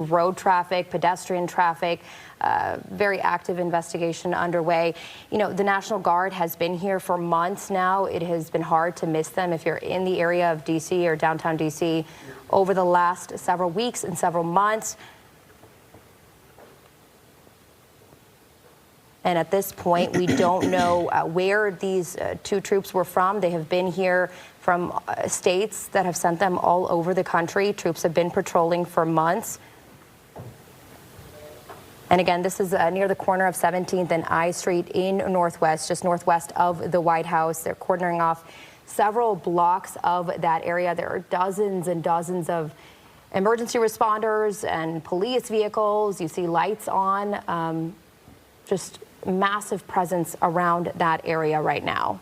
road traffic, pedestrian traffic, very active investigation underway. You know, the National Guard has been here for months now. It has been hard to miss them if you're in the area of D.C. or downtown D.C. over the last several weeks and several months. And at this point, we don't know where these two troops were from. They have been here from states that have sent them all over the country. Troops have been patrolling for months. And again, this is near the corner of 17th and I Street in Northwest, just northwest of the White House. They're cordoning off several blocks of that area. There are dozens and dozens of emergency responders and police vehicles. You see lights on, just massive presence around that area right now.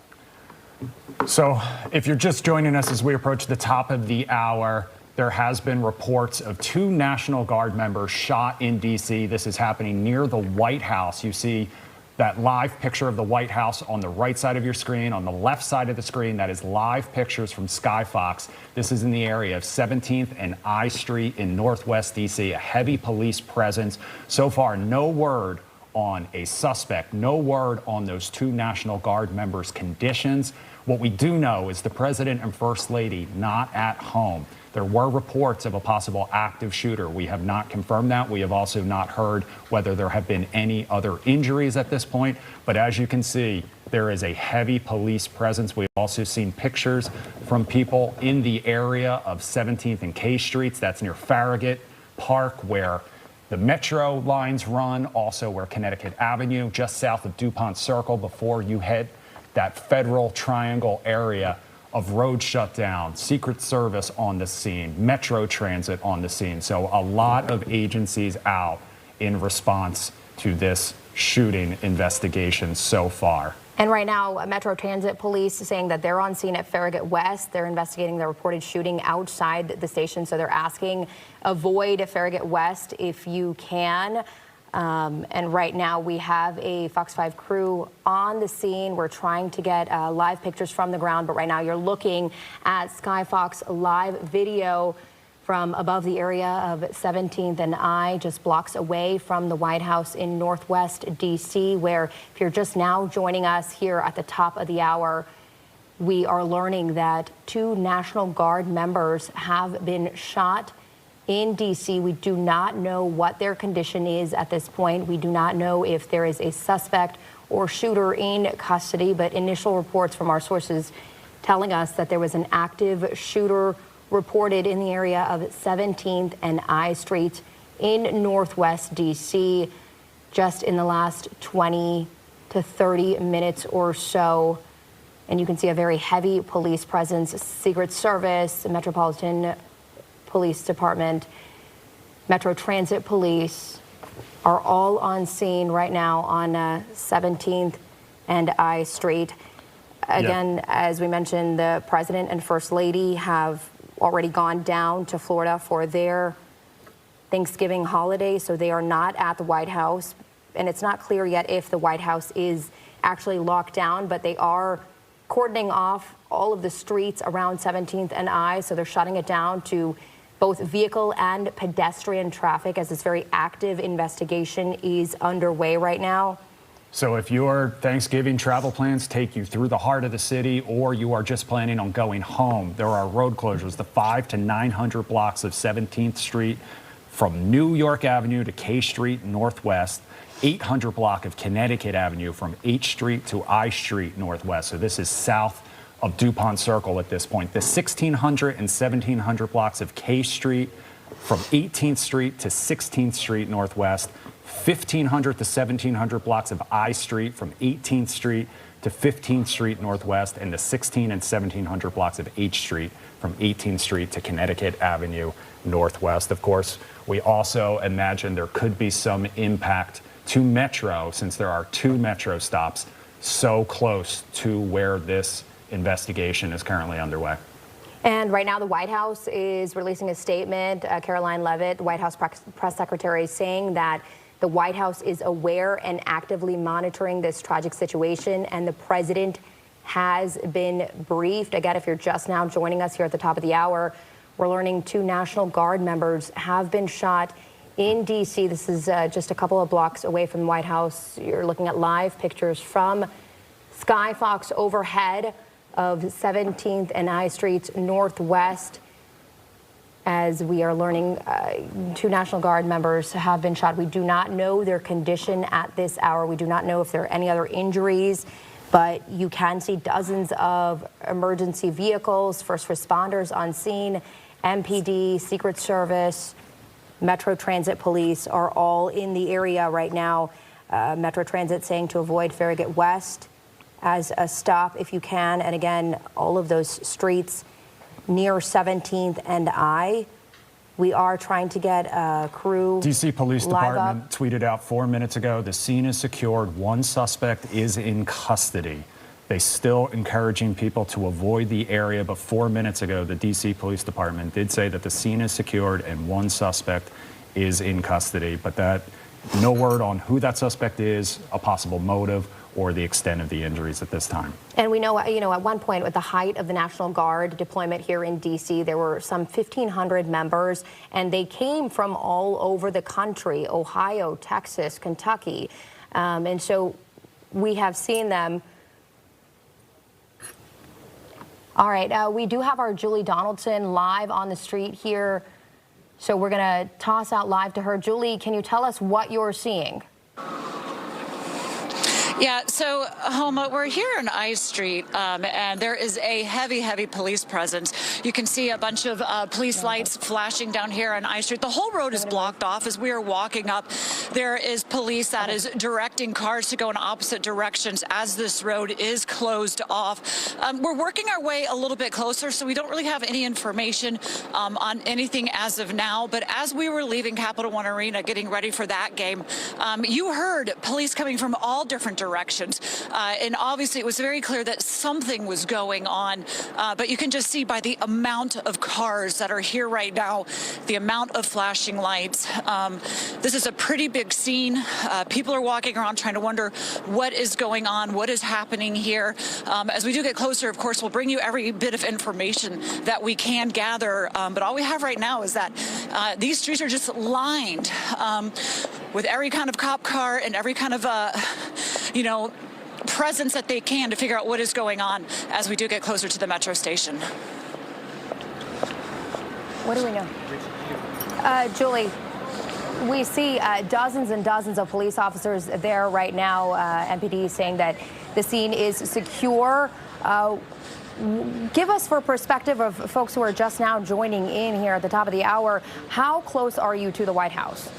So if you're just joining us as we approach the top of the hour, there has been reports of 2 National Guard members shot in D.C. This is happening near the White House. You see that live picture of the White House on the right side of your screen. On the left side of the screen, that is live pictures from Fox. This is in the area of 17th and I Street in Northwest D.C. A heavy police presence. So far, no word on a suspect, no word on those 2 National Guard members' conditions. What we do know is the President and First Lady not at home. There were reports of a possible active shooter. We have not confirmed that. We have also not heard whether there have been any other injuries at this point. But as you can see, there is a heavy police presence. We've also seen pictures from people in the area of 17th and K Streets. That's near Farragut Park, where the metro lines run, also where Connecticut Avenue, just south of DuPont Circle, before you hit that Federal Triangle area of road shutdown, Secret Service on the scene, Metro Transit on the scene. So a lot of agencies out in response to this shooting investigation so far. And right now, Metro Transit Police is saying that they're on scene at Farragut West. They're investigating the reported shooting outside the station. So they're asking, avoid Farragut West if you can. And right now we have a Fox 5 crew on the scene. We're trying to get live pictures from the ground, but right now you're looking at Fox live video from above the area of 17th and I, just blocks away from the White House in Northwest D.C., where if you're just now joining us here at the top of the hour, we are learning that 2 National Guard members have been shot in D.C. We do not know what their condition is at this point. We do not know if there is a suspect or shooter in custody, but initial reports from our sources telling us that there was an active shooter reported in the area of 17th and I Street in Northwest D.C. just in the last 20 to 30 minutes or so. And you can see a very heavy police presence, Secret Service, Metropolitan Police Department, Metro Transit Police are all on scene right now on 17th and I Street. Again, as we mentioned, the President and First Lady have already gone down to Florida for their Thanksgiving holiday, so they are not at the White House. And it's not clear yet if the White House is actually locked down, but they are cordoning off all of the streets around 17th and I, so they're shutting it down to both vehicle and pedestrian traffic as this very active investigation is underway right now. So if your Thanksgiving travel plans take you through the heart of the city, or you are just planning on going home, there are road closures. The 500 to 900 blocks of 17th Street from New York Avenue to K Street Northwest, 800 block of Connecticut Avenue from H Street to I Street Northwest. So this is south of DuPont Circle at this point. The 1600 and 1700 blocks of K Street from 18th Street to 16th Street Northwest, 1500 to 1700 blocks of I Street from 18th Street to 15th Street Northwest, and the 16 and 1700 blocks of H Street from 18th Street to Connecticut Avenue Northwest. Of course, we also imagine there could be some impact to Metro, since there are 2 Metro stops so close to where this investigation is currently underway. And right now the White House is releasing a statement. Caroline Leavitt, the White House press secretary, is saying that the White House is aware and actively monitoring this tragic situation, and the president has been briefed. Again, if you're just now joining us here at the top of the hour, we're learning 2 National Guard members have been shot in D.C. This is just a couple of blocks away from the White House. You're looking at live pictures from Skyfox overhead of 17th and I Streets Northwest. As we are learning, 2 National Guard members have been shot. We do not know their condition at this hour. We do not know if there are any other injuries, but you can see dozens of emergency vehicles, first responders on scene, MPD, Secret Service, Metro Transit Police are all in the area right now. Metro Transit saying to avoid Farragut West as a stop if you can. And again, all of those streets near 17th and I. We are trying to get a crew. DC Police live Department up. tweeted out 4 minutes ago, the scene is secured. 1 suspect is in custody. They still encouraging people to avoid the area, but 4 minutes ago, the DC Police Department did say that the scene is secured and 1 suspect is in custody, but that no word on who that suspect is, a possible motive, or the extent of the injuries at this time. And we know, at one point at the height of the National Guard deployment here in D.C., there were some 1,500 members, and they came from all over the country, Ohio, Texas, Kentucky. And so we have seen them. All right, we do have our Julie Donaldson live on the street here. So we're going to toss out live to her. Julie, can you tell us what you're seeing? Yeah, so Homa, we're here on I Street, and there is a heavy police presence. You can see a bunch of police lights flashing down here on I Street. The whole road is blocked off as we are walking up. There is police that is directing cars to go in opposite directions as this road is closed off. We're working our way a little bit closer, so we don't really have any information on anything as of now. But as we were leaving Capital One Arena, getting ready for that game, you heard police coming from all different directions. And obviously it was very clear that something was going on, but you can just see by the amount of cars that are here right now, the amount of flashing lights. This is a pretty big scene. People are walking around trying to wonder what is going on, what is happening here. As we do get closer, of course, we'll bring you every bit of information that we can gather, but all we have right now is that these streets are just lined with every kind of cop car and every kind of presence that they can to figure out what is going on as we do get closer to the metro station. What do we know? Julie, we see dozens and dozens of police officers there right now. MPD saying that the scene is secure. Give us for perspective of folks who are just now joining in here at the top of the hour, how close are you to the White House?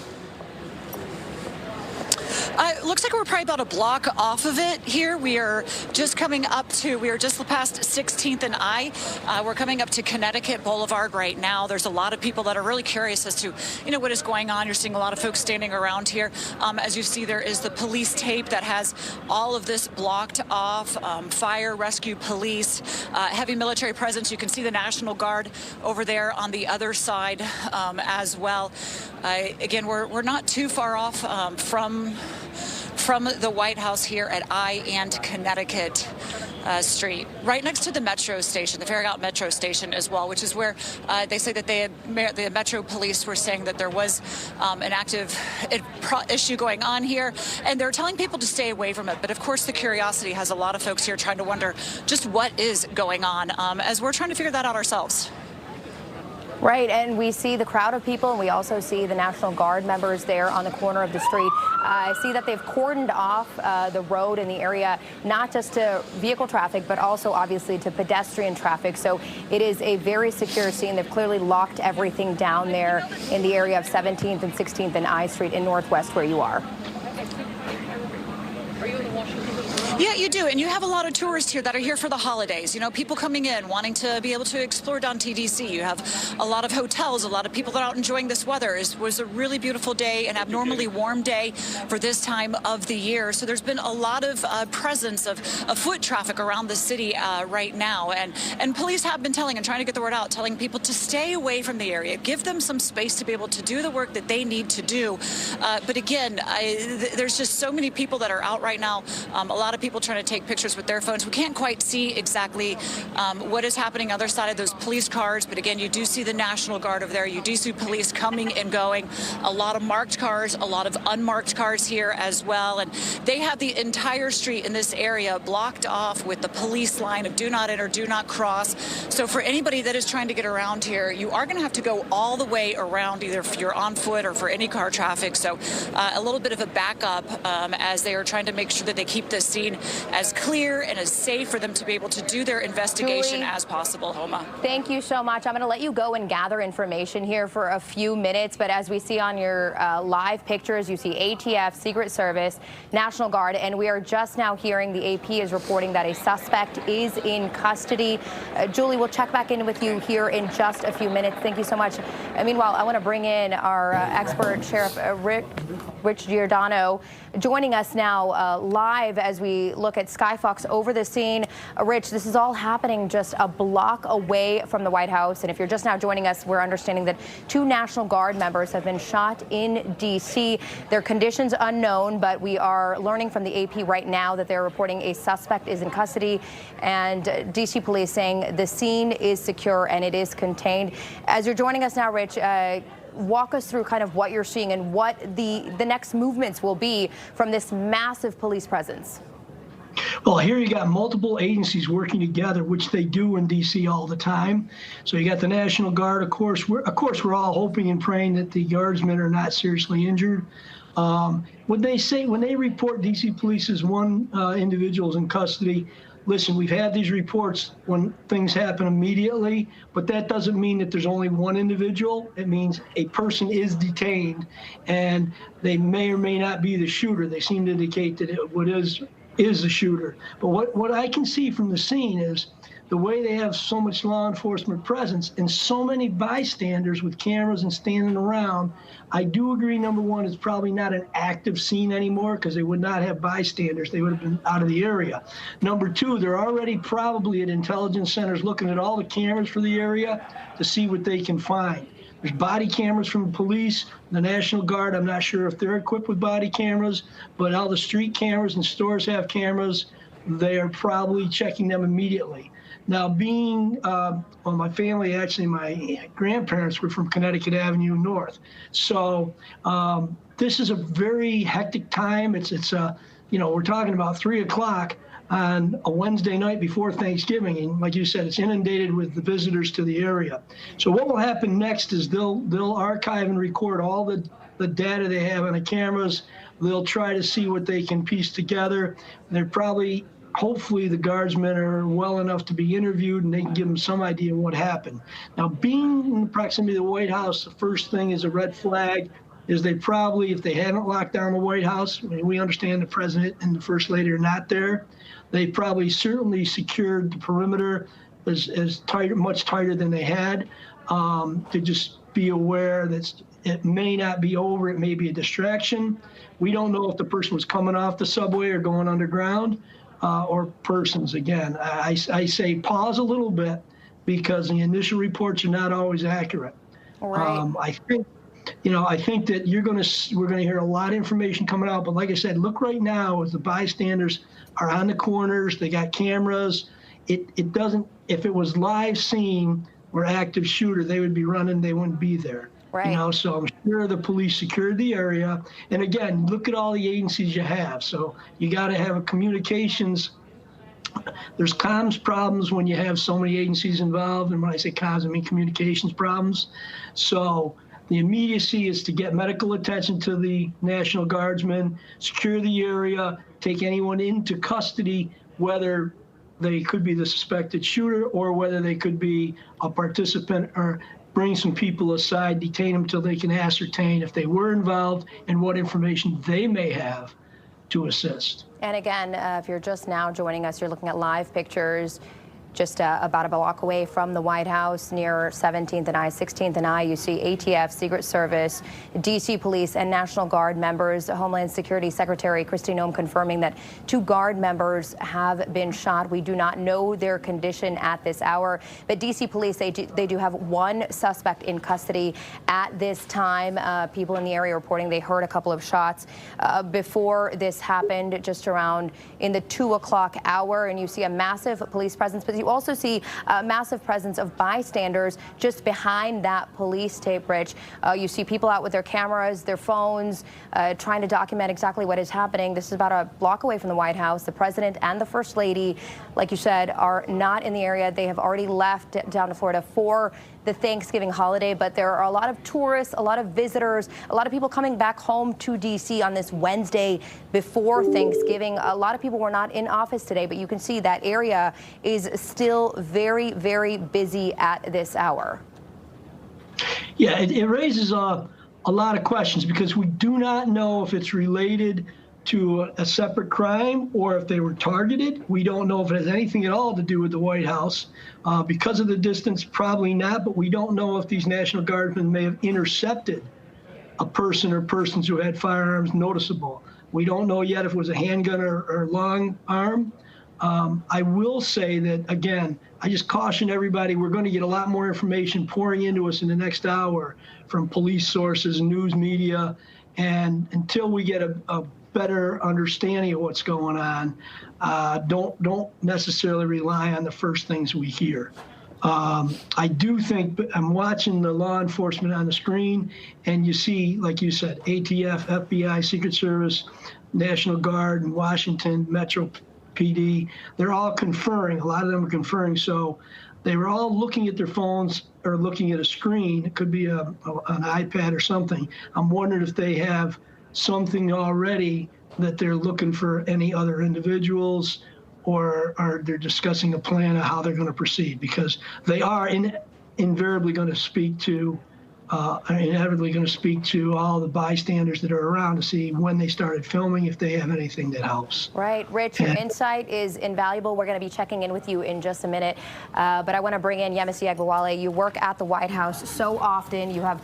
Looks like we're probably about a block off of it here. We are just coming up to, we are just past 16th and I. We're coming up to Connecticut Boulevard right now. There's a lot of people that are really curious as to, what is going on. You're seeing a lot of folks standing around here. As you see, there is the police tape that has all of this blocked off. Fire, rescue, police, heavy military presence. You can see the National Guard over there on the other side as well. Again, we're not too far off from the White House here at I and Connecticut Street, right next to the metro station, the Farragut Metro Station as well, which is where they say that the Metro Police were saying that there was an active issue going on here, and they're telling people to stay away from it. But of course, the curiosity has a lot of folks here trying to wonder just what is going on as we're trying to figure that out ourselves. Right, and we see the crowd of people, and we also see the National Guard members there on the corner of the street. I see that they've cordoned off the road in the area, not just to vehicle traffic, but also obviously to pedestrian traffic. So it is a very secure scene. They've clearly locked everything down there in the area of 17th and 16th and I Street in Northwest where you are. Yeah, you do. And you have a lot of tourists here that are here for the holidays. People coming in, wanting to be able to explore down TDC. You have a lot of hotels, a lot of people that are out enjoying this weather. It was a really beautiful day, an abnormally warm day for this time of the year. So there's been a lot of presence of foot traffic around the city right now. And police have been trying to get the word out, telling people to stay away from the area, give them some space to be able to do the work that they need to do. But again, there's just so many people that are out right now. A lot of people people trying to take pictures with their phones. We can't quite see exactly what is happening on the other side of those police cars, but again, you do see the National Guard over there. You do see police coming and going. A lot of marked cars, a lot of unmarked cars here as well, and they have the entire street in this area blocked off with the police line of do not enter, do not cross. So for anybody that is trying to get around here, you are going to have to go all the way around, either if you're on foot or for any car traffic. So a little bit of a backup as they are trying to make sure that they keep this scene as clear and as safe for them to be able to do their investigation Julie, as possible. Homa. Thank you so much. I'm going to let you go and gather information here for a few minutes, but as we see on your live pictures, you see ATF, Secret Service, National Guard, and we are just now hearing the AP is reporting that a suspect is in custody. Julie, we'll check back in with you here in just a few minutes. Thank you so much. Meanwhile, I want to bring in our expert Sheriff Rich Giordano joining us now live as we look at Skyfox over the scene. Rich, this is all happening just a block away from the White House. And if you're just now joining us, we're understanding that 2 National Guard members have been shot in D.C. Their conditions unknown, but we are learning from the AP right now that they're reporting a suspect is in custody, and D.C. police saying the scene is secure and it is contained. As you're joining us now, Rich, walk us through kind of what you're seeing and what the next movements will be from this massive police presence. Well, here you got multiple agencies working together, which they do in D.C. all the time. So you got the National Guard, of course. We're all hoping and praying that the guardsmen are not seriously injured. When they report D.C. police as 1 individual's in custody, listen, we've had these reports when things happen immediately, but that doesn't mean that there's only 1 individual. It means a person is detained, and they may or may not be the shooter. They seem to indicate that it is the shooter. But what I can see from the scene is the way they have so much law enforcement presence and so many bystanders with cameras and standing around. I do agree, number one, it's probably not an active scene anymore because they would not have bystanders. They would have been out of the area. Number 2, they're already probably at intelligence centers looking at all the cameras for the area to see what they can find. There's body cameras from the police, the National Guard. I'm not sure if they're equipped with body cameras, but all the street cameras and stores have cameras. They are probably checking them immediately. Now, my family, actually, my grandparents were from Connecticut Avenue North. So this is a very hectic time. We're talking about 3 o'clock on a Wednesday night before Thanksgiving. And like you said, it's inundated with the visitors to the area. So what will happen next is they'll archive and record all the data they have on the cameras. They'll try to see what they can piece together. Hopefully the guardsmen are well enough to be interviewed and they can give them some idea of what happened. Now, being in the proximity of the White House, the first thing is a red flag is they probably, if they haven't locked down the White House, we understand the president and the first lady are not there. They probably certainly secured the perimeter as tight, much tighter than they had, to just be aware that it may not be over. It may be a distraction. We don't know if the person was coming off the subway or going underground. Or persons. Again, I say pause a little bit because the initial reports are not always accurate. Right. I think that we're going to hear a lot of information coming out. But like I said, look right now as the bystanders are on the corners. They got cameras. It doesn't. If it was live scene or active shooter, they would be running. They wouldn't be there. Right. So I'm sure the police secured the area. And again, look at all the agencies you have. So you got to have a communications. There's comms problems when you have so many agencies involved. And when I say comms, I mean communications problems. So the immediacy is to get medical attention to the National Guardsmen, secure the area, take anyone into custody, whether they could be the suspected shooter or whether they could be a participant, or bring some people aside, detain them until they can ascertain if they were involved and what information they may have to assist. And again, if you're just now joining us, you're looking at live pictures. just about a block away from the White House near 17th and I, 16th and I. You see ATF, Secret Service, D.C. Police, and National Guard members. Homeland Security Secretary Kristi Noem confirming that 2 Guard members have been shot. We do not know their condition at this hour, but D.C. Police, they do have 1 suspect in custody at this time. People in the area reporting they heard a couple of shots before this happened, just around in the 2 o'clock hour, and you see a massive police presence, but you also see a massive presence of bystanders just behind that police tape bridge. You see people out with their cameras, their phones, trying to document exactly what is happening. This is about a block away from the White House. The president and the first lady, like you said, are not in the area. They have already left down to Florida for the Thanksgiving holiday, but there are a lot of tourists, a lot of visitors, a lot of people coming back home to D.C. on this Wednesday before Thanksgiving. A lot of people were not in office today, but you can see that area is still very, very busy at this hour. Yeah, it raises a lot of questions because we do not know if it's related to a separate crime or if they were targeted. We don't know if it has anything at all to do with the White House. Because of the distance, probably not, but we don't know if these National Guardsmen may have intercepted a person or persons who had firearms noticeable. We don't know yet if it was a handgun or long arm. I will say that, again, I just caution everybody, we're going to get a lot more information pouring into us in the next hour from police sources, news media, and until we get a better understanding of what's going on, don't necessarily rely on the first things we hear. I do think, I'm watching the law enforcement on the screen, and you see, like you said, ATF, FBI, Secret Service, National Guard, and Washington Metro PD. They're all conferring. A lot of them are conferring. So they were all looking at their phones or looking at a screen. It could be an iPad or something. I'm wondering if they have something already that they're looking for any other individuals, or they're discussing a plan of how they're going to proceed, because they are invariably going to speak to all the bystanders that are around to see when they started filming, if they have anything that helps. Right, Rich, your insight is invaluable. We're going to be checking in with you in just a minute, but I want to bring in Yemisi Agbawale. You work at the White House so often. You have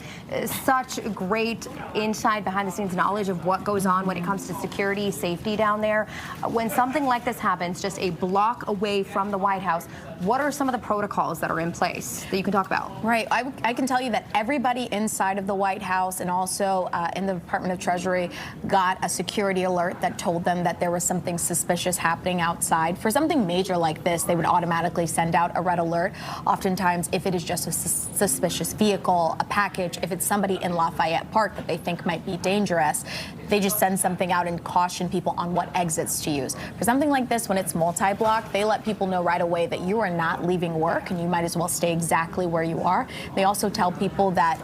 such great insight, behind-the-scenes knowledge of what goes on when it comes to security, safety down there. When something like this happens, just a block away from the White House, what are some of the protocols that are in place that you can talk about? Right, I can tell you that everybody inside of the White House and also in the Department of Treasury got a security alert that told them that there was something suspicious happening outside. For something major like this, they would automatically send out a red alert. Oftentimes, if it is just a suspicious vehicle, a package, if it's somebody in Lafayette Park that they think might be dangerous, they just send something out and caution people on what exits to use. For something like this, when it's multi-block, they let people know right away that you are not leaving work and you might as well stay exactly where you are. They also tell people that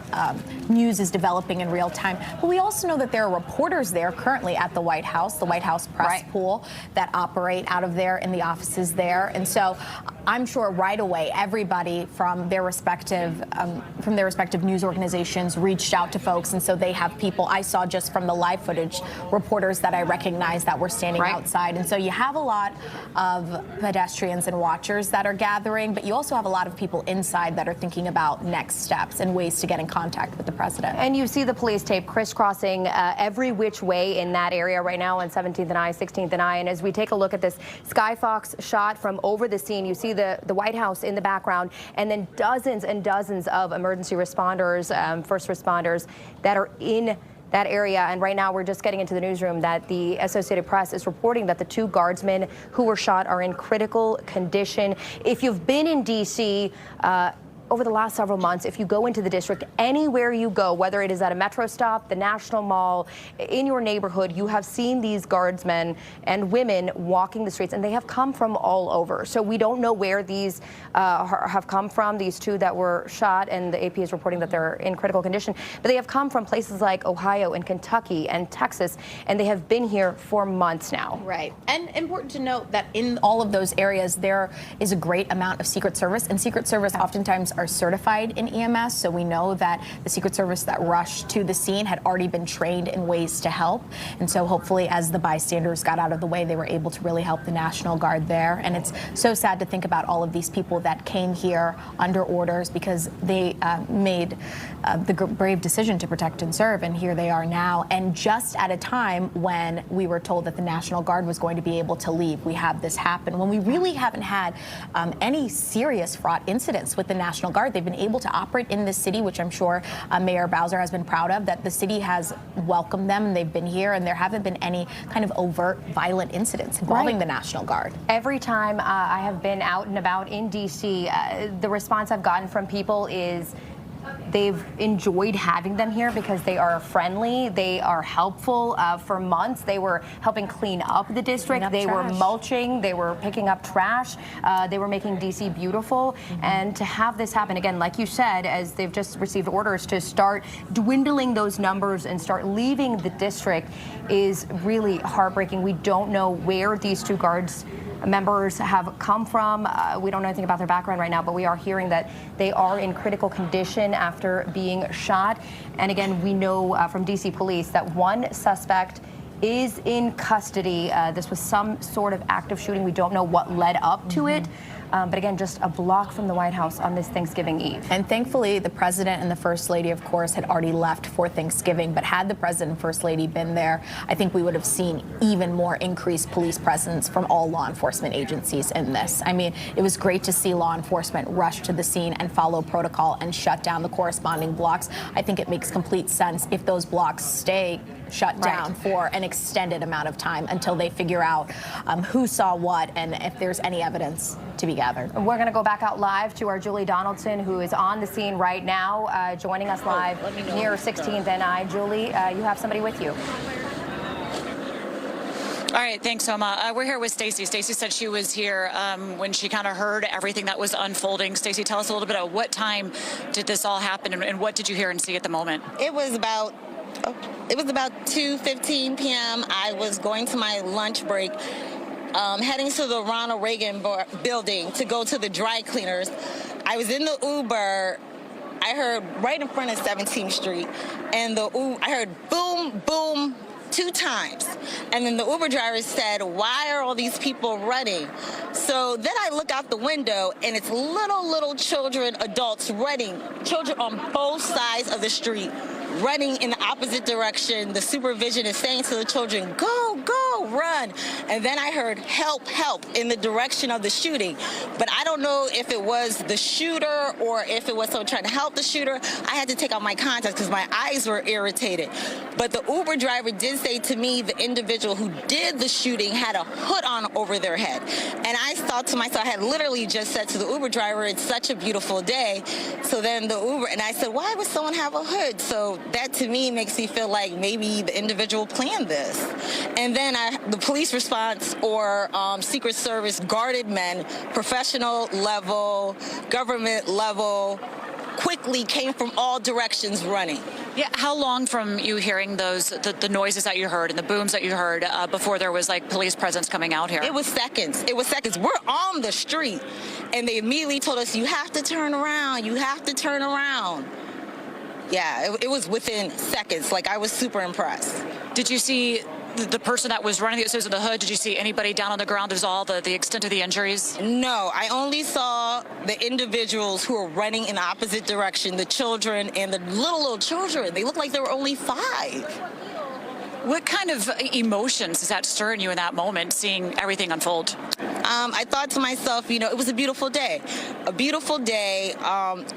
news is developing in real time. But we also know that there are reporters there currently at the White House press pool, that operate out of there in the offices there. And so I'm sure right away everybody from their respective news organizations reached out to folks, and so they have people. I saw just from the live footage reporters that I recognized that were standing outside, and so you have a lot of pedestrians and watchers that are gathering, but you also have a lot of people inside that are thinking about next steps and ways to get in contact with the president. And you see the police tape crisscrossing every which way in that area right now on 17th and I, 16th and I. And as we take a look at this Sky Fox shot from over the scene, you see the White House in the background, and then dozens and dozens of emergency responders, first responders that are in that area. And right now we're just getting into the newsroom that the Associated Press is reporting that the 2 guardsmen who were shot are in critical condition. If you've been in D.C., over the last several months, if you go into the district, anywhere you go, whether it is at a metro stop, the National Mall, in your neighborhood, you have seen these guardsmen and women walking the streets, and they have come from all over. So we don't know where these have come from, these 2 that were shot, and the AP is reporting that they're in critical condition. But they have come from places like Ohio and Kentucky and Texas, and they have been here for months now. Right. And important to note that in all of those areas, there is a great amount of Secret Service, and Secret Service oftentimes are are certified in EMS, so we know that the Secret Service that rushed to the scene had already been trained in ways to help. And so hopefully as the bystanders got out of the way, they were able to really help the National Guard there. And it's so sad to think about all of these people that came here under orders because they made the brave decision to protect and serve, and here they are now. And just at a time when we were told that the National Guard was going to be able to leave, we have this happen when we really haven't had any serious fraught incidents with the National Guard. They've been able to operate in this city, which I'm sure Mayor Bowser has been proud of, that the city has welcomed them and they've been here, and there haven't been any kind of overt violent incidents involving the National Guard. Every time I have been out and about in D.C., the response I've gotten from people is they've enjoyed having them here because they are friendly, they are helpful. For months, they were helping clean up the district, they were mulching, they were picking up trash, they were making D.C. beautiful. And to have this happen, again, like you said, as they've just received orders to start dwindling those numbers and start leaving the district is really heartbreaking. We don't know where these two guards members have come from. We don't know anything about their background right now, but we are hearing that they are in critical condition after being shot. And again, we know from DC police that one suspect is in custody. This was some sort of active shooting. We don't know what led up to it. But again, just a block from the White House on this Thanksgiving Eve. And thankfully, the president and the first lady, of course, had already left for Thanksgiving. But had the president and first lady been there, I think we would have seen even more increased police presence from all law enforcement agencies in this. I mean, it was great to see law enforcement rush to the scene and follow protocol and shut down the corresponding blocks. I think it makes complete sense if those blocks stay shut down for an extended amount of time until they figure out who saw what and if there's any evidence to be gathered. We're going to go back out live to our Julie Donaldson, who is on the scene right now, joining us live near 16th and I. Julie, you have somebody with you. All right, thanks, Soma. We're here with Stacy. Stacy said she was here when she kind of heard everything that was unfolding. Stacy, tell us a little bit about what time did this all happen and what did you hear and see at the moment? It was about 2:15 p.m. I was going to my lunch break, heading to the Ronald Reagan building to go to the dry cleaners. I was in the Uber. I heard right in front of 17th Street, and I heard boom, boom, 2 times. And then the Uber driver said, "Why are all these people running?" So then I look out the window, and it's little children, adults running, children on both sides of the street, running in the opposite direction. The supervision is saying to the children, "Go, go, run." And then I heard help, help in the direction of the shooting. But I don't know if it was the shooter or if it was someone trying to help the shooter. I had to take out my contacts because my eyes were irritated. But the Uber driver did say to me the individual who did the shooting had a hood on over their head. And I thought to myself, I had literally just said to the Uber driver, "It's such a beautiful day." So then the Uber, and I said, "Why would someone have a hood?" So that to me makes me feel like maybe the individual planned this. And then the police response or Secret Service guarded men, professional level, government level, quickly came from all directions running. Yeah, how long from you hearing the noises that you heard and the booms that you heard before there was like police presence coming out here? It was seconds. It was seconds. We're on the street, and they immediately told us, "You have to turn around. You have to turn around." Yeah, it was within seconds. Like, I was super impressed. Did you see the person that was running the associates of the hood? Did you see anybody down on the ground? Is all the extent of the injuries? No, I only saw the individuals who were running in the opposite direction, the children and the little children. They looked like they were only 5. What kind of emotions does that stir in you in that moment, seeing everything unfold? I thought to myself, it was a beautiful day. A beautiful day.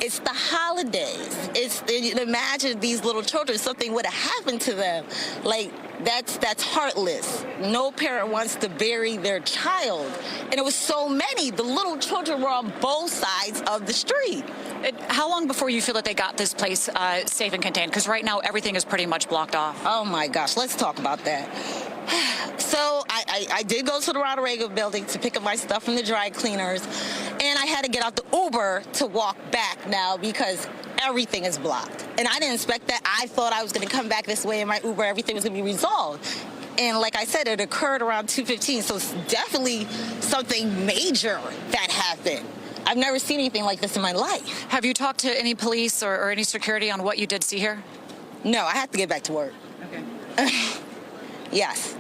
It's the holidays. Imagine these little children, something would have happened to them. Like, that's heartless. No parent wants to bury their child. And it was so many. The little children were on both sides of the street. How long before you feel that they got this place safe and contained? Because right now everything is pretty much blocked off. Oh my gosh, let's talk about that. So I did go to the Ronald Reagan building to pick up my stuff from the dry cleaners, and I had to get out the Uber to walk back now because everything is blocked. And I didn't expect that. I thought I was going to come back this way in my Uber, everything was going to be resolved. And like I said, it occurred around 2:15, so it's definitely something major that happened. I've never seen anything like this in my life. Have you talked to any police or any security on what you did see here? No, I have to get back to work. Okay. Yes.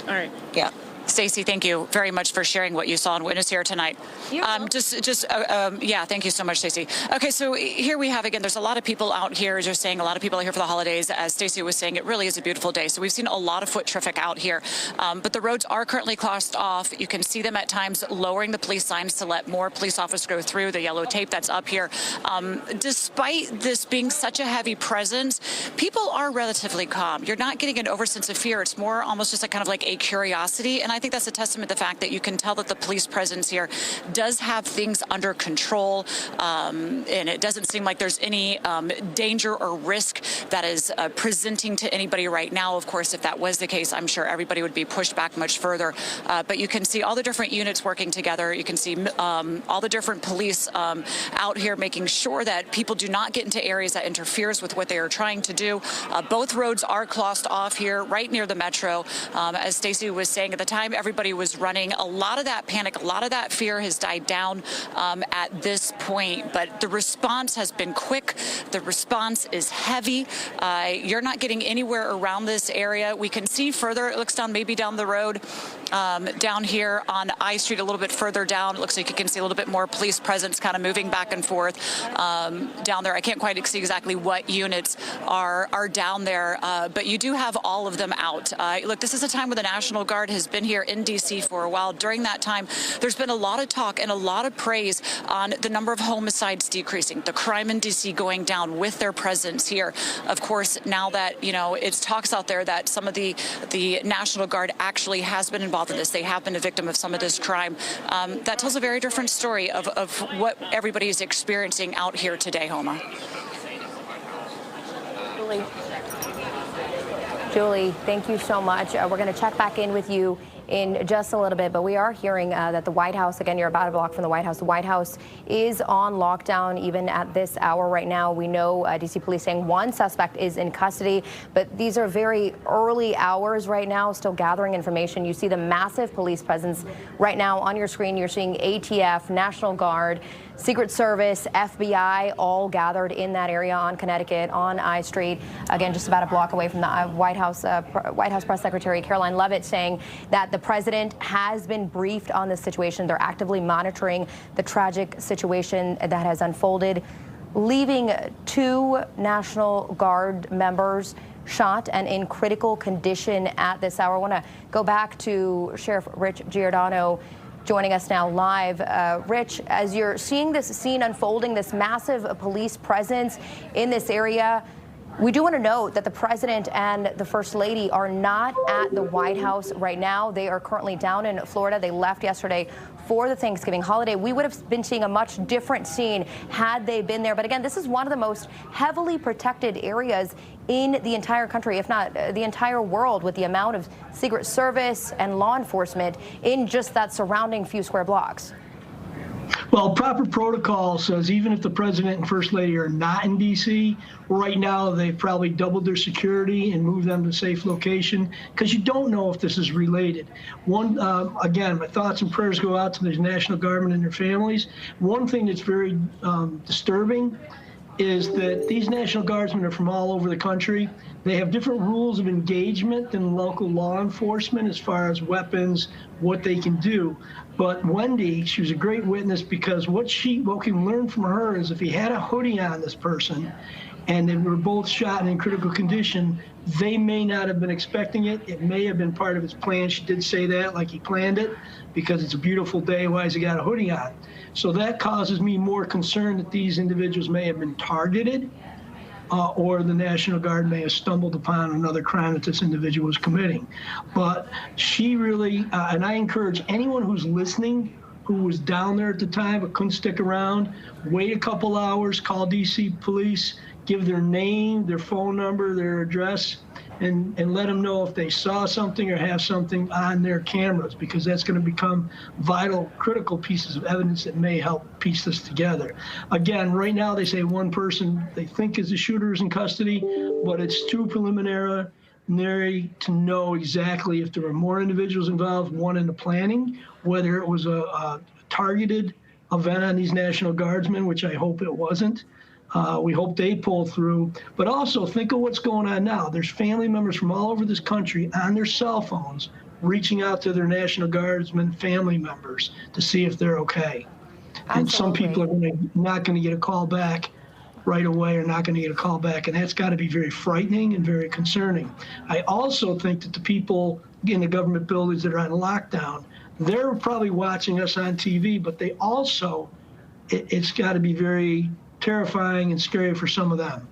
All right. Yeah. Stacey, thank you very much for sharing what you saw and witnessed here tonight. Yeah, thank you so much, Stacey. Okay, so here we have again. There's a lot of people out here. Just saying, a lot of people are here for the holidays. As Stacey was saying, it really is a beautiful day. So we've seen a lot of foot traffic out here, but the roads are currently closed off. You can see them at times lowering the police signs to let more police officers go through. The yellow tape that's up here. Despite this being such a heavy presence, people are relatively calm. You're not getting an oversense of fear. It's more almost just kind of like a curiosity, and I think that's a testament to the fact that you can tell that the police presence here does have things under control, and it doesn't seem like there's any danger or risk that is presenting to anybody right now. Of course, if that was the case, I'm sure everybody would be pushed back much further. But you can see all the different units working together. You can see all the different police out here making sure that people do not get into areas that interferes with what they are trying to do. Both roads are closed off here, right near the metro. As Stacey was saying at the time, everybody was running. A lot of that panic, a lot of that fear has died down at this point, but the response has been quick. The response is heavy. You're not getting anywhere around this area. We can see further. It looks down maybe down the road, down here on I Street a little bit further down. It looks like you can see a little bit more police presence kind of moving back and forth down there. I can't quite see exactly what units are down there, but you do have all of them out. Look, this is a time when the National Guard has been here in D.C. for a while. During that time, there's been a lot of talk and a lot of praise on the number of homicides decreasing, the crime in D.C. going down with their presence here. Of course, now that, you know, it's talks out there that some of the National Guard actually has been involved in this. They have been a victim of some of this crime. That tells a very different story of what everybody is experiencing out here today, Homa. Julie, thank you so much. We're going to check back in with you in just a little bit, but we are hearing that the White House, again, you're about a block from the White House is on lockdown even at this hour right now. We know D.C. police saying one suspect is in custody, but these are very early hours right now, still gathering information. You see the massive police presence right now on your screen. You're seeing ATF, National Guard, Secret Service, FBI, all gathered in that area on Connecticut, on I Street. Again, just about a block away from the White House Press Secretary Caroline Leavitt saying that the president has been briefed on this situation. They're actively monitoring the tragic situation that has unfolded, leaving 2 National Guard members shot and in critical condition at this hour. I want to go back to Sheriff Rich Giordano, joining us now live. Rich, as you're seeing this scene unfolding, this massive police presence in this area, we do want to note that the president and the first lady are not at the White House right now. They are currently down in Florida. They left yesterday for the Thanksgiving holiday. We would have been seeing a much different scene had they been there. But again, this is one of the most heavily protected areas in the entire country, if not the entire world, with the amount of Secret Service and law enforcement in just that surrounding few square blocks. Well, proper protocol says even if the president and first lady are not in D.C., right now they've probably doubled their security and moved them to a safe location because you don't know if this is related. Again, my thoughts and prayers go out to the National Guardmen and their families. One thing that's very disturbing is that these National Guardsmen are from all over the country. They have different rules of engagement than local law enforcement as far as weapons, what they can do. But Wendy, she was a great witness because what we can learn from her is if he had a hoodie on this person and they were both shot and in critical condition, they may not have been expecting it. It may have been part of his plan. She did say that, like he planned it, because it's a beautiful day. Why has he got a hoodie on? So that causes me more concern that these individuals may have been targeted or the National Guard may have stumbled upon another crime that this individual was committing. But she really, and I encourage anyone who's listening who was down there at the time but couldn't stick around, wait a couple hours, call D.C. police, give their name, their phone number, their address, and let them know if they saw something or have something on their cameras, because that's going to become vital, critical pieces of evidence that may help piece this together. Again, right now they say one person they think is the shooter is in custody, but it's too preliminary to know exactly if there were more individuals involved, one in the planning, whether it was a targeted event on these National Guardsmen, which I hope it wasn't. We hope they pull through. But also think of what's going on now. There's family members from all over this country on their cell phones reaching out to their National Guardsmen family members to see if they're okay. Absolutely. And some people are not going to get a call back right away, or not going to get a call back, and that's got to be very frightening and very concerning. I also think that the people in the government buildings that are on lockdown, they're probably watching us on TV, but they also, it's got to be very terrifying and scary for some of them.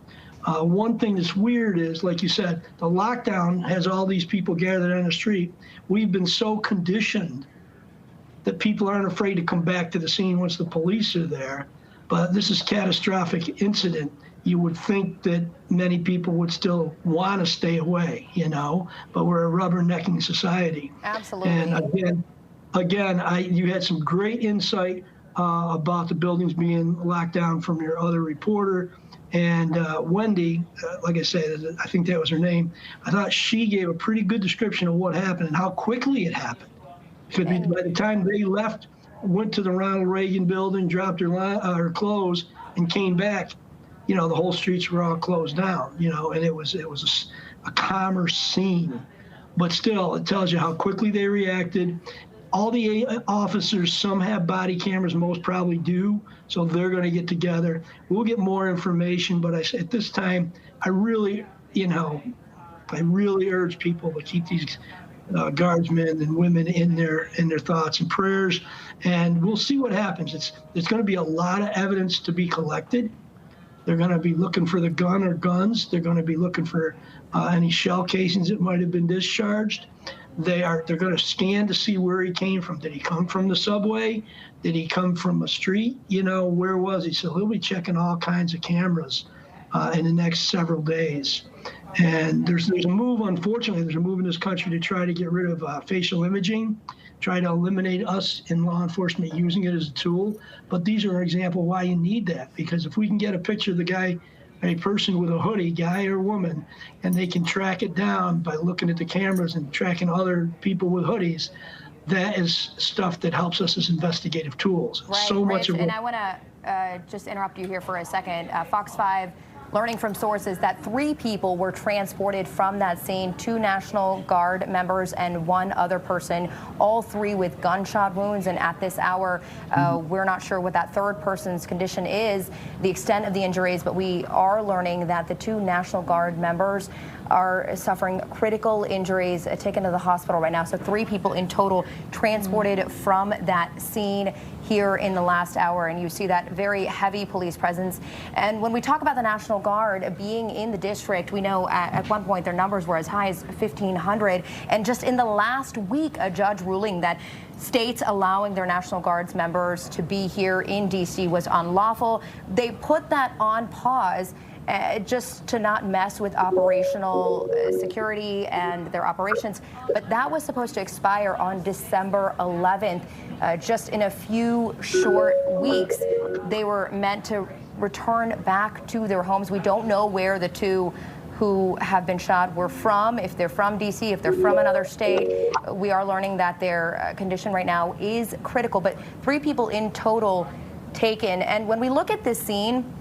One thing that's weird is, like you said, the lockdown has all these people gathered on the street. We've been so conditioned that people aren't afraid to come back to the scene once the police are there. But this is a catastrophic incident. You would think that many people would still want to stay away, you know, but we're a rubbernecking society. Absolutely. And again, you had some great insight about the buildings being locked down from your other reporter. And Wendy, like I said, I think that was her name, I thought she gave a pretty good description of what happened and how quickly it happened. Because by the time they left, went to the Ronald Reagan building, dropped her clothes, and came back, you know, the whole streets were all closed down, you know, and it was a commerce scene. But still, it tells you how quickly they reacted. All the officers, some have body cameras, most probably do, so they're going to get together. We'll get more information, but at this time, I really urge people to keep these guardsmen and women in their thoughts and prayers, and we'll see what happens. There's going to be a lot of evidence to be collected. They're going to be looking for the gun or guns. They're going to be looking for any shell casings that might have been discharged. They're going to scan to see where he came from. Did he come from the subway? Did he come from a street? You know, where was he? So he'll be checking all kinds of cameras in the next several days. And there's a move, unfortunately, there's a move in this country to try to get rid of facial imaging, try to eliminate us in law enforcement using it as a tool. But these are an example why you need that, because if we can get a picture of the guy, a person with a hoodie, guy or woman, and they can track it down by looking at the cameras and tracking other people with hoodies, that is stuff that helps us as investigative tools. Right, so much of it. And I want to just interrupt you here for a second. Fox 5 learning from sources that 3 people were transported from that scene, 2 National Guard members and 1 other person, all 3 with gunshot wounds. And at this hour, we're not sure what that 3rd person's condition is, the extent of the injuries, but we are learning that the 2 National Guard members are suffering critical injuries, taken to the hospital right now. So 3 people in total transported from that scene here in the last hour, and you see that very heavy police presence. And when we talk about the National Guard being in the district, we know at one point their numbers were as high as 1,500, and just in the last week, a judge ruling that states allowing their National Guards members to be here in D.C. was unlawful. They put that on pause just to not mess with operational security and their operations. But that was supposed to expire on December 11th. Just in a few short weeks, they were meant to return back to their homes. We don't know where the 2 who have been shot were from, if they're from D.C., if they're from another state. We are learning that their condition right now is critical, but 3 people in total taken. And when we look at this scene,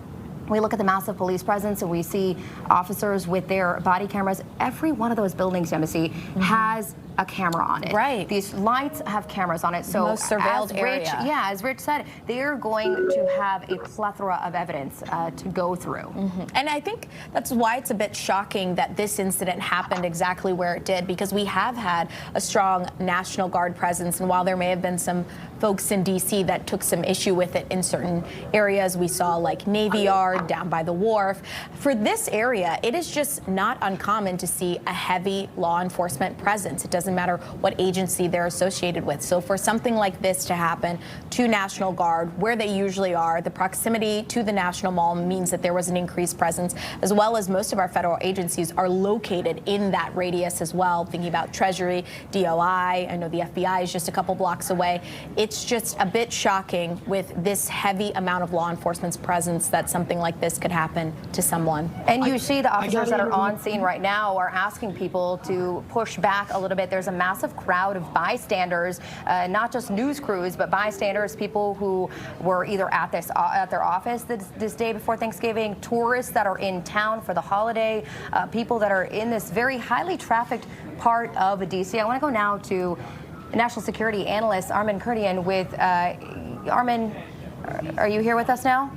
we look at the massive police presence and we see officers with their body cameras. Every one of those buildings, Embassy, has a camera on it. Right. These lights have cameras on it. So most surveilled area. As Rich said, they're going to have a plethora of evidence to go through. And I think that's why it's a bit shocking that this incident happened exactly where it did, because we have had a strong National Guard presence. And while there may have been some folks in D.C. that took some issue with it in certain areas, we saw like Navy Yard, down by the wharf. For this area, it is just not uncommon to see a heavy law enforcement presence. It doesn't matter what agency they're associated with. So for something like this to happen to National Guard, where they usually are, the proximity to the National Mall means that there was an increased presence, as well as most of our federal agencies are located in that radius as well. Thinking about Treasury, DOI, I know the FBI is just a couple blocks away. It's just a bit shocking with this heavy amount of law enforcement's presence that something like like this could happen to someone. And you see the officers that are on scene right now are asking people to push back a little bit. There's a massive crowd of bystanders, not just news crews, but bystanders, people who were either at their office this day before Thanksgiving, tourists that are in town for the holiday, people that are in this very highly trafficked part of DC. I want to go now to national security analyst Armin Kurdian with Armin. Are you here with us now?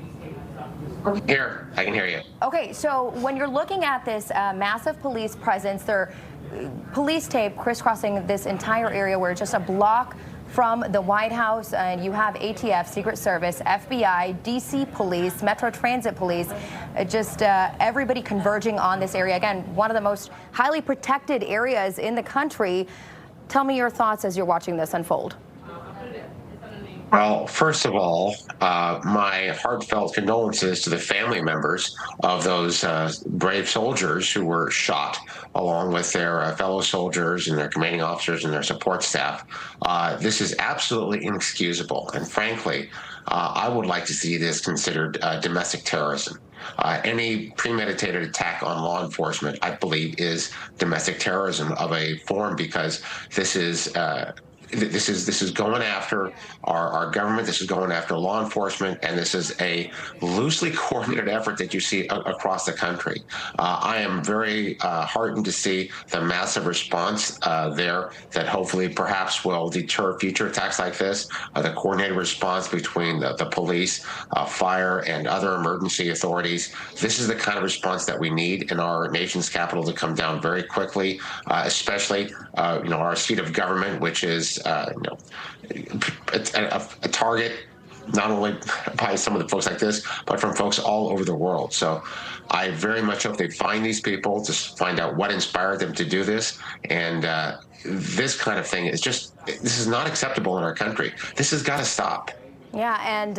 Here, I can hear you. Okay, so when you're looking at this massive police presence, there police tape crisscrossing this entire area where it's just a block from the White House, and you have ATF, Secret Service, FBI, DC Police, Metro Transit Police, just everybody converging on this area. Again, one of the most highly protected areas in the country. Tell me your thoughts as you're watching this unfold. Well, first of all, my heartfelt condolences to the family members of those brave soldiers who were shot, along with their fellow soldiers and their commanding officers and their support staff. This is absolutely inexcusable. And frankly, I would like to see this considered domestic terrorism. Any premeditated attack on law enforcement, I believe, is domestic terrorism of a form, because this is going after our government. This is going after law enforcement, and this is a loosely coordinated effort that you see across the country. I am very heartened to see the massive response there that hopefully perhaps will deter future attacks like this. The coordinated response between the police, fire, and other emergency authorities. This is the kind of response that we need in our nation's capital to come down very quickly, especially our seat of government, which is a target not only by some of the folks like this, but from folks all over the world. So I very much hope they find these people, to find out what inspired them to do this. And this kind of thing is this is not acceptable in our country. This has got to stop. Yeah, and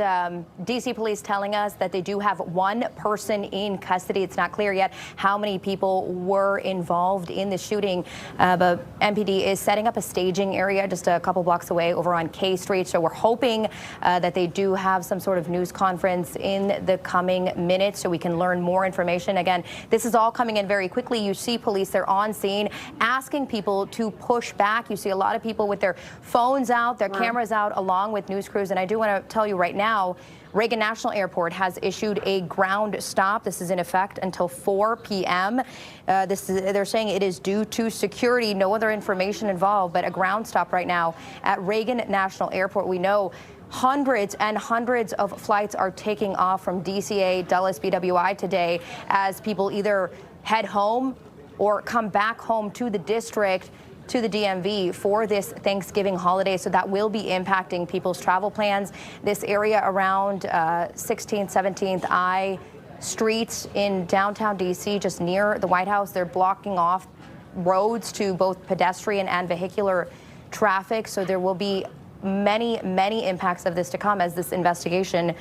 DC police telling us that they do have one person in custody. It's not clear yet how many people were involved in the shooting, but MPD is setting up a staging area just a couple blocks away over on K Street. So we're hoping that they do have some sort of news conference in the coming minutes so we can learn more information. Again, this is all coming in very quickly. You see police, they're on scene asking people to push back. You see a lot of people with their phones out, their cameras out, along with news crews. And I do want to tell you right now, Reagan National Airport has issued a ground stop. This is in effect until 4 p.m. They're saying it is due to security. No other information involved, but a ground stop right now at Reagan National Airport. We know hundreds and hundreds of flights are taking off from DCA, Dulles, BWI today as people either head home or come back home to the district, to the DMV for this Thanksgiving holiday. So that will be impacting people's travel plans. This area around 16th, 17th I streets in downtown DC, just near the White House, they're blocking off roads to both pedestrian and vehicular traffic. So there will be many, many impacts of this to come as this investigation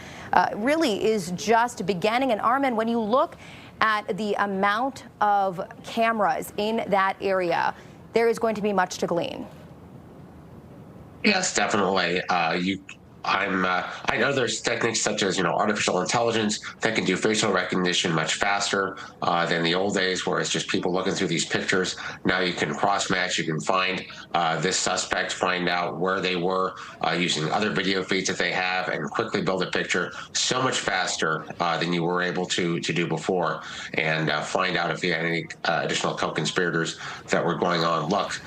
really is just beginning. And Armin, when you look at the amount of cameras in that area, there is going to be much to glean. Yes, definitely. I know there's techniques such as artificial intelligence that can do facial recognition much faster than the old days, where it's just people looking through these pictures. Now you can cross-match. You can find this suspect, find out where they were using other video feeds that they have, and quickly build a picture so much faster than you were able to do before, and find out if you had any additional co-conspirators that were going on. Look,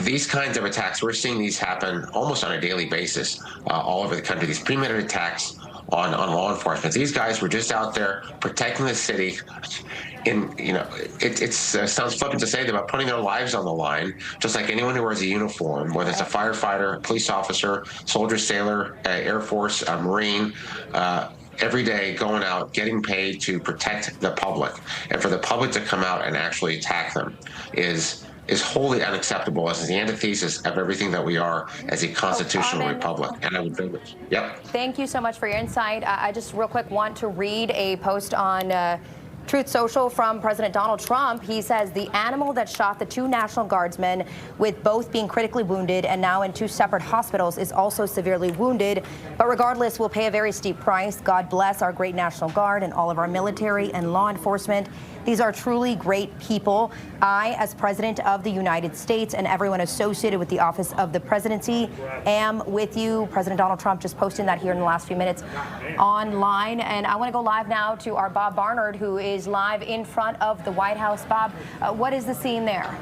these kinds of attacks, we're seeing these happen almost on a daily basis. All over the country, these premeditated attacks on law enforcement. These guys were just out there protecting the city. It sounds flippant to say that, but putting their lives on the line, just like anyone who wears a uniform, whether it's a firefighter, a police officer, soldier, sailor, Air Force, a Marine, every day going out, getting paid to protect the public. And for the public to come out and actually attack them is wholly unacceptable, as the antithesis of everything that we are as a constitutional republic. And I would think, yep. Thank you so much for your insight. I just real quick want to read a post on Truth Social from President Donald Trump. He says the animal that shot the 2 National Guardsmen, with both being critically wounded and now in 2 separate hospitals, is also severely wounded. But regardless, will pay a very steep price. God bless our great National Guard and all of our military and law enforcement. These are truly great people. I, as President of the United States, and everyone associated with the office of the presidency, am with you. President Donald Trump just posting that here in the last few minutes online. And I want to go live now to our Bob Barnard, who is live in front of the White House. Bob, what is the scene there?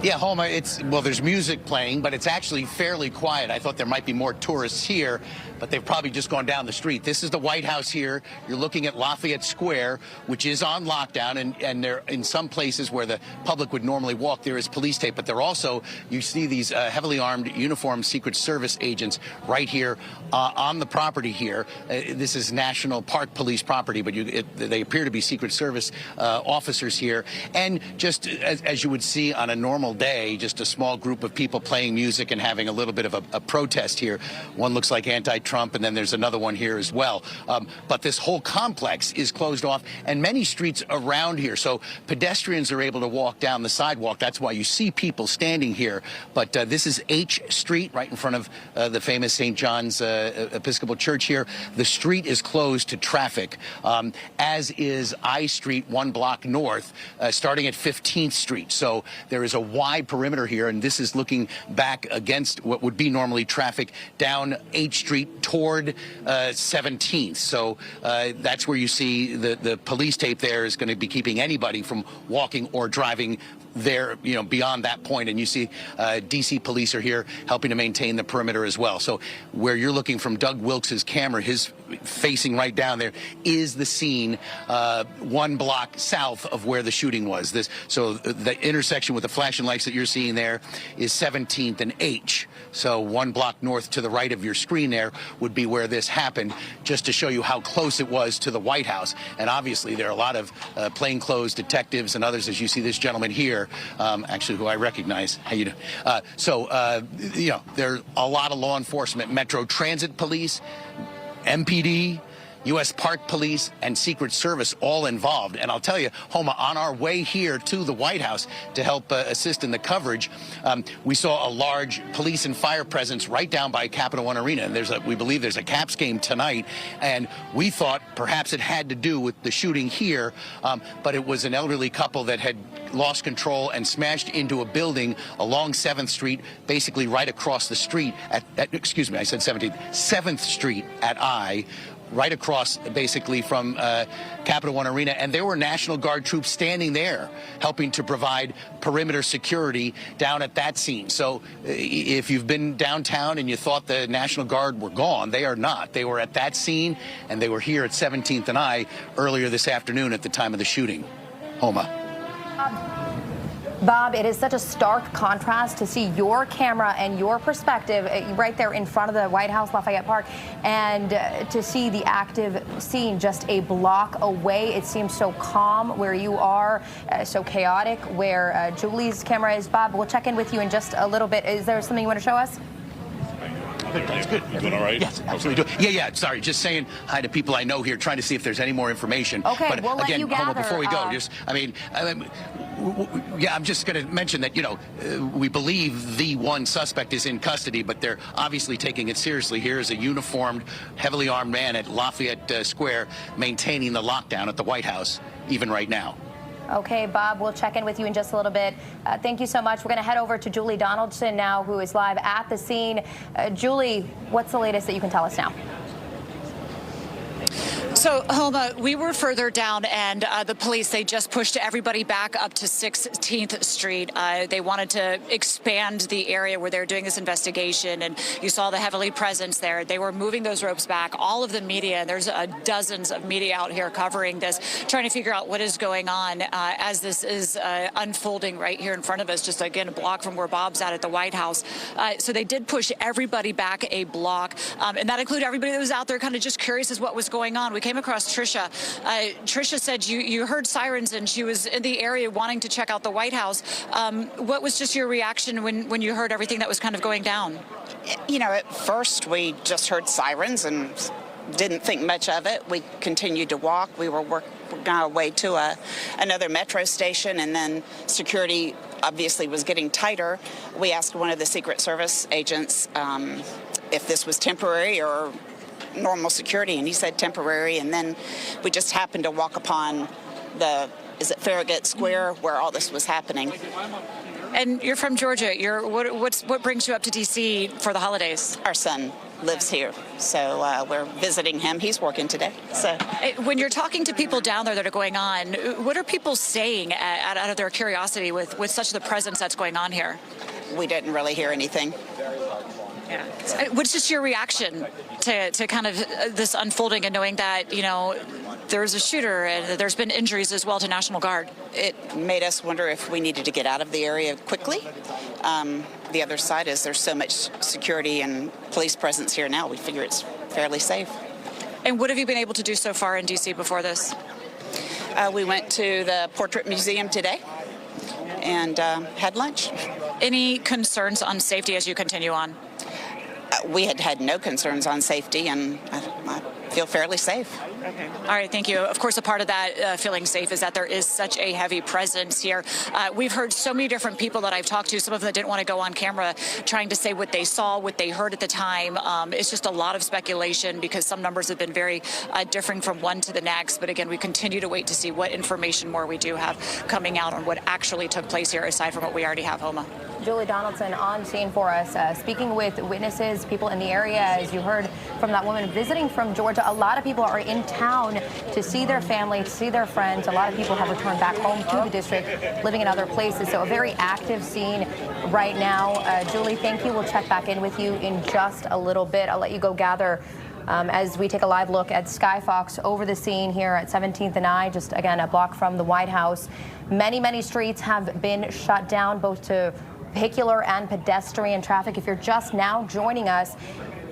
Yeah, Homa, there's music playing, but it's actually fairly quiet. I thought there might be more tourists here, but they've probably just gone down the street. This is the White House here. You're looking at Lafayette Square, which is on lockdown, and there, in some places where the public would normally walk, there is police tape, but there also, you see these heavily armed uniformed Secret Service agents right here on the property here. This is National Park Police property, but they appear to be Secret Service officers here. And just as you would see on a normal day, just a small group of people playing music and having a little bit of a protest here. One looks like anti-Trump, and then there's another one here as well. But this whole complex is closed off, and many streets around here. So pedestrians are able to walk down the sidewalk. That's why you see people standing here. But this is H Street, right in front of the famous St. John's Episcopal Church here. The street is closed to traffic, as is I Street, 1 block north, starting at 15th Street. So there is a wide perimeter here, and this is looking back against what would be normally traffic down H Street toward 17th. So that's where you see the police tape there is going to be keeping anybody from walking or driving there, beyond that point. And you see D.C. police are here helping to maintain the perimeter as well. So where you're looking from Doug Wilkes' camera, his facing right down there, is the scene 1 block south of where the shooting was. So the intersection with the flashing lights that you're seeing there is 17th and H. So 1 block north to the right of your screen there would be where this happened, just to show you how close it was to the White House. And obviously there are a lot of plainclothes detectives and others, as you see this gentleman here, actually, who I recognize. How you doing? There are a lot of law enforcement, Metro Transit Police, MPD, U.S. Park Police, and Secret Service all involved. And I'll tell you, Homa, on our way here to the White House to help assist in the coverage, we saw a large police and fire presence right down by Capital One Arena. And we believe there's a Caps game tonight. And we thought perhaps it had to do with the shooting here, but it was an elderly couple that had lost control and smashed into a building along 7th Street, basically right across the street excuse me, I said 17th, 7th Street at I, right across basically from Capital One Arena. And there were National Guard troops standing there helping to provide perimeter security down at that scene. So if you've been downtown and you thought the National Guard were gone, they are not. They were at that scene, and they were here at 17th and I earlier this afternoon at the time of the shooting. Homa. Bob, it is such a stark contrast to see your camera and your perspective right there in front of the White House, Lafayette Park, and to see the active scene just a block away. It seems so calm where you are, so chaotic where Julie's camera is. Bob, we'll check in with you in just a little bit. Is there something you want to show us? That's good. You doing all right? Yes, absolutely. Yeah. Sorry, just saying hi to people I know here, trying to see if there's any more information. Okay, but we'll again, let you gather. Before we go, I'm just going to mention that, we believe the one suspect is in custody, but they're obviously taking it seriously. Here is a uniformed, heavily armed man at Lafayette Square maintaining the lockdown at the White House, even right now. Okay, Bob, we'll check in with you in just a little bit. Thank you so much. We're going to head over to Julie Donaldson now, who is live at the scene. Julie, what's the latest that you can tell us now? So, Homa, we were further down, and the police, they just pushed everybody back up to 16th Street. They wanted to expand the area where they're doing this investigation, and you saw the heavily presence there. They were moving those ropes back. All of the media, and there's dozens of media out here covering this, trying to figure out what is going on as this is unfolding right here in front of us, just, again, a block from where Bob's at the White House. So they did push everybody back a block, and that included everybody that was out there kind of just curious as what was going on. We came across Trisha. Trisha said you heard sirens and she was in the area wanting to check out the White House. What was just your reaction when you heard everything that was kind of going down? At first we just heard sirens and didn't think much of it. We continued to walk. We were working our way to another metro station, and then security obviously was getting tighter. We asked one of the Secret Service agents if this was temporary or normal security, and he said temporary. And then we just happened to walk upon Farragut Square where all this was happening. And you're from Georgia. What brings you up to D.C. for the holidays? Our son lives here, so we're visiting him. He's working today. So, when you're talking to people down there that are going on, what are people saying out of their curiosity with such the presence that's going on here? We didn't really hear anything. Yeah. What's just your reaction to kind of this unfolding and knowing that, there's a shooter and there's been injuries as well to National Guard? It made us wonder if we needed to get out of the area quickly. The other side is there's so much security and police presence here now. We figure it's fairly safe. And what have you been able to do so far in D.C. before this? We went to the Portrait Museum today and had lunch. Any concerns on safety as you continue on? We had no concerns on safety, and I feel fairly safe. Okay. All right, thank you. Of course, a part of that feeling safe is that there is such a heavy presence here. We've heard so many different people that I've talked to, some of them that didn't want to go on camera, trying to say what they saw, what they heard at the time. It's just a lot of speculation because some numbers have been very differing from one to the next. But again, we continue to wait to see what information more we do have coming out on what actually took place here, aside from what we already have, Homa. Julie Donaldson on scene for us, speaking with witnesses, people in the area. As you heard from that woman visiting from Georgia, a lot of people are in town to see their family, to see their friends. A lot of people have returned back home to the district, living in other places. So a very active scene right now. Julie, thank you. We'll check back in with you in just a little bit. I'll let you go gather as we take a live look at Sky Fox over the scene here at 17th and I, just again a block from the White House. Many streets have been shut down, both to vehicular and pedestrian traffic. If you're just now joining us,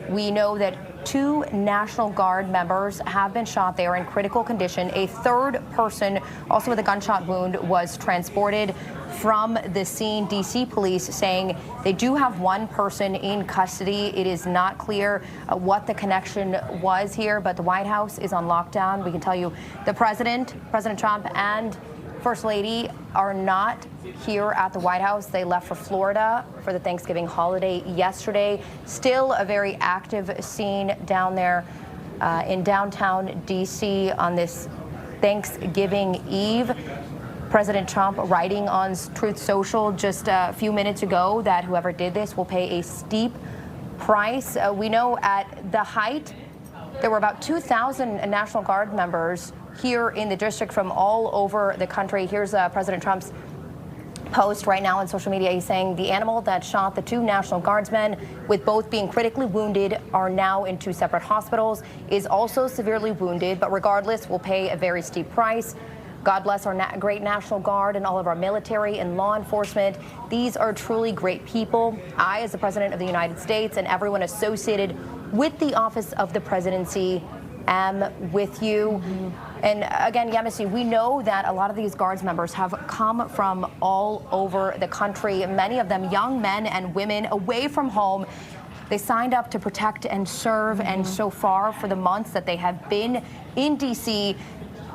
we know that 2 National Guard members have been shot. They are in critical condition. A third person, also with a gunshot wound, was transported from the scene. D.C. police saying they do have one person in custody. It is not clear what the connection was here, but the White House is on lockdown. We can tell you the President Trump, and First Lady are not here at the White House. They left for Florida for the Thanksgiving holiday yesterday. Still a very active scene down there in downtown D.C. on this Thanksgiving Eve. President Trump writing on Truth Social just a few minutes ago that whoever did this will pay a steep price. We know at the height there were about 2,000 National Guard members here in the district from all over the country. Here's President Trump's post right now on social media. He's saying the animal that shot the 2 National Guardsmen, with both being critically wounded, are now in 2 separate hospitals, is also severely wounded, but regardless will pay a very steep price. God bless our great National Guard and all of our military and law enforcement. These are truly great people. I, as the President of the United States, and everyone associated with the office of the presidency, am with you. And again, Yemisi, we know that a lot of these Guards members have come from all over the country, many of them young men and women away from home. They signed up to protect and serve, and so far, for the months that they have been in D.C.,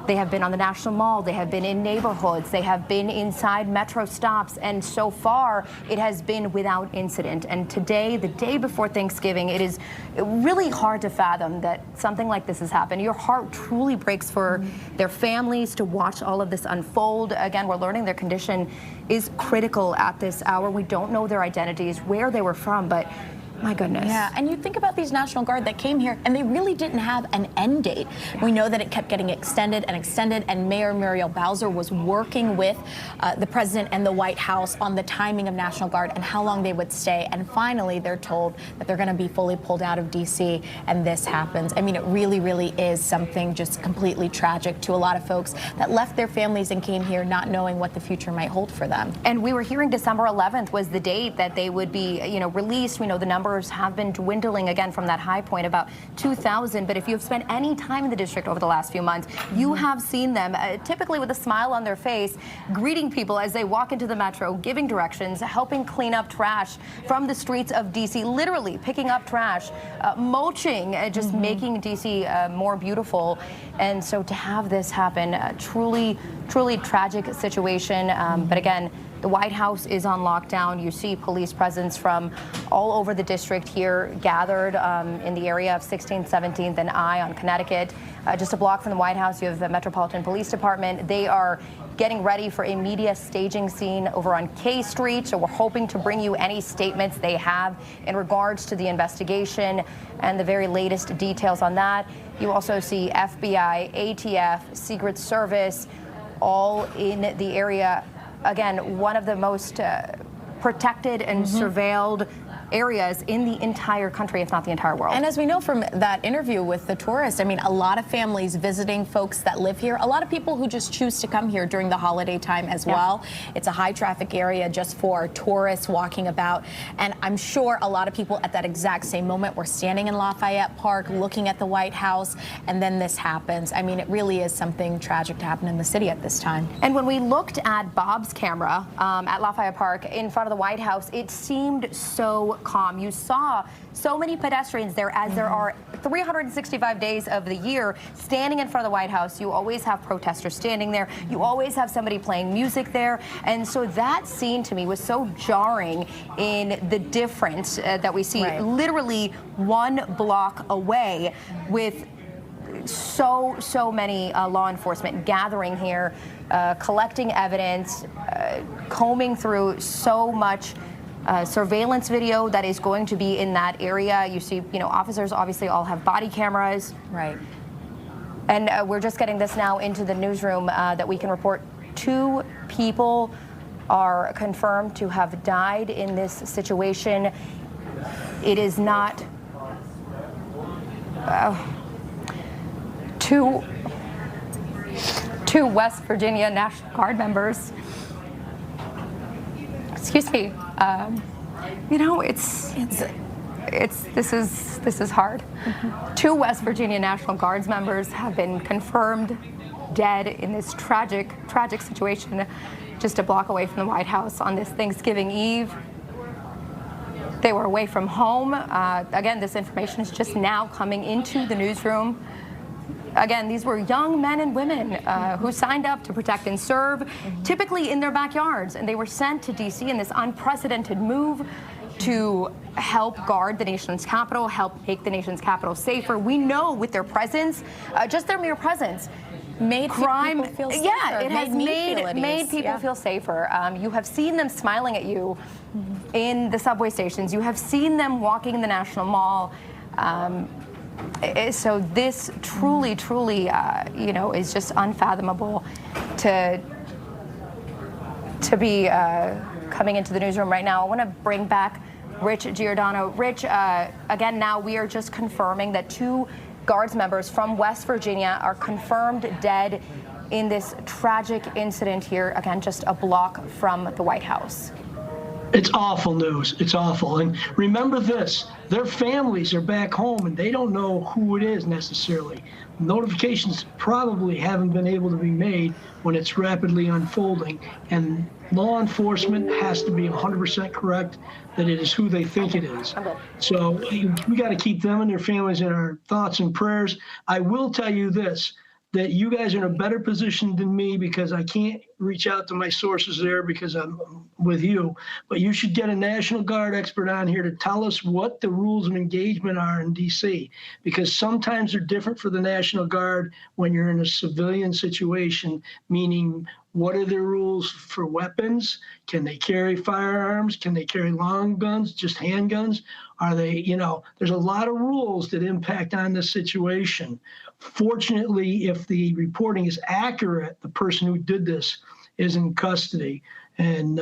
they have been on the National Mall, they have been in neighborhoods, they have been inside metro stops, and so far it has been without incident. And today, the day before Thanksgiving, it is really hard to fathom that something like this has happened. Your heart truly breaks for their families to watch all of this unfold. Again, we're learning their condition is critical at this hour. We don't know their identities, where they were from, but my goodness. Yeah, and you think about these National Guard that came here, and they really didn't have an end date. We know that it kept getting extended, and Mayor Muriel Bowser was working with the president and the White House on the timing of National Guard and how long they would stay. And finally, they're told that they're going to be fully pulled out of D.C., and this happens. I mean, it really is something just completely tragic to a lot of folks that left their families and came here not knowing what the future might hold for them. And we were hearing December 11th was the date that they would be, released. We know the number numbers have been dwindling again from that high point, about 2,000. But if you've spent any time in the district over the last few months, you have seen them typically with a smile on their face, greeting people as they walk into the metro, giving directions, helping clean up trash from the streets of D.C., literally picking up trash, mulching, just making D.C. more beautiful. And so to have this happen, truly tragic situation. But again, the White House is on lockdown. You see police presence from all over the district here gathered in the area of 16th, 17th, and I on Connecticut. Just a block from the White House, you have the Metropolitan Police Department. They are getting ready for a media staging scene over on K Street. So we're hoping to bring you any statements they have in regards to the investigation and the very latest details on that. You also see FBI, ATF, Secret Service, all in the area. Again, one of the most protected and surveilled areas in the entire country, if not the entire world. And as we know from that interview with the tourist, I mean, a lot of families visiting, folks that live here, a lot of people who just choose to come here during the holiday time as well. It's a high traffic area just for tourists walking about. And I'm sure a lot of people at that exact same moment were standing in Lafayette Park looking at the White House, and then this happens. I mean, it really is something tragic to happen in the city at this time. And when we looked at Bob's camera at Lafayette Park in front of the White House, it seemed so calm. You saw so many pedestrians there, as there are 365 days of the year standing in front of the White House. You always have protesters standing there. You always have somebody playing music there. And so that scene to me was so jarring in the difference that we see literally 1 block away, with so many law enforcement gathering here, collecting evidence, combing through so much surveillance video that is going to be in that area. You see, officers obviously all have body cameras. Right. And we're just getting this now into the newsroom that we can report 2 people are confirmed to have died in this situation. It is not two West Virginia National Guard members. Excuse me. This is hard. 2 West Virginia National Guards members have been confirmed dead in this tragic situation just a block away from the White House on this Thanksgiving Eve. They were away from home. Again, this information is just now coming into the newsroom. Again, these were young men and women who signed up to protect and serve, typically in their backyards, and they were sent to D.C. in this unprecedented move to help guard the nation's capital, help make the nation's capital safer. We know with their presence, just their mere presence, made crime people feel safer. Yeah, it has made people feel safer. You have seen them smiling at you in the subway stations. You have seen them walking in the National Mall. So this truly, is just unfathomable to be coming into the newsroom right now. I want to bring back Rich Giordano. Rich, again, now we are just confirming that 2 Guards members from West Virginia are confirmed dead in this tragic incident here, again, just a block from the White House. It's awful news. It's awful. And remember this, their families are back home and they don't know who it is necessarily. Notifications probably haven't been able to be made when it's rapidly unfolding. And law enforcement has to be 100% correct that it is who they think it is. So we got to keep them and their families in our thoughts and prayers. I will tell you this, that you guys are in a better position than me because I can't reach out to my sources there because I'm with you. But you should get a National Guard expert on here to tell us what the rules of engagement are in D.C. because sometimes they're different for the National Guard when you're in a civilian situation, meaning what are the rules for weapons? Can they carry firearms? Can they carry long guns, just handguns? Are they, there's a lot of rules that impact on this situation. Fortunately, if the reporting is accurate, the person who did this is in custody. And,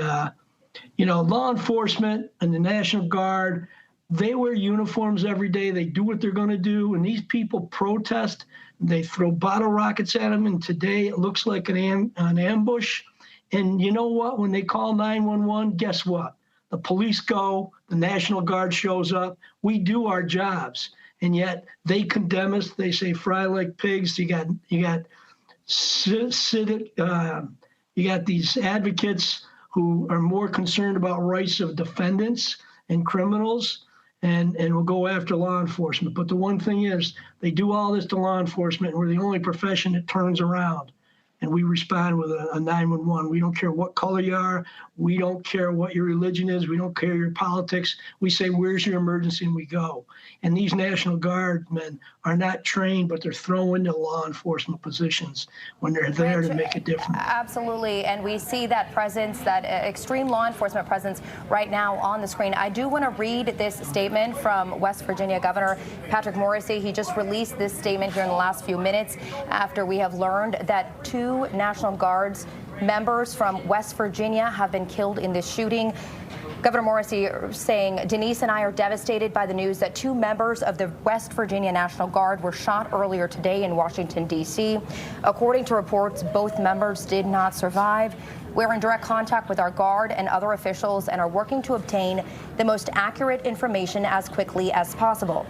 law enforcement and the National Guard, they wear uniforms every day. They do what they're going to do. And these people protest. They throw bottle rockets at them. And today it looks like an ambush. And you know what? When they call 911, guess what? The police go, the National Guard shows up. We do our jobs, and yet they condemn us. They say fry like pigs. You got these advocates who are more concerned about rights of defendants and criminals, and will go after law enforcement. But the one thing is, they do all this to law enforcement, and we're the only profession that turns around. And we respond with a 911. We don't care what color you are. We don't care what your religion is. We don't care your politics. We say, where's your emergency? And we go. And these National Guard men are not trained, but they're thrown into law enforcement positions when they're there to make a difference. Absolutely. And we see that presence, that extreme law enforcement presence right now on the screen. I do want to read this statement from West Virginia Governor Patrick Morrisey. He just released this statement here in the last few minutes after we have learned that 2 National Guards members from West Virginia have been killed in this shooting. Governor Morrisey saying, Denise and I are devastated by the news that 2 members of the West Virginia National Guard were shot earlier today in Washington, D.C. According to reports, both members did not survive. We're in direct contact with our Guard and other officials and are working to obtain the most accurate information as quickly as possible.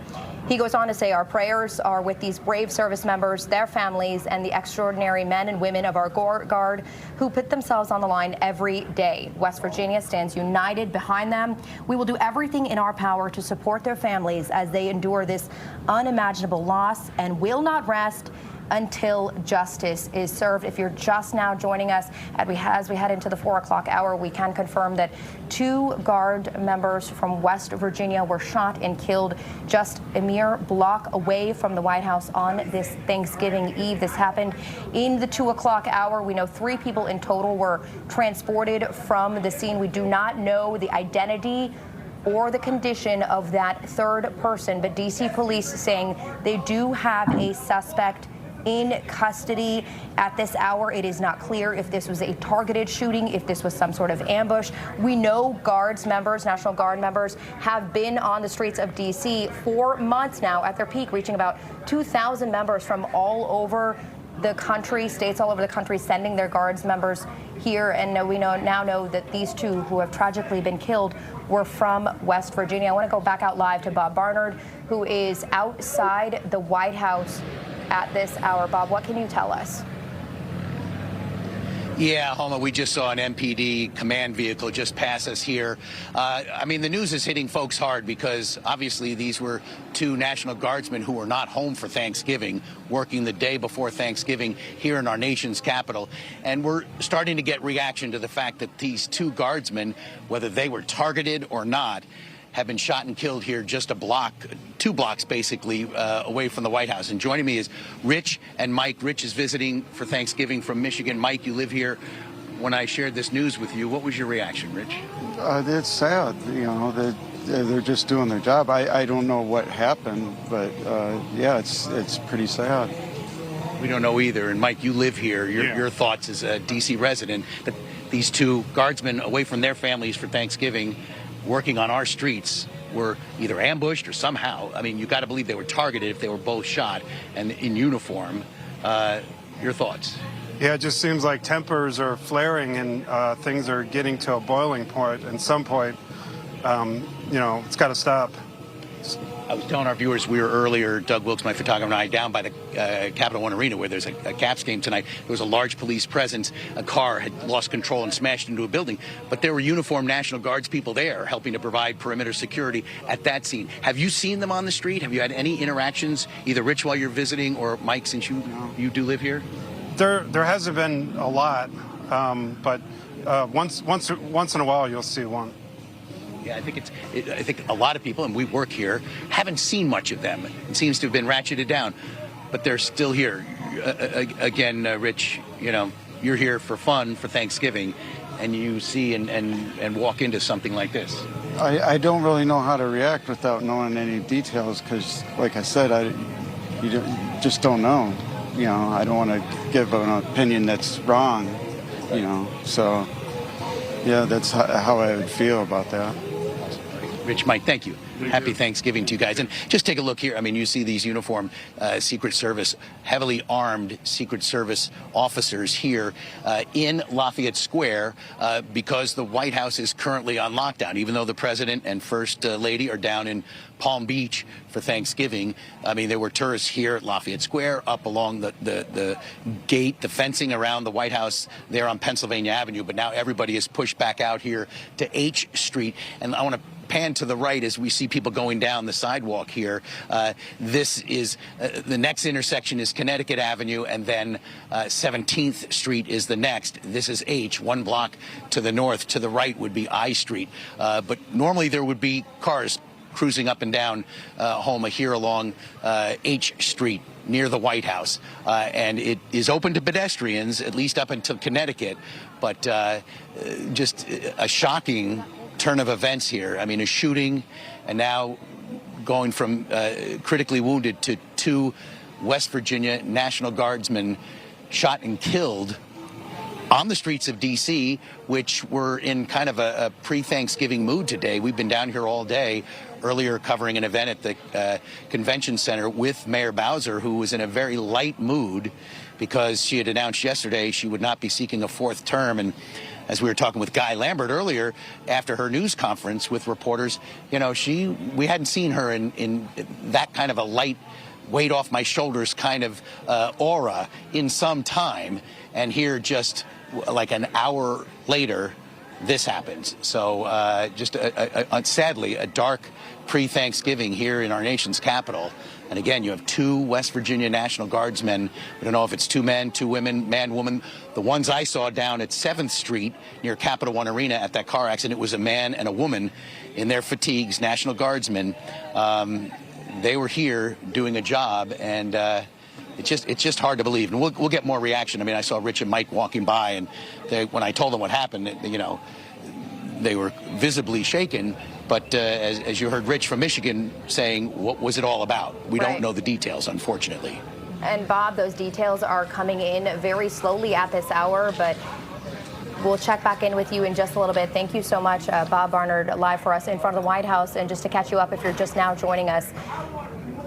He goes on to say our prayers are with these brave service members, their families, and the extraordinary men and women of our Guard who put themselves on the line every day. West Virginia stands united behind them. We will do everything in our power to support their families as they endure this unimaginable loss and will not rest until justice is served. If you're just now joining us as we head into the 4 o'clock hour, we can confirm that 2 Guard members from West Virginia were shot and killed just a mere block away from the White House on this Thanksgiving Eve. This happened in the 2 o'clock hour. We know 3 people in total were transported from the scene. We do not know the identity or the condition of that 3rd person, but D.C. police saying they do have a suspect in custody at this hour. It is not clear if this was a targeted shooting, if this was some sort of ambush. We know Guards members, National Guard members, have been on the streets of D.C. for months now, at their peak, reaching about 2,000 members from all over the country, states all over the country, sending their Guards members here. And we now know that these 2 who have tragically been killed were from West Virginia. I want to go back out live to Bob Barnard, who is outside the White House at this hour. Bob, what can you tell us? Yeah, Homa, we just saw an MPD command vehicle just pass us here. I mean, the news is hitting folks hard because obviously these were 2 National Guardsmen who were not home for Thanksgiving, working the day before Thanksgiving here in our nation's capital. And we're starting to get reaction to the fact that these 2 Guardsmen, whether they were targeted or not, have been shot and killed here just a block, 2 blocks basically, away from the White House. And joining me is Rich and Mike. Rich is visiting for Thanksgiving from Michigan. Mike, you live here. When I shared this news with you, what was your reaction, Rich? It's sad, you know, they're just doing their job. I don't know what happened, but yeah, it's pretty sad. We don't know either. And Mike, you live here. Your thoughts as a D.C. resident, that these 2 Guardsmen away from their families for Thanksgiving, working on our streets, were either ambushed or somehow, I mean, you got to believe they were targeted if they were both shot and in uniform. Your thoughts? Yeah, it just seems like tempers are flaring and things are getting to a boiling point. At some point, you know, it's got to stop. I was telling our viewers we were earlier, Doug Wilkes, my photographer, and I, down by the Capital One Arena where there's a Caps game tonight. There was a large police presence. A car had lost control and smashed into a building. But there were uniformed National Guards people there helping to provide perimeter security at that scene. Have you seen them on the street? Have you had any interactions, either Rich while you're visiting or Mike since you do live here? There hasn't been a lot, but once in a while you'll see one. Yeah, I think a lot of people, and we work here, haven't seen much of them. It seems to have been ratcheted down, but they're still here. Again, Rich, you know, you're here for fun for Thanksgiving, and you see and walk into something like this. I don't really know how to react without knowing any details because, like I said, you just don't know. You know, I don't want to give an opinion that's wrong, you know, so yeah, that's how I would feel about that. Rich, Mike, thank you. Happy Thanksgiving to you guys. And just take a look here. I mean, you see these uniformed Secret Service, heavily armed Secret Service officers here in Lafayette Square because the White House is currently on lockdown, even though the president and first lady are down in Palm Beach for Thanksgiving. I mean, there were tourists here at Lafayette Square, up along the gate, the fencing around the White House there on Pennsylvania Avenue. But now everybody is pushed back out here to H Street. And I want to pan to the right as we see people going down the sidewalk here. This is the next intersection is Connecticut Avenue, and then 17th Street is the next. This is H. One block to the north. To the right would be I Street. But normally there would be cars cruising up and down Homa here along H Street near the White House. And it is open to pedestrians, at least up until Connecticut. But just a shocking turn of events here. I mean, a shooting, and now going from critically wounded to 2 West Virginia National Guardsmen shot and killed on the streets of D.C., which were in kind of a pre-Thanksgiving mood today. We've been down here all day, earlier covering an event at the convention center with Mayor Bowser, who was in a very light mood because she had announced yesterday she would not be seeking a 4th term. And as we were talking with Guy Lambert earlier, after her news conference with reporters, you know, we hadn't seen her in that kind of a light, weight off my shoulders kind of aura in some time. And here, just like an hour later, this happens. So just sadly, a dark pre-Thanksgiving here in our nation's capital. And again, you have 2 West Virginia National Guardsmen. I don't know if it's 2 men, 2 women, man, woman. The ones I saw down at 7th Street near Capital One Arena at that car accident, it was a man and a woman in their fatigues, National Guardsmen. They were here doing a job, and it's just hard to believe. And we'll get more reaction. I mean, I saw Rich and Mike walking by, and when I told them what happened, you know, they were visibly shaken. But as you heard Rich from Michigan saying, what was it all about? We don't know the details, unfortunately. And Bob, those details are coming in very slowly at this hour, but we'll check back in with you in just a little bit. Thank you so much, Bob Barnard, live for us in front of the White House. And just to catch you up, if you're just now joining us,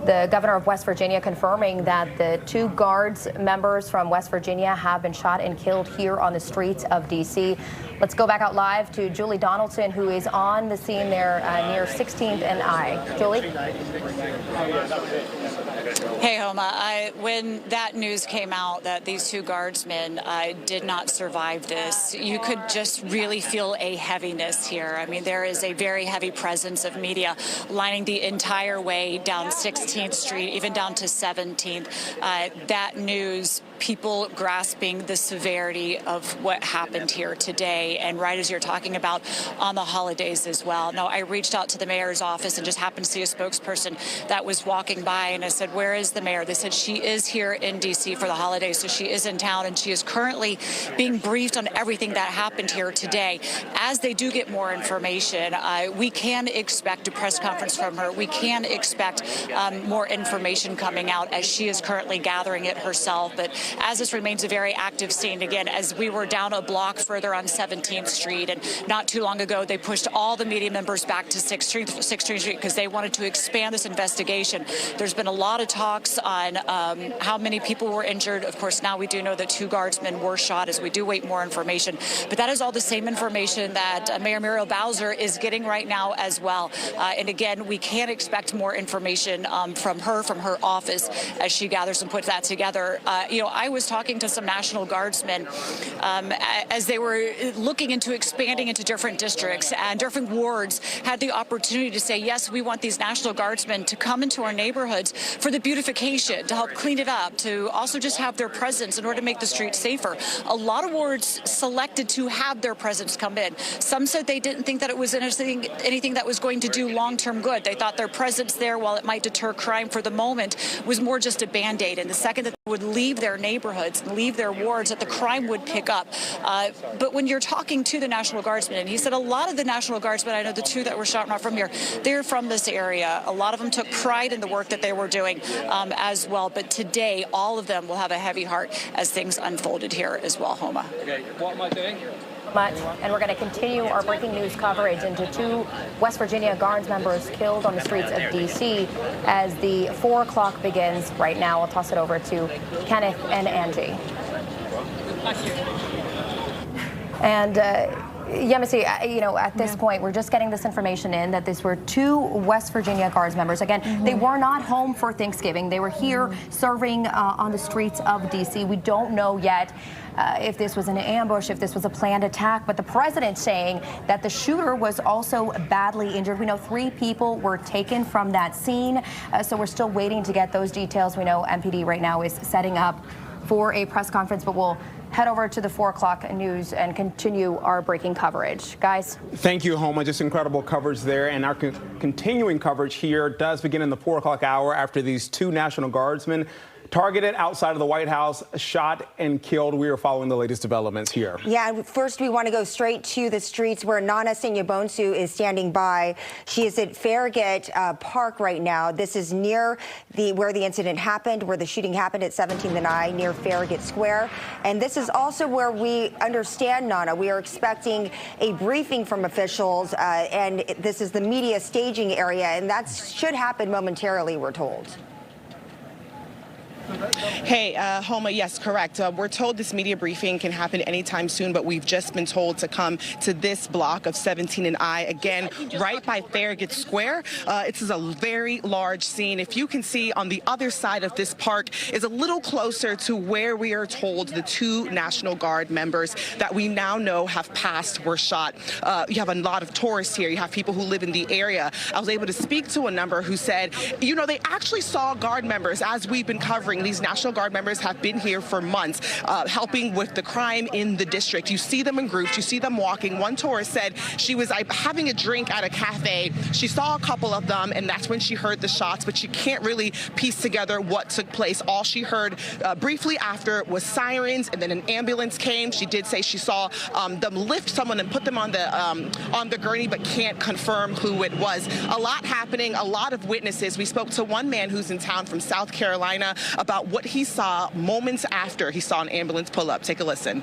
the governor of West Virginia confirming that the 2 Guards members from West Virginia have been shot and killed here on the streets of D.C. Let's go back out live to Julie Donaldson, who is on the scene there near 16th and I. Julie? Hey, Homa. When that news came out that these 2 guardsmen did not survive this, you could just really feel a heaviness here. I mean, there is a very heavy presence of media lining the entire way down 16th Street, even down to 17th. That news, people grasping the severity of what happened here today, and right as you're talking about on the holidays as well. Now, I reached out to the mayor's office and just happened to see a spokesperson that was walking by, and I said, where is the mayor? They said she is here in D.C. for the holidays, so she is in town, and she is currently being briefed on everything that happened here today. As they do get more information, we can expect a press conference from her. We can expect more information coming out as she is currently gathering it herself. But as this remains a very active scene, again, as we were down a block further on 17th Street, and not too long ago, they pushed all the media members back to 16th Street because they wanted to expand this investigation. There's been a lot of talks on how many people were injured. Of course, now we do know that 2 guardsmen were shot as we do wait more information. But that is all the same information that Mayor Muriel Bowser is getting right now as well. And again, we can expect more information from her office as she gathers and puts that together. You know, I was talking to some National Guardsmen as they were looking into expanding into different districts, and different wards had the opportunity to say, yes, we want these National Guardsmen to come into our neighborhoods for the beautification, to help clean it up, to also just have their presence in order to make the streets safer. A lot of wards selected to have their presence come in. Some said they didn't think that it was anything that was going to do long-term good. They thought their presence there, while it might deter crime for the moment, was more just a Band-Aid. And the second that they would leave their neighborhoods and leave their wards, that the crime would pick up. But when you're talking to the National Guardsmen, and he said a lot of the National Guardsmen, I know the 2 that were shot not from here, they're from this area. A lot of them took pride in the work that they were doing as well. But today, all of them will have a heavy heart as things unfolded here as well, Homa. Okay, what am I doing? Much. And we're going to continue our breaking news coverage into 2 West Virginia Guards members killed on the streets of D.C. as the 4 o'clock begins right now. I'll toss it over to Kenneth and Angie. And yeah, Missy, at this point, we're just getting this information in that these were 2 West Virginia Guards members. Again, they were not home for Thanksgiving. They were here serving on the streets of D.C. We don't know yet if this was an ambush, if this was a planned attack, but the president saying that the shooter was also badly injured. We know 3 people were taken from that scene, so we're still waiting to get those details. We know MPD right now is setting up for a press conference, but we'll head over to the 4 o'clock news and continue our breaking coverage. Guys. Thank you, Homa. Just incredible coverage there. And our continuing coverage here does begin in the 4 o'clock hour after these 2 National Guardsmen targeted outside of the White House, shot and killed. We are following the latest developments here. Yeah, first we want to go straight to the streets where Nana Senyabonsu is standing by. She is at Farragut Park right now. This is near where the incident happened, where the shooting happened at 17th and I, near Farragut Square. And this is also where we understand, Nana, we are expecting a briefing from officials, and this is the media staging area, and that should happen momentarily, we're told. Hey, Homa, yes, correct. We're told this media briefing can happen anytime soon, but we've just been told to come to this block of 17 and I, again, right by Farragut Square. It is a very large scene. If you can see on the other side of this park is a little closer to where we are told the 2 National Guard members that we now know have passed were shot. You have a lot of tourists here. You have people who live in the area. I was able to speak to a number who said, they actually saw Guard members as we've been covering. These National Guard members have been here for months, helping with the crime in the district. You see them in groups. You see them walking. One tourist said she was having a drink at a cafe. She saw a couple of them, and that's when she heard the shots, but she can't really piece together what took place. All she heard briefly after was sirens, and then an ambulance came. She did say she saw them lift someone and put them on the gurney, but can't confirm who it was. A lot happening, a lot of witnesses. We spoke to one man who's in town from South Carolina about what he saw moments after he saw an ambulance pull up. Take a listen.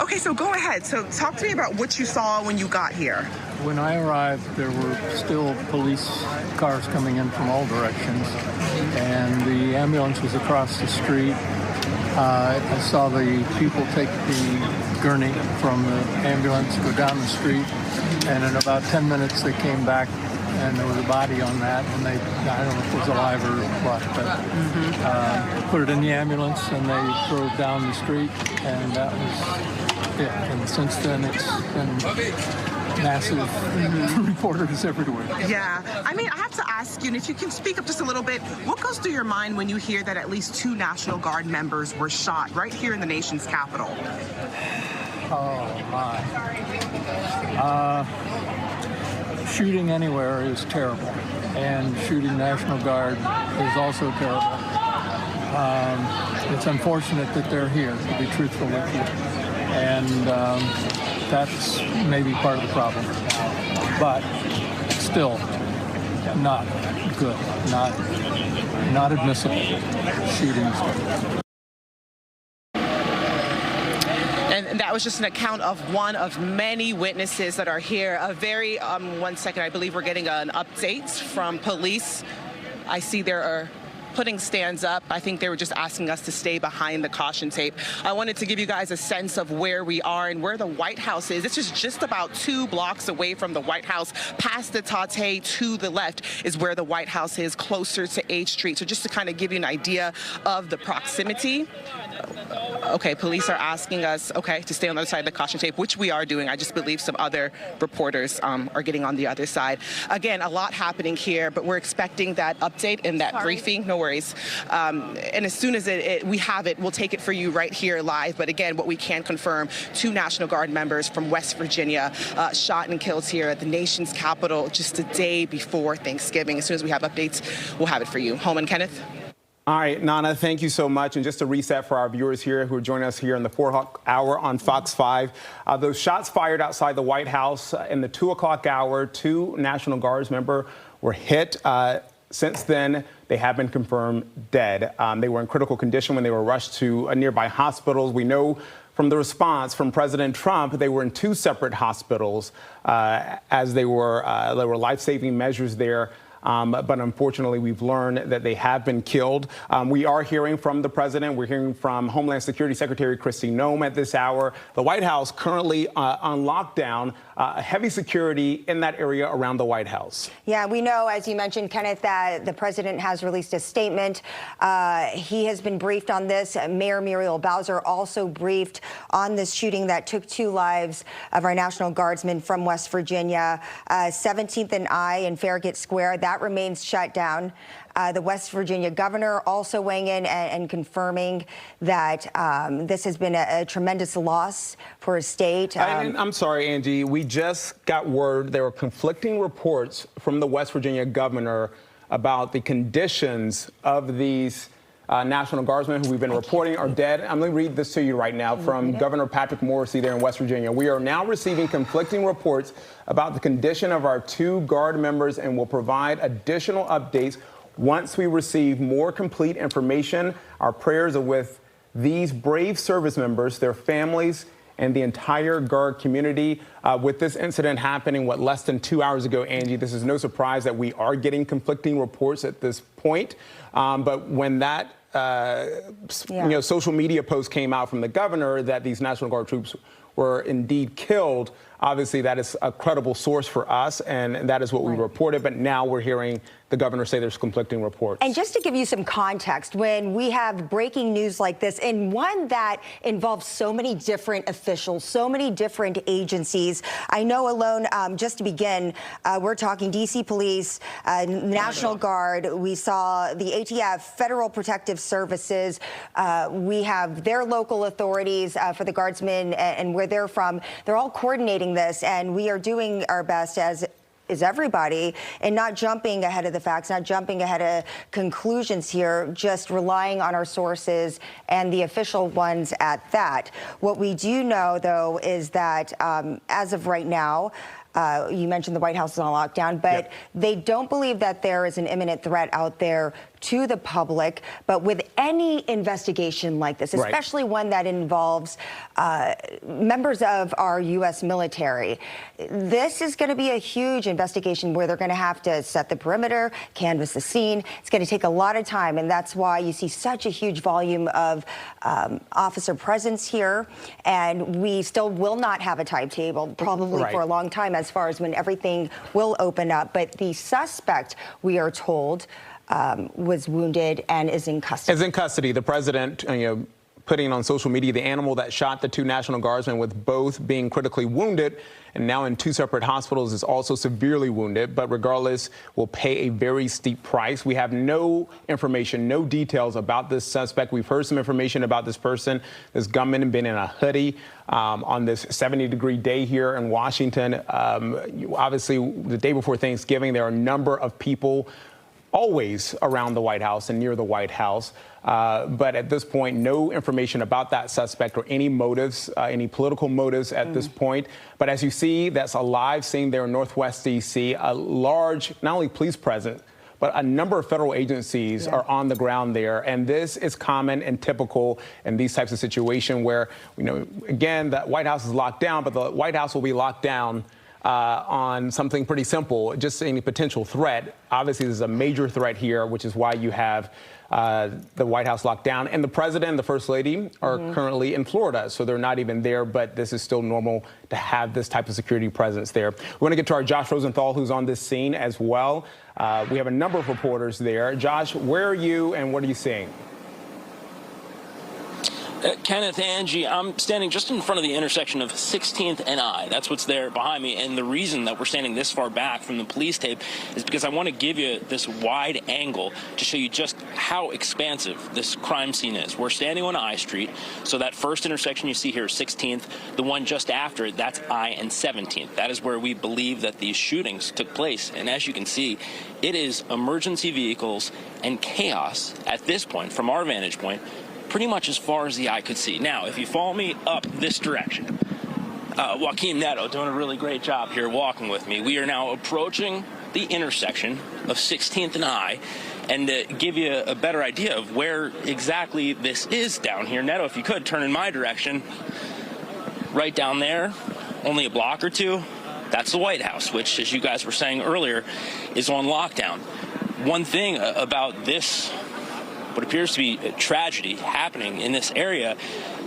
Okay, so go ahead. So talk to me about what you saw when you got here. When I arrived, there were still police cars coming in from all directions, and the ambulance was across the street. I saw the people take the gurney from the ambulance, go down the street, and in about 10 minutes they came back, and there was a body on that, and I don't know if it was alive or what, but put it in the ambulance, and they drove down the street, and that was it. And since then, it's been massive reporters everywhere. Yeah. I mean, I have to ask you, and if you can speak up just a little bit, what goes through your mind when you hear that at least 2 National Guard members were shot right here in the nation's capital? Oh, my. Shooting anywhere is terrible, and shooting National Guard is also terrible. It's unfortunate that they're here, to be truthful with you, and that's maybe part of the problem. But still, not good, not admissible shootings. And that was just an account of one of many witnesses that are here. A very, 1 second, I believe we're getting an update from police. I see there are putting stands up. I think they were just asking us to stay behind the caution tape. I wanted to give you guys a sense of where we are and where the White House is. This is just about 2 blocks away from the White House. Past the Tate to the left is where the White House is, closer to H Street. So just to kind of give you an idea of the proximity. Okay, police are asking us, to stay on the other side of the caution tape, which we are doing. I just believe some other reporters are getting on the other side. Again, a lot happening here, but we're expecting that update and that briefing. No worries. And as soon as we have it, we'll take it for you right here live. But again, what we can confirm, 2 National Guard members from West Virginia shot and killed here at the nation's capital just a day before Thanksgiving. As soon as we have updates, we'll have it for you. Home and Kenneth. All right, Nana, thank you so much. And just to reset for our viewers here who are joining us here in the 4 o'clock hour on Fox 5, those shots fired outside the White House in the 2 o'clock hour, 2 National Guards members were hit. Since then, they have been confirmed dead. They were in critical condition when they were rushed to nearby hospitals. We know from the response from President Trump. They were in two separate hospitals as there were life-saving measures there. But unfortunately, we've learned that they have been killed. We are hearing from the president. We're hearing from Homeland Security Secretary Kristi Noem at this hour. The White House currently on lockdown, heavy security in that area around the White House. Yeah, we know, as you mentioned, Kenneth, that the president has released a statement. He has been briefed on this. Mayor Muriel Bowser also briefed on this shooting that took 2 lives of our National Guardsmen from West Virginia. 17th and I in Farragut Square, that remains shut down. The West Virginia governor also weighing in and confirming that this has been a tremendous loss for his state. I'm sorry, Angie. We just got word there were conflicting reports from the West Virginia governor about the conditions of these National Guardsmen who we've been reporting are dead. I'm going to read this to you right now from Governor Patrick Morrisey there in West Virginia. We are now receiving conflicting reports about the condition of our 2 Guard members and will provide additional updates once we receive more complete information. Our prayers are with these brave service members, their families, and the entire Guard community. With this incident happening, less than 2 hours ago, Angie, this is no surprise that we are getting conflicting reports at this point. But when that social media post came out from the governor that these National Guard troops were indeed killed, obviously that is a credible source for us, and that is what we reported. But now we're hearing the governor say there's conflicting reports. And just to give you some context, when we have breaking news like this, and one that involves so many different officials, so many different agencies, I know alone, just to begin, we're talking D.C. Police, National Guard, we saw the ATF, Federal Protective Services, we have their local authorities for the Guardsmen and where they're from. They're all coordinating this, and we are doing our best, as is everybody, and not jumping ahead of the facts, not jumping ahead of conclusions here, just relying on our sources and the official ones at that. What we do know, though, is that as of right now, you mentioned the White House is on lockdown, but they don't believe that there is an imminent threat out there to the public. But with any investigation like this, especially one that involves members of our U.S. military, this is going to be a huge investigation where they're going to have to set the perimeter, canvass the scene. It's going to take a lot of time, and that's why you see such a huge volume of officer presence here. And we still will not have a timetable, probably for a long time, as far as when everything will open up. But the suspect, we are told, was wounded and is in custody. Is in custody. The president, putting on social media the animal that shot the 2 National Guardsmen, with both being critically wounded and now in 2 separate hospitals, is also severely wounded, but regardless will pay a very steep price. We have no information, no details about this suspect. We've heard some information about this person. This gunman had been in a hoodie on this 70-degree day here in Washington. Obviously, the day before Thanksgiving, there are a number of people always around the White House and near the White House. But at this point, no information about that suspect or any motives, any political motives at this point. But as you see, that's a live scene there in Northwest D.C., a large, not only police presence, but a number of federal agencies are on the ground there. And this is common and typical in these types of situations where, again, the White House is locked down, but the White House will be locked down on something pretty simple, just any potential threat. Obviously, there's a major threat here, which is why you have the White House locked down. And the president and the first lady are currently in Florida, so they're not even there, but this is still normal to have this type of security presence there. We're going to get to our Josh Rosenthal, who's on this scene as well. We have a number of reporters there. Josh, where are you and what are you seeing? Kenneth, Angie, I'm standing just in front of the intersection of 16th and I. That's what's there behind me. And the reason that we're standing this far back from the police tape is because I want to give you this wide angle to show you just how expansive this crime scene is. We're standing on I Street, so that first intersection you see here is 16th. The one just after it, that's I and 17th. That is where we believe that these shootings took place. And as you can see, it is emergency vehicles and chaos at this point, from our vantage point, pretty much as far as the eye could see. Now, if you follow me up this direction, Joaquin Neto doing a really great job here walking with me. We are now approaching the intersection of 16th and I, And to give you a better idea of where exactly this is down here, Neto, if you could turn in my direction, right down there, only a block or two, that's the White House, which, as you guys were saying earlier, is on lockdown. One thing about this, what appears to be a tragedy happening in this area,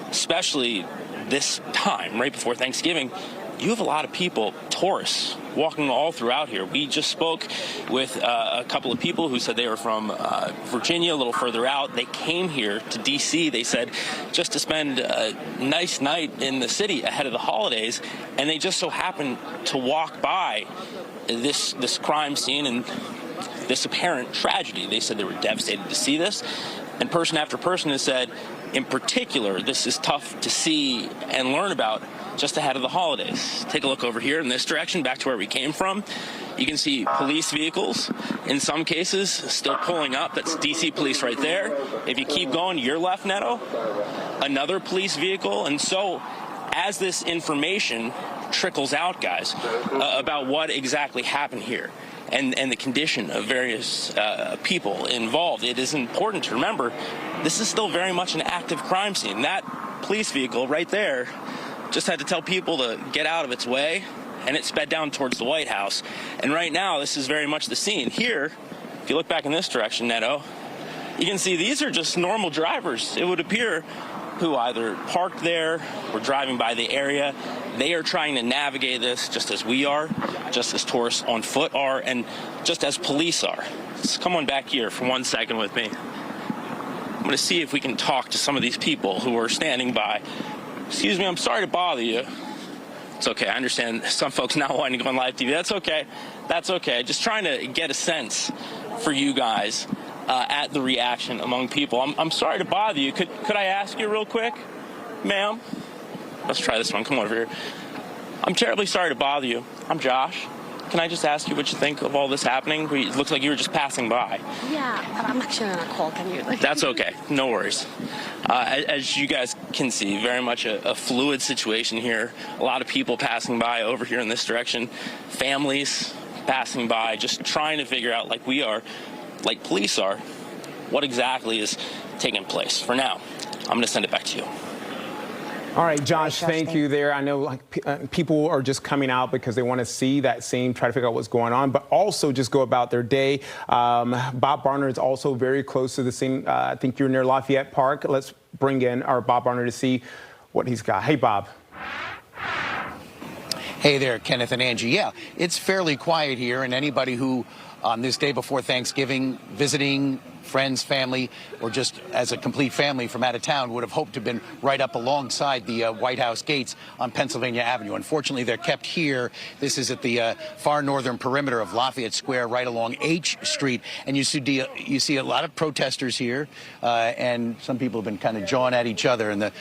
especially this time, right before Thanksgiving, you have a lot of people, tourists, walking all throughout here. We just spoke with a couple of people who said they were from Virginia, a little further out. They came here to D.C., they said, just to spend a nice night in the city ahead of the holidays, and they just so happened to walk by this crime scene and this apparent tragedy. They said they were devastated to see this, and person after person has said, in particular, this is tough to see and learn about just ahead of the holidays. Take a look over here in this direction, back to where we came from. You can see police vehicles, in some cases, still pulling up. That's D.C. police right there. If you keep going to your left, Neto, another police vehicle. And so, as this information trickles out, guys, about what exactly happened here, and the condition of various people involved, it is important to remember this is still very much an active crime scene. That police vehicle right there just had to tell people to get out of its way, and it sped down towards the White House. And right now, this is very much the scene. Here, if you look back in this direction, Neto, you can see these are just normal drivers, it would appear, who either parked there or driving by the area. They are trying to navigate this just as we are, just as tourists on foot are, and just as police are. Let's come on back here for 1 second with me. I'm going to see if we can talk to some of these people who are standing by. Excuse me, I'm sorry to bother you. It's okay, I understand some folks not wanting to go on live TV. That's okay. That's okay. Just trying to get a sense for you guys at the reaction among people. I'm sorry to bother you. Could I ask you real quick, ma'am? Let's try this one. Come over here. I'm terribly sorry to bother you. I'm Josh. Can I just ask you what you think of all this happening? It looks like you were just passing by. Yeah, I'm actually on a call. Can you? That's okay. No worries. As you guys can see, very much a fluid situation here. A lot of people passing by over here in this direction. Families passing by, just trying to figure out, like we are, like police are, what exactly is taking place. For now, I'm going to send it back to you. All right, Josh, thank you there. I know people are just coming out because they want to see that scene, try to figure out what's going on, but also just go about their day. Bob Barner is also very close to the scene. I think you're near Lafayette Park. Let's bring in our Bob Barner to see what he's got. Hey, Bob. Hey there, Kenneth and Angie. Yeah, it's fairly quiet here, and anybody who on this day before Thanksgiving, visiting friends, family, or just as a complete family from out of town would have hoped to have been right up alongside the White House gates on Pennsylvania Avenue. Unfortunately, they're kept here. This is at the far northern perimeter of Lafayette Square, right along H Street. And you see a lot of protesters here, and some people have been kind of jawing at each other. And the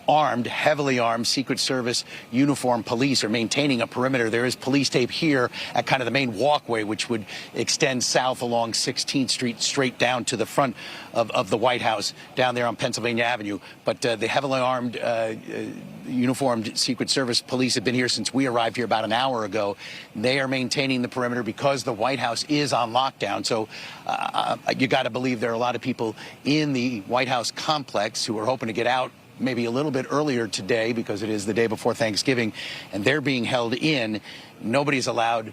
armed, heavily armed Secret Service uniformed police are maintaining a perimeter. There is police tape here at kind of the main walkway, which would extend south along 16th Street straight down to the front of the White House down there on Pennsylvania Avenue. But the heavily armed uniformed Secret Service police have been here since we arrived here about an hour ago. They are maintaining the perimeter because the White House is on lockdown. So you got to believe there are a lot of people in the White House complex who are hoping to get out maybe a little bit earlier today because it is the day before Thanksgiving, and they're being held in. Nobody's allowed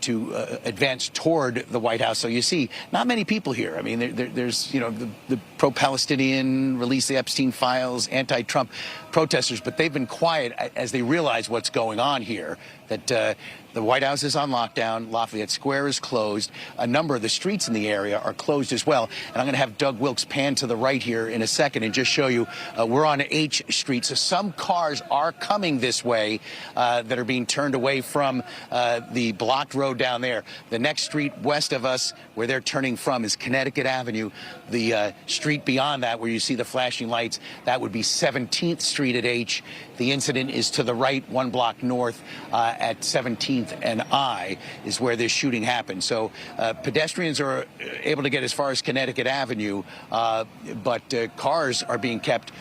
to advance toward the White House. So you see not many people here. I mean, there's, the pro-Palestinian, release the Epstein files, anti-Trump protesters, but they've been quiet as they realize what's going on here, that the White House is on lockdown, Lafayette Square is closed, a number of the streets in the area are closed as well. And I'm going to have Doug Wilkes pan to the right here in a second and just show you we're on H Street. So some cars are coming this way that are being turned away from the blocked road down there. The next street west of us, where they're turning from, is Connecticut Avenue. The street beyond that, where you see the flashing lights, that would be 17th Street at H. The incident is to the right, 1 block north at 17th and I is where this shooting happened. So pedestrians are able to get as far as Connecticut Avenue, but cars are being kept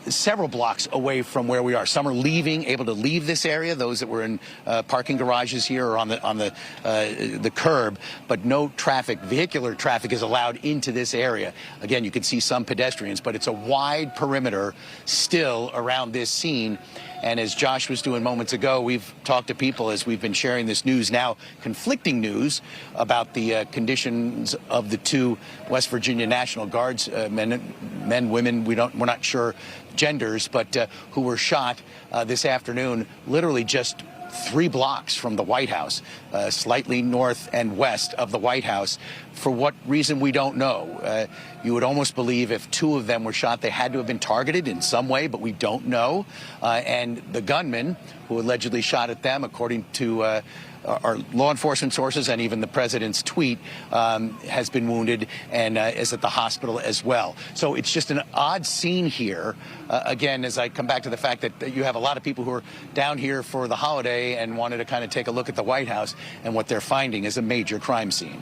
several blocks away from where we are. Some are able to leave this area, those that were in parking garages here or on the curb, but no vehicular traffic is allowed into this area. Again, you can see some pedestrians, but it's a wide perimeter still around this scene. And as Josh was doing moments ago, we've talked to people as we've been sharing this news, now conflicting news about the conditions of the two West Virginia National Guards men, women, we're not sure genders, but who were shot this afternoon, literally just 3 blocks from the White House, slightly north and west of the White House. For what reason, we don't know. You would almost believe if 2 of them were shot, they had to have been targeted in some way, but we don't know. And the gunman who allegedly shot at them, according to our law enforcement sources and even the president's tweet, has been wounded and is at the hospital as well. So it's just an odd scene here. Again, as I come back to the fact that you have a lot of people who are down here for the holiday and wanted to kind of take a look at the White House, and what they're finding is a major crime scene.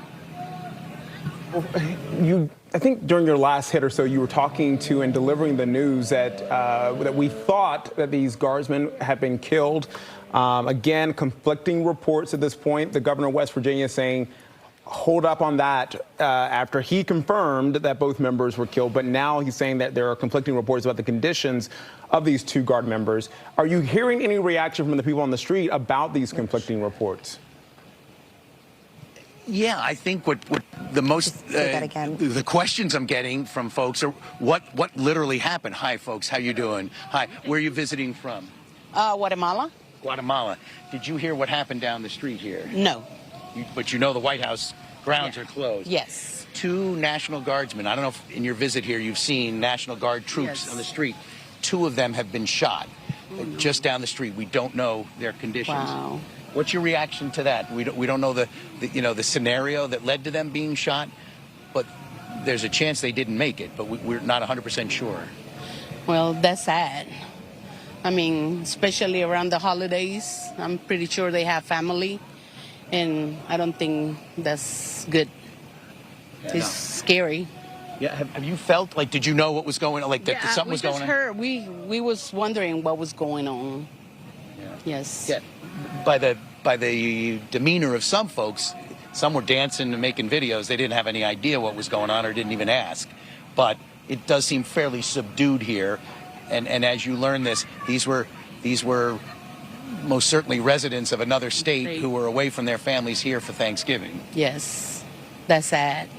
I think during your last hit or so, you were talking to and delivering the news that we thought that these guardsmen had been killed. Again, conflicting reports at this point. The governor of West Virginia saying, hold up on that after he confirmed that both members were killed. But now he's saying that there are conflicting reports about the conditions of these 2 guard members. Are you hearing any reaction from the people on the street about these conflicting reports? Yeah, I think what the most the questions I'm getting from folks are what literally happened. Hi, folks. How you doing? Hi. Where are you visiting from? Guatemala. Guatemala. Did you hear what happened down the street here? No. But you know the White House grounds are closed. Yes. 2 National Guardsmen. I don't know if in your visit here you've seen National Guard troops on the street. 2 of them have been shot just down the street. We don't know their conditions. Wow. What's your reaction to that? We don't know the scenario that led to them being shot, but there's a chance they didn't make it, but we're not 100% sure. Well, that's sad. I mean, especially around the holidays. I'm pretty sure they have family, and I don't think that's good. It's scary. Yeah, have you felt like, did you know what was going on, like that something was going on? We was wondering what was going on. Yes. Yeah. By the demeanor of some folks, some were dancing and making videos. They didn't have any idea what was going on or didn't even ask. But it does seem fairly subdued here. And as you learn this, these were most certainly residents of another state who were away from their families here for Thanksgiving. Yes, that's sad.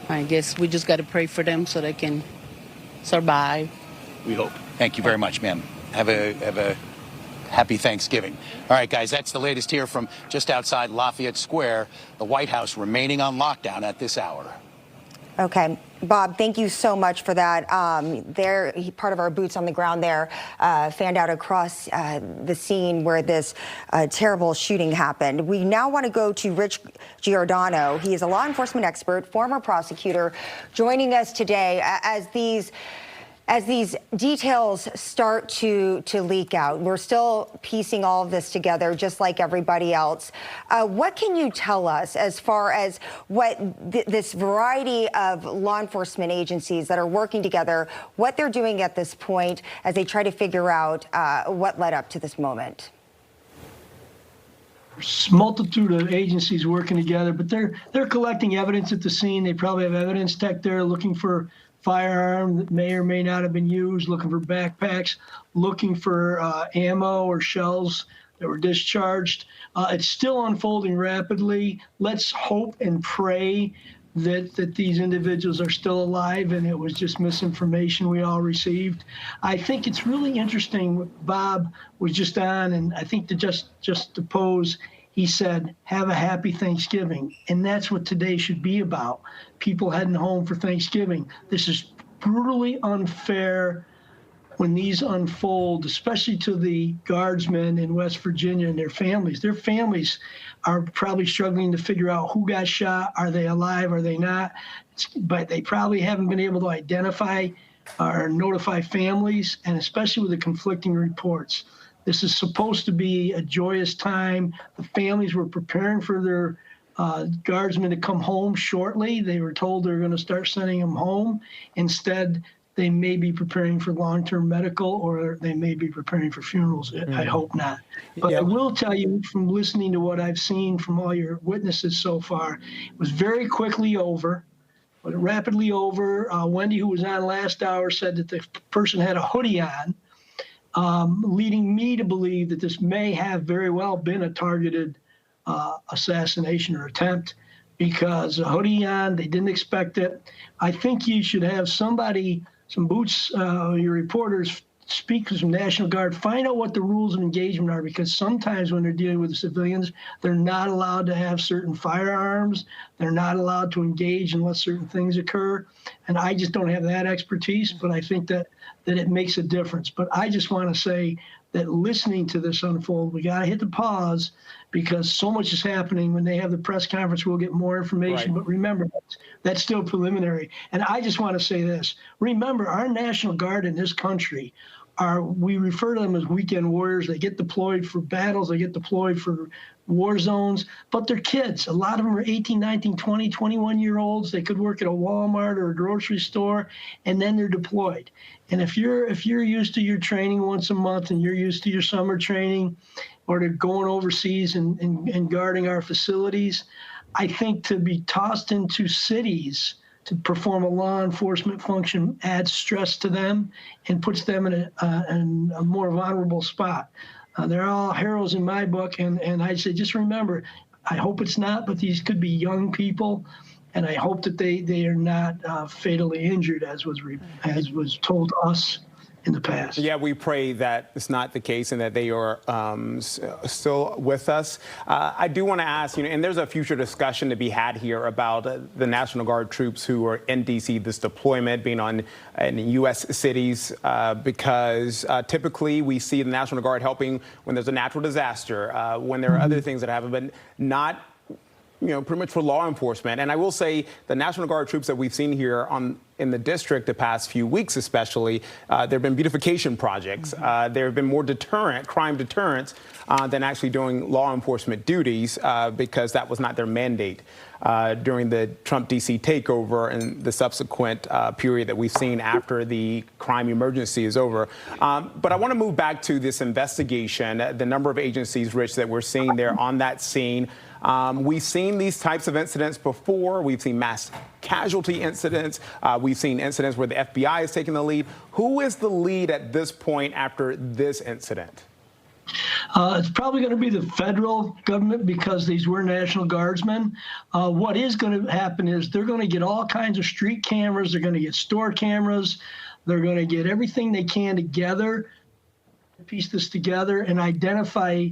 I guess we just got to pray for them so they can survive. We hope. Thank you very much, ma'am. Have a happy Thanksgiving. All right, guys, that's the latest here from just outside Lafayette Square. The White House remaining on lockdown at this hour. Okay, Bob, thank you so much for that. Part of our boots on the ground there fanned out across the scene where this terrible shooting happened. We now want to go to Rich Giordano. He is a law enforcement expert, former prosecutor, joining us today as these details start to leak out. We're still piecing all of this together, just like everybody else. What can you tell us as far as what this variety of law enforcement agencies that are working together, what they're doing at this point as they try to figure out what led up to this moment? There's a multitude of agencies working together, but they're collecting evidence at the scene. They probably have evidence tech there looking for firearm that may or may not have been used, looking for backpacks, looking for ammo or shells that were discharged. It's still unfolding rapidly. Let's hope and pray that these individuals are still alive and it was just misinformation we all received. I think it's really interesting what Bob was just on, and I think to just to pose, he said, have a happy Thanksgiving. And that's what today should be about. People heading home for Thanksgiving. This is brutally unfair when these unfold, especially to the guardsmen in West Virginia and their families. Their families are probably struggling to figure out who got shot. Are they alive? Are they not? But they probably haven't been able to identify or notify families, and especially with the conflicting reports. This is supposed to be a joyous time. The families were preparing for their guardsmen to come home shortly. They were told they were going to start sending them home. Instead, they may be preparing for long-term medical, or they may be preparing for funerals. I hope not. But I will tell you, from listening to what I've seen from all your witnesses so far, it was very quickly over, but rapidly over. Wendy, who was on last hour, said that the person had a hoodie on, leading me to believe that this may have very well been a targeted assassination or attempt, because a hoodie on, they didn't expect it. I think you should have somebody, some boots, your reporters, speak to some National Guard, find out what the rules of engagement are, because sometimes when they're dealing with the civilians, they're not allowed to have certain firearms. They're not allowed to engage unless certain things occur. And I just don't have that expertise, but I think that it makes a difference. But I just want to say that listening to this unfold, we got to hit the pause, because so much is happening. When they have the press conference, we'll get more information. Right. But remember, that's still preliminary. And I just want to say this. Remember, our National Guard in this country, we refer to them as weekend warriors. They get deployed for battles. They get deployed for war zones. But they're kids. A lot of them are 18, 19, 20, 21-year-olds. They could work at a Walmart or a grocery store, and then they're deployed. And if you're used to your training once a month, and you're used to your summer training, or to going overseas and guarding our facilities, I think to be tossed into cities to perform a law enforcement function adds stress to them and puts them in a more vulnerable spot. They're all heroes in my book, and I say, just remember, I hope it's not, but these could be young people, and I hope that they are not fatally injured, as was told to us in the past. Yeah, we pray that it's not the case and that they are still with us. I do want to ask, and there's a future discussion to be had here about the National Guard troops who are in D.C., this deployment being in U.S. cities, because typically we see the National Guard helping when there's a natural disaster, when there are other things that happen, but not pretty much for law enforcement. And I will say the National Guard troops that we've seen here in the district the past few weeks especially, there have been beautification projects. There have been more crime deterrents than actually doing law enforcement duties, because that was not their mandate during the Trump D.C. takeover and the subsequent period that we've seen after the crime emergency is over. But I want to move back to this investigation, the number of agencies, Rich, that we're seeing there on that scene. We've seen these types of incidents before. We've seen mass casualty incidents. We've seen incidents where the FBI is taking the lead. Who is the lead at this point after this incident? It's probably going to be the federal government, because these were National Guardsmen. What is going to happen is they're going to get all kinds of street cameras. They're going to get store cameras. They're going to get everything they can together, piece this together, and identify.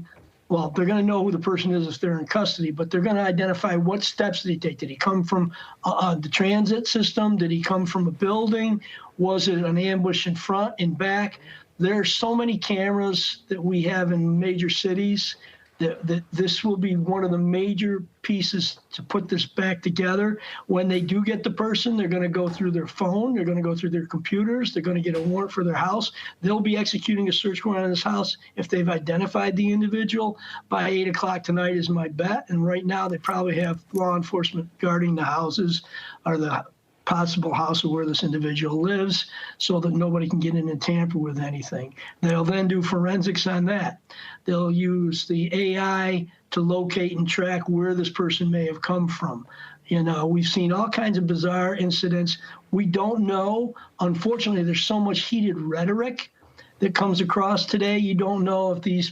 Well, they're going to know who the person is if they're in custody, but they're going to identify what steps did he take. Did he come from the transit system? Did he come from a building? Was it an ambush in front and back? There are so many cameras that we have in major cities that this will be one of the major pieces to put this back together. When they do get the person, they're going to go through their phone. They're going to go through their computers. They're going to get a warrant for their house. They'll be executing a search warrant on this house if they've identified the individual by 8 o'clock tonight is my bet. And right now they probably have law enforcement guarding the houses or the possible house of where this individual lives, so that nobody can get in and tamper with anything. They'll then do forensics on that. They'll use the AI to locate and track where this person may have come from. We've seen all kinds of bizarre incidents. We don't know. Unfortunately, there's so much heated rhetoric that comes across today. You don't know if these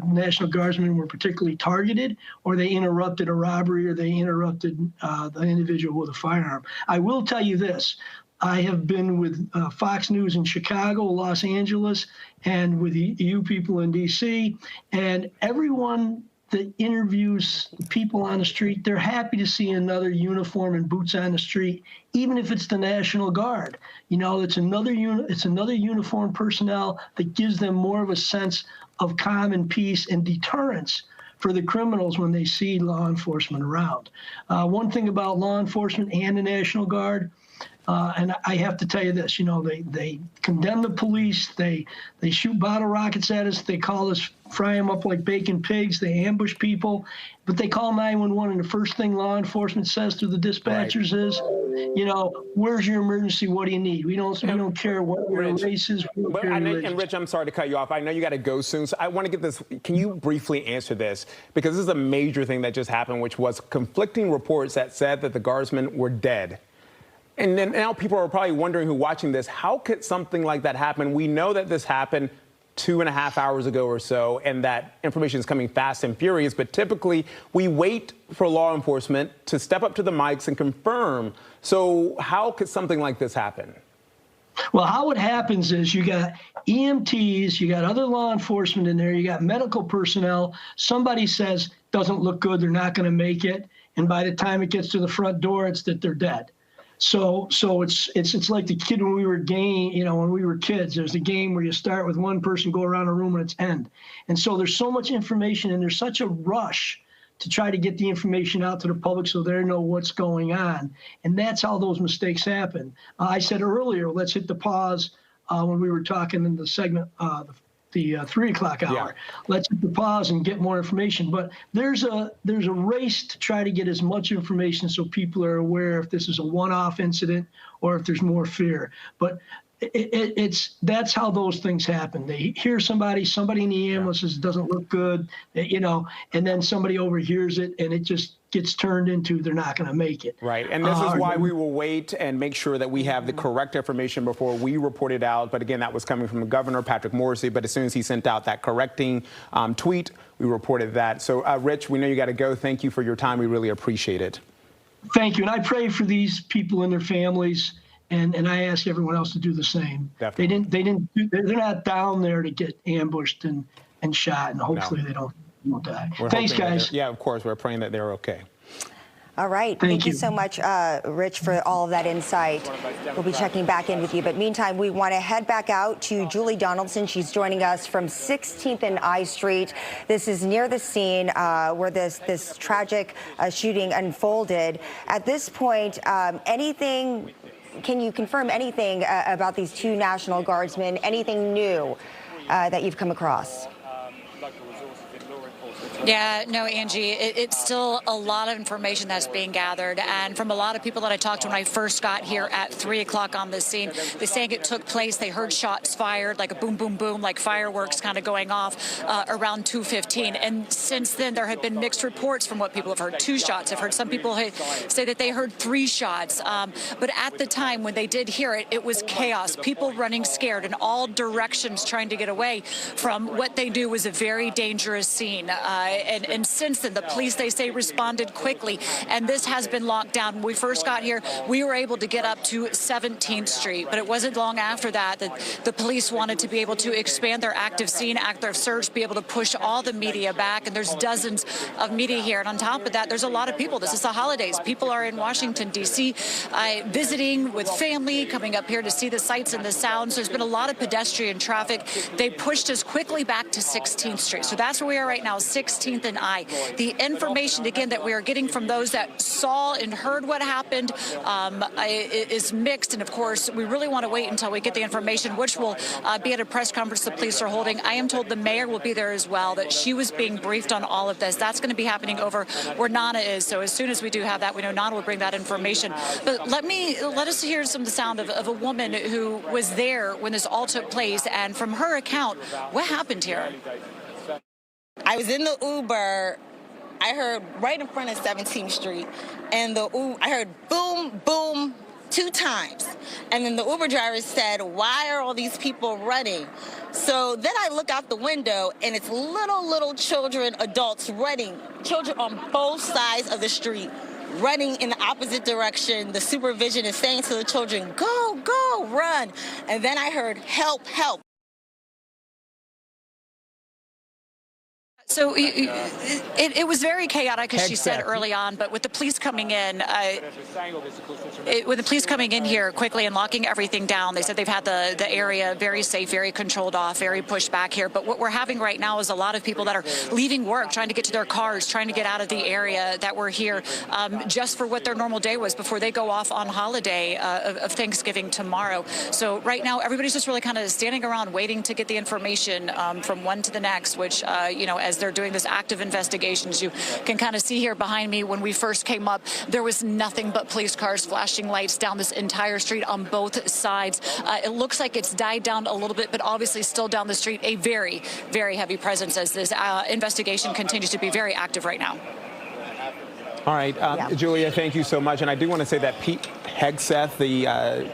National Guardsmen were particularly targeted, or they interrupted a robbery, or they interrupted the individual with a firearm. I will tell you this. I have been with Fox News in Chicago, Los Angeles, and with you people in D.C., and everyone that interviews people on the street, they're happy to see another uniform and boots on the street, even if it's the National Guard. It's another uniformed personnel that gives them more of a sense of common peace and deterrence for the criminals when they see law enforcement around. One thing about law enforcement and the National Guard, And I have to tell you this, you know, they condemn the police, they shoot bottle rockets at us, they call us, fry them up like bacon pigs, they ambush people, but they call 911, and the first thing law enforcement says to the dispatchers is, you know, where's your emergency? What do you need? We don't care what your race is. And Rich, I'm sorry to cut you off. I know you got to go soon, so I want to get this. Can you briefly answer this? Because this is a major thing that just happened, which was conflicting reports that said that the guardsmen were dead. And then now people are probably wondering, who watching this, how could something like that happen? We know that this happened 2.5 hours ago or so, and that information is coming fast and furious. But typically, we wait for law enforcement to step up to the mics and confirm. So how could something like this happen? Well, how it happens is you got EMTs, you got other law enforcement in there, you got medical personnel. Somebody says, doesn't look good, they're not going to make it. And by the time it gets to the front door, it's that they're dead. So it's like the kid when we were when we were kids. There's a game where you start with one person, go around a room, and it's end. And so there's so much information, and there's such a rush to try to get the information out to the public so they know what's going on. And that's how those mistakes happen. I said earlier, let's hit the pause when we were talking in the segment, the 3 o'clock hour. Yeah. Let's hit the pause and get more information. But there's a race to try to get as much information so people are aware if this is a one-off incident or if there's more fear. But that's how those things happen. They hear somebody in the ambulance says, doesn't look good, you know, and then somebody overhears it, and it just gets turned into they're not going to make it. Right, and this is why we will wait and make sure that we have the correct information before we report it out. But again, that was coming from the governor, Patrick Morrissey. But as soon as he sent out that correcting tweet, we reported that. So, Rich, we know you got to go. Thank you for your time. We really appreciate it. Thank you, and I pray for these people and their families. And I ask everyone else to do the same. Definitely. They're not down there to get ambushed and shot, and hopefully they don't die. Thanks, guys. Yeah, of course. We're praying that they're okay. All right. Thank you so much, Rich, for all of that insight. We'll be checking back in with you. But meantime, we want to head back out to Julie Donaldson. She's joining us from 16th and I Street. This is near the scene where this tragic shooting unfolded. At this point, can you confirm anything about these 2 National Guardsmen? Anything new that you've come across? Yeah, no, Angie, it's still a lot of information that's being gathered. And from a lot of people that I talked to when I first got here at 3 o'clock on the scene, they're saying it took place. They heard shots fired, like a boom, boom, boom, like fireworks kind of going off around 2:15. And since then, there have been mixed reports from what people have heard. 2 shots. I've heard some people say that they heard 3 shots. But at the time when they did hear it, it was chaos. People running scared in all directions trying to get away from what they knew was a very dangerous scene. And since then, the police, they say, responded quickly, and this has been locked down. When we first got here, we were able to get up to 17th Street, but it wasn't long after that the police wanted to be able to expand their active scene, active search, be able to push all the media back, and there's dozens of media here. And on top of that, there's a lot of people. This is the holidays. People are in Washington, D.C., visiting with family, coming up here to see the sights and the sounds. There's been a lot of pedestrian traffic. They pushed us quickly back to 16th Street. So that's where we are right now, 16th and I. The information, again, that we are getting from those that saw and heard what happened is mixed. And, of course, we really want to wait until we get the information, which will be at a press conference the police are holding. I am told the mayor will be there as well, that she was being briefed on all of this. That's going to be happening over where Nana is. So as soon as we do have that, we know Nana will bring that information. But let us hear some of the sound of a woman who was there when this all took place. And from her account, what happened here? I was in the Uber. I heard right in front of 17th Street, and I heard boom, boom 2 times. And then the Uber driver said, "Why are all these people running?" So then I look out the window, and it's little children, adults running, children on both sides of the street, running in the opposite direction. The supervision is saying to the children, "Go, go, run." And then I heard, "Help, help." So it was very chaotic, as she said early on, but with the police coming in, with the police coming in here quickly and locking everything down, they said they've had the area very safe, very controlled off, very pushed back here. But what we're having right now is a lot of people that are leaving work, trying to get to their cars, trying to get out of the area that we're here just for what their normal day was before they go off on holiday of Thanksgiving tomorrow. So right now, everybody's just really kind of standing around waiting to get the information from one to the next, which, you know, as they're doing this active investigations, you can kind of see here behind me, when we first came up, there was nothing but police cars flashing lights down this entire street on both sides. It looks like it's died down a little bit, but obviously still down the street, a very, very heavy presence as this investigation continues to be very active right now. All right, Julia, thank you so much. And I do want to say that Pete Hegseth, the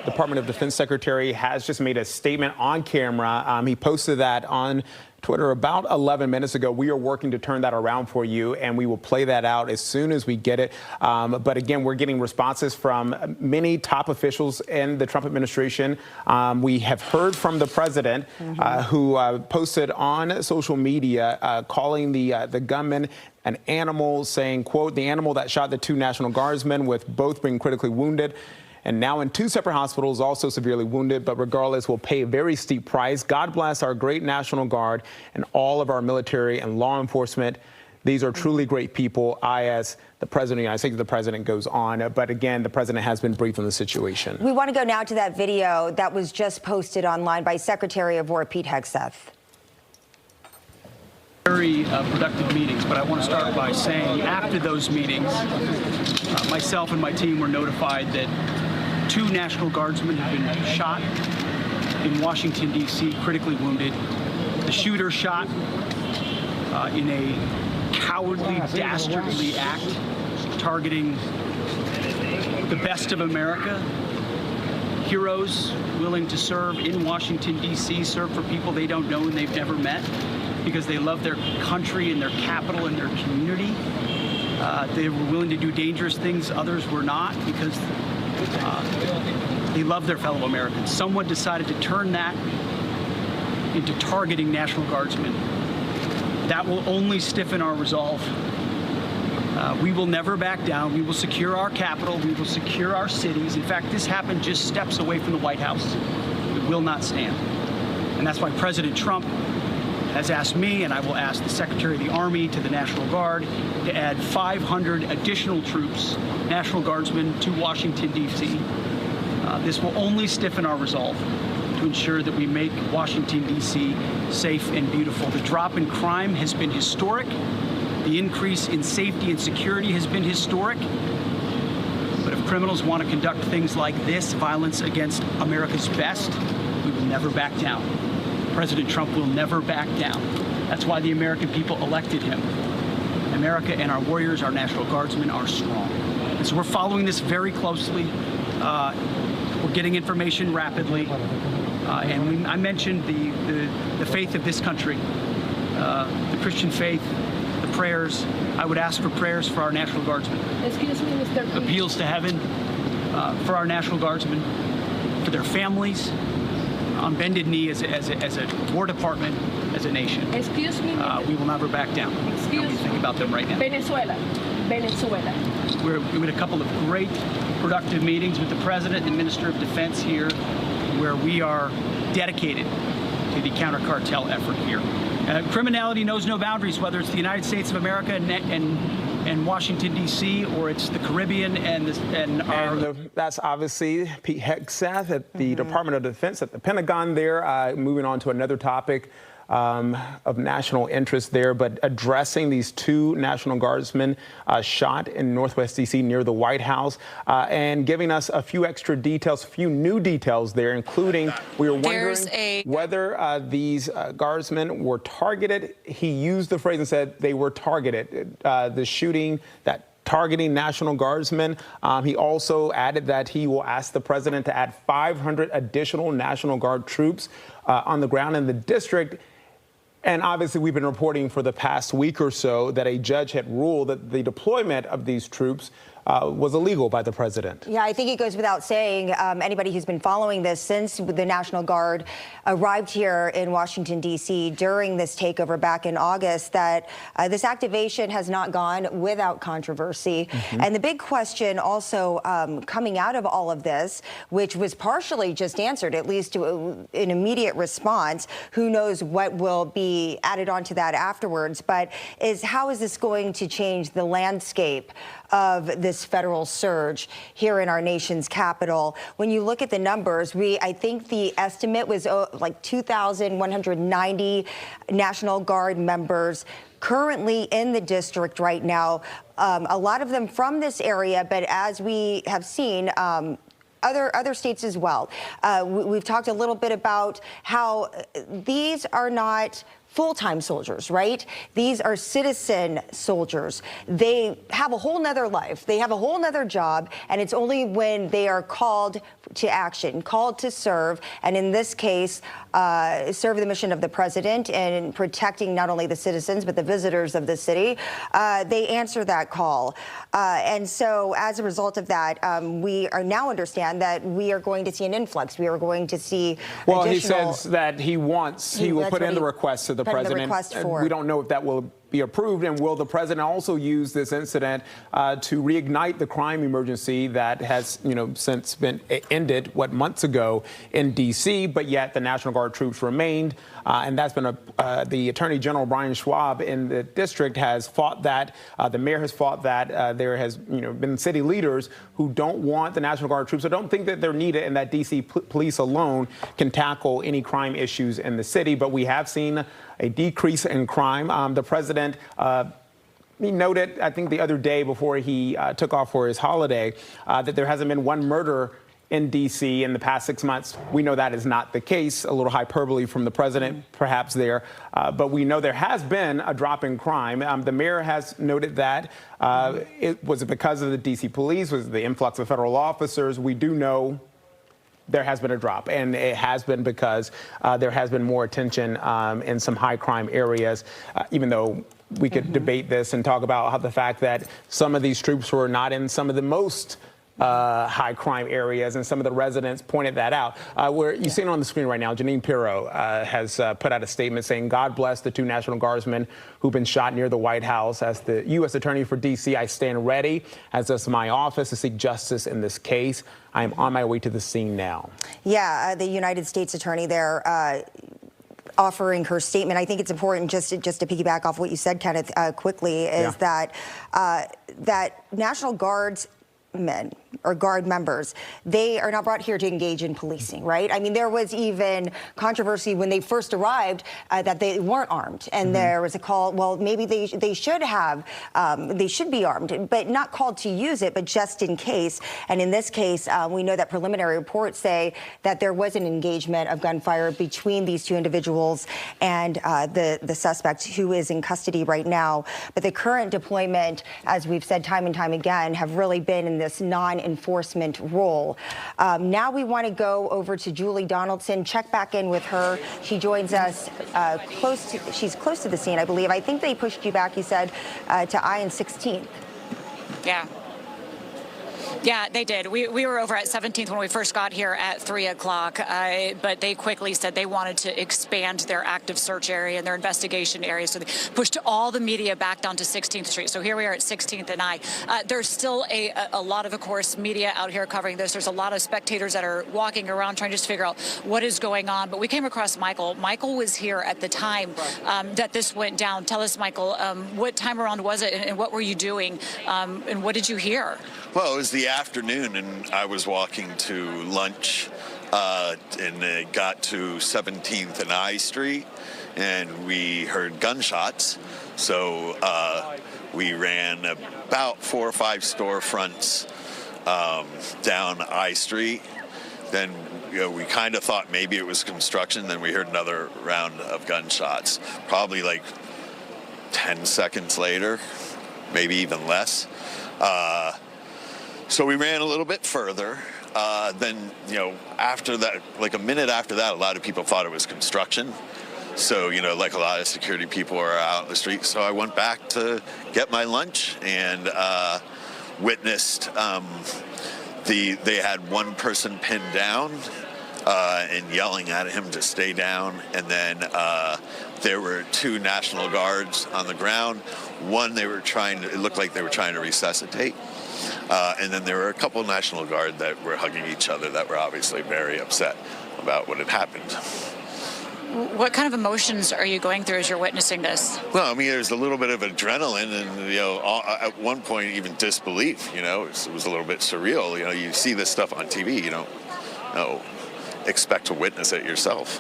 Department of Defense Secretary, has just made a statement on camera. He posted that on Twitter about 11 minutes ago. We are working to turn that around for you, and we will play that out as soon as we get it. But again, we're getting responses from many top officials in the Trump administration. We have heard from the president, who posted on social media calling the gunman an animal, saying, quote, "The animal that shot the two National Guardsmen, with both being critically wounded and now in two separate hospitals, also severely wounded, but regardless will pay a very steep price. God bless our great National Guard and all of our military and law enforcement. These are truly great people." I, as the president of the United States, the president goes on. But again, the president has been briefed on the situation. We want to go now to that video that was just posted online by Secretary of War Pete Hegseth. Very productive meetings, but I want to start by saying after those meetings, myself and my team were notified that 2 National Guardsmen have been shot in Washington, D.C., critically wounded. The shooter shot in a cowardly, dastardly act targeting the best of America. Heroes willing to serve in Washington, D.C., serve for people they don't know and they've never met because they love their country and their capital and their community. They were willing to do dangerous things others were not because they love their fellow Americans. Someone decided to turn that into targeting National Guardsmen. That will only stiffen our resolve. We will never back down. We will secure our capital. We will secure our cities. In fact, this happened just steps away from the White House. It will not stand. And that's why President Trump has asked me, and I will ask the Secretary of the Army, to the National Guard to add 500 additional troops, National Guardsmen, to Washington, D.C. This will only stiffen our resolve to ensure that we make Washington, D.C. safe and beautiful. The drop in crime has been historic. The increase in safety and security has been historic. But if criminals want to conduct things like this, violence against America's best, we will never back down. President Trump will never back down. That's why the American people elected him. America and our warriors, our National Guardsmen, are strong. And so we're following this very closely. We're getting information rapidly. And I mentioned the faith of this country, the Christian faith, the prayers. I would ask for prayers for our National Guardsmen. Excuse me, Mr. Appeals to heaven for our National Guardsmen, for their families, on bended knee as a War Department, as a nation. Excuse me. We will never back down. Excuse we think about them right now. Venezuela. We had a couple of great, productive meetings with the President and Minister of Defense here, where we are dedicated to the counter-cartel effort here. Criminality knows no boundaries, whether it's the United States of America and Washington, D.C., or it's the Caribbean that's obviously Pete Hegseth at the Department of Defense at the Pentagon there. Moving on to another topic of national interest there, but addressing these 2 National Guardsmen shot in Northwest D.C. near the White House, and giving us a few extra details, a few new details there, including we were wondering whether these guardsmen were targeted. He used the phrase and said they were targeted. The shooting that targeting National Guardsmen. He also added that he will ask the president to add 500 additional National Guard troops on the ground in the district. And obviously, we've been reporting for the past week or so that a judge had ruled that the deployment of these troops was illegal by the president. Yeah, I think it goes without saying, anybody who's been following this since the National Guard arrived here in Washington, D.C. during this takeover back in August, that this activation has not gone without controversy. And the big question also coming out of all of this, which was partially just answered, at least to an immediate response, who knows what will be added onto that afterwards, but is how is this going to change the landscape of this federal surge here in our nation's capital? When you look at the numbers, I think the estimate was like 2,190 National Guard members currently in the district right now. A lot of them from this area, but as we have seen, other states as well. We've talked a little bit about how these are not full-time soldiers, right? These are citizen soldiers. They have a whole nother life. They have a whole nother job, and it's only when they are called to action, called to serve, and in this case, serve the mission of the president and protecting not only the citizens, but the visitors of the city. They answer that call. And so as a result of that, we are now understand that we are going to see an influx. We are going to see Well, additional, he says that he will put in the request to the president. We don't know if that will be approved, and will the president also use this incident to reignite the crime emergency that has, since been ended months ago in D.C., but yet the National Guard troops remained, and that's been the Attorney General Brian Schwab in the district has fought that. The mayor has fought that. There has been city leaders who don't want the National Guard troops or don't think that they're needed, and that D.C. police alone can tackle any crime issues in the city. But we have seen a decrease in crime. The president, he noted, I think the other day before he took off for his holiday, that there hasn't been one murder in D.C. in the past 6 months. We know that is not the case. A little hyperbole from the president, perhaps there. But we know there has been a drop in crime. The mayor has noted that. It was because of the D.C. police, was the influx of federal officers. We do know there has been a drop, and it has been because there has been more attention in some high crime areas, even though we could debate this and talk about how the fact that some of these troops were not in some of the most high crime areas, and some of the residents pointed that out. You see it on the screen right now. Janine Pirro has put out a statement saying, "God bless the two National Guardsmen who've been shot near the White House. As the U.S. Attorney for D.C., I stand ready, as does my office, to seek justice in this case. I am on my way to the scene now." Yeah, the United States Attorney there offering her statement. I think it's important just to piggyback off what you said, Kenneth, quickly, is that National Guardsmen or Guard members, they are not brought here to engage in policing, right? I mean, there was even controversy when they first arrived that they weren't armed, and there was a call, well, maybe they should have, they should be armed, but not called to use it, but just in case. And in this case, we know that preliminary reports say that there was an engagement of gunfire between these two individuals and the suspect, who is in custody right now. But the current deployment, as we've said time and time again, have really been in this non-enforcement role. Now we want to go over to Julie Donaldson, check back in with her. She joins us she's close to the scene, I believe. I think they pushed you back, you said, to I and 16th. Yeah. Yeah, they did. We were over at 17th when we first got here at 3 o'clock, but they quickly said they wanted to expand their active search area and their investigation area, so they pushed all the media back down to 16th Street. So here we are at 16th and I. There's still a lot of course, media out here covering this. There's a lot of spectators that are walking around trying to just figure out what is going on. But we came across Michael. Michael was here at the time that this went down. Tell us, Michael, what time around was it, and what were you doing, and what did you hear? Well, it was the afternoon, and I was walking to lunch, and it got to 17th and I Street, and we heard gunshots. So we ran about 4 or 5 storefronts down I Street. Then we kind of thought maybe it was construction. Then we heard another round of gunshots, probably like 10 seconds later, maybe even less. So we ran a little bit further. Then, after that, like a minute after that, a lot of people thought it was construction. So, like a lot of security people are out in the street. So I went back to get my lunch, and witnessed they had one person pinned down and yelling at him to stay down, and then there were 2 National Guards on the ground. One, it looked like they were trying to resuscitate. And then there were a couple National Guard that were hugging each other that were obviously very upset about what had happened. What kind of emotions are you going through as you're witnessing this? Well, I mean, there's a little bit of adrenaline and, at one point even disbelief, it was a little bit surreal. You see this stuff on TV, you don't expect to witness it yourself.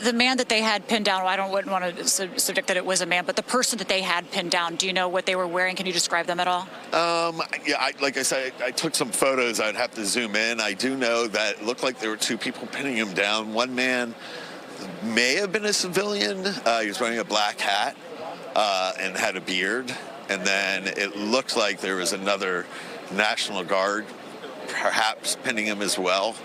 The man that they had pinned down, I wouldn't want to subject that it was a man, but the person that they had pinned down, do you know what they were wearing? Can you describe them at all? Like I said, I took some photos. I'd have to zoom in. I do know that it looked like there were 2 people pinning him down. One man may have been a civilian. He was wearing a black hat and had a beard. And then it looked like there was another National Guard perhaps pinning him as well.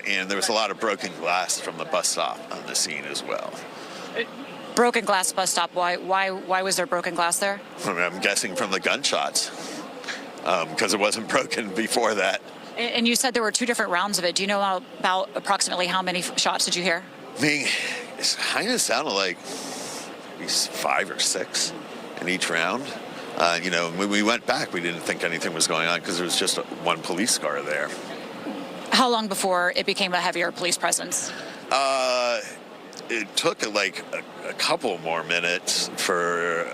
And there was a lot of broken glass from the bus stop on the scene as well. Broken glass bus stop. Why was there broken glass there? I'm guessing from the gunshots, because it wasn't broken before that. And you said there were 2 different rounds of it. Do you know about approximately how many shots did you hear? I mean, it kind of sounded like maybe 5 or 6 in each round. When we went back, we didn't think anything was going on because there was just 1 police car there. How long before it became a heavier police presence? It took like a couple more minutes for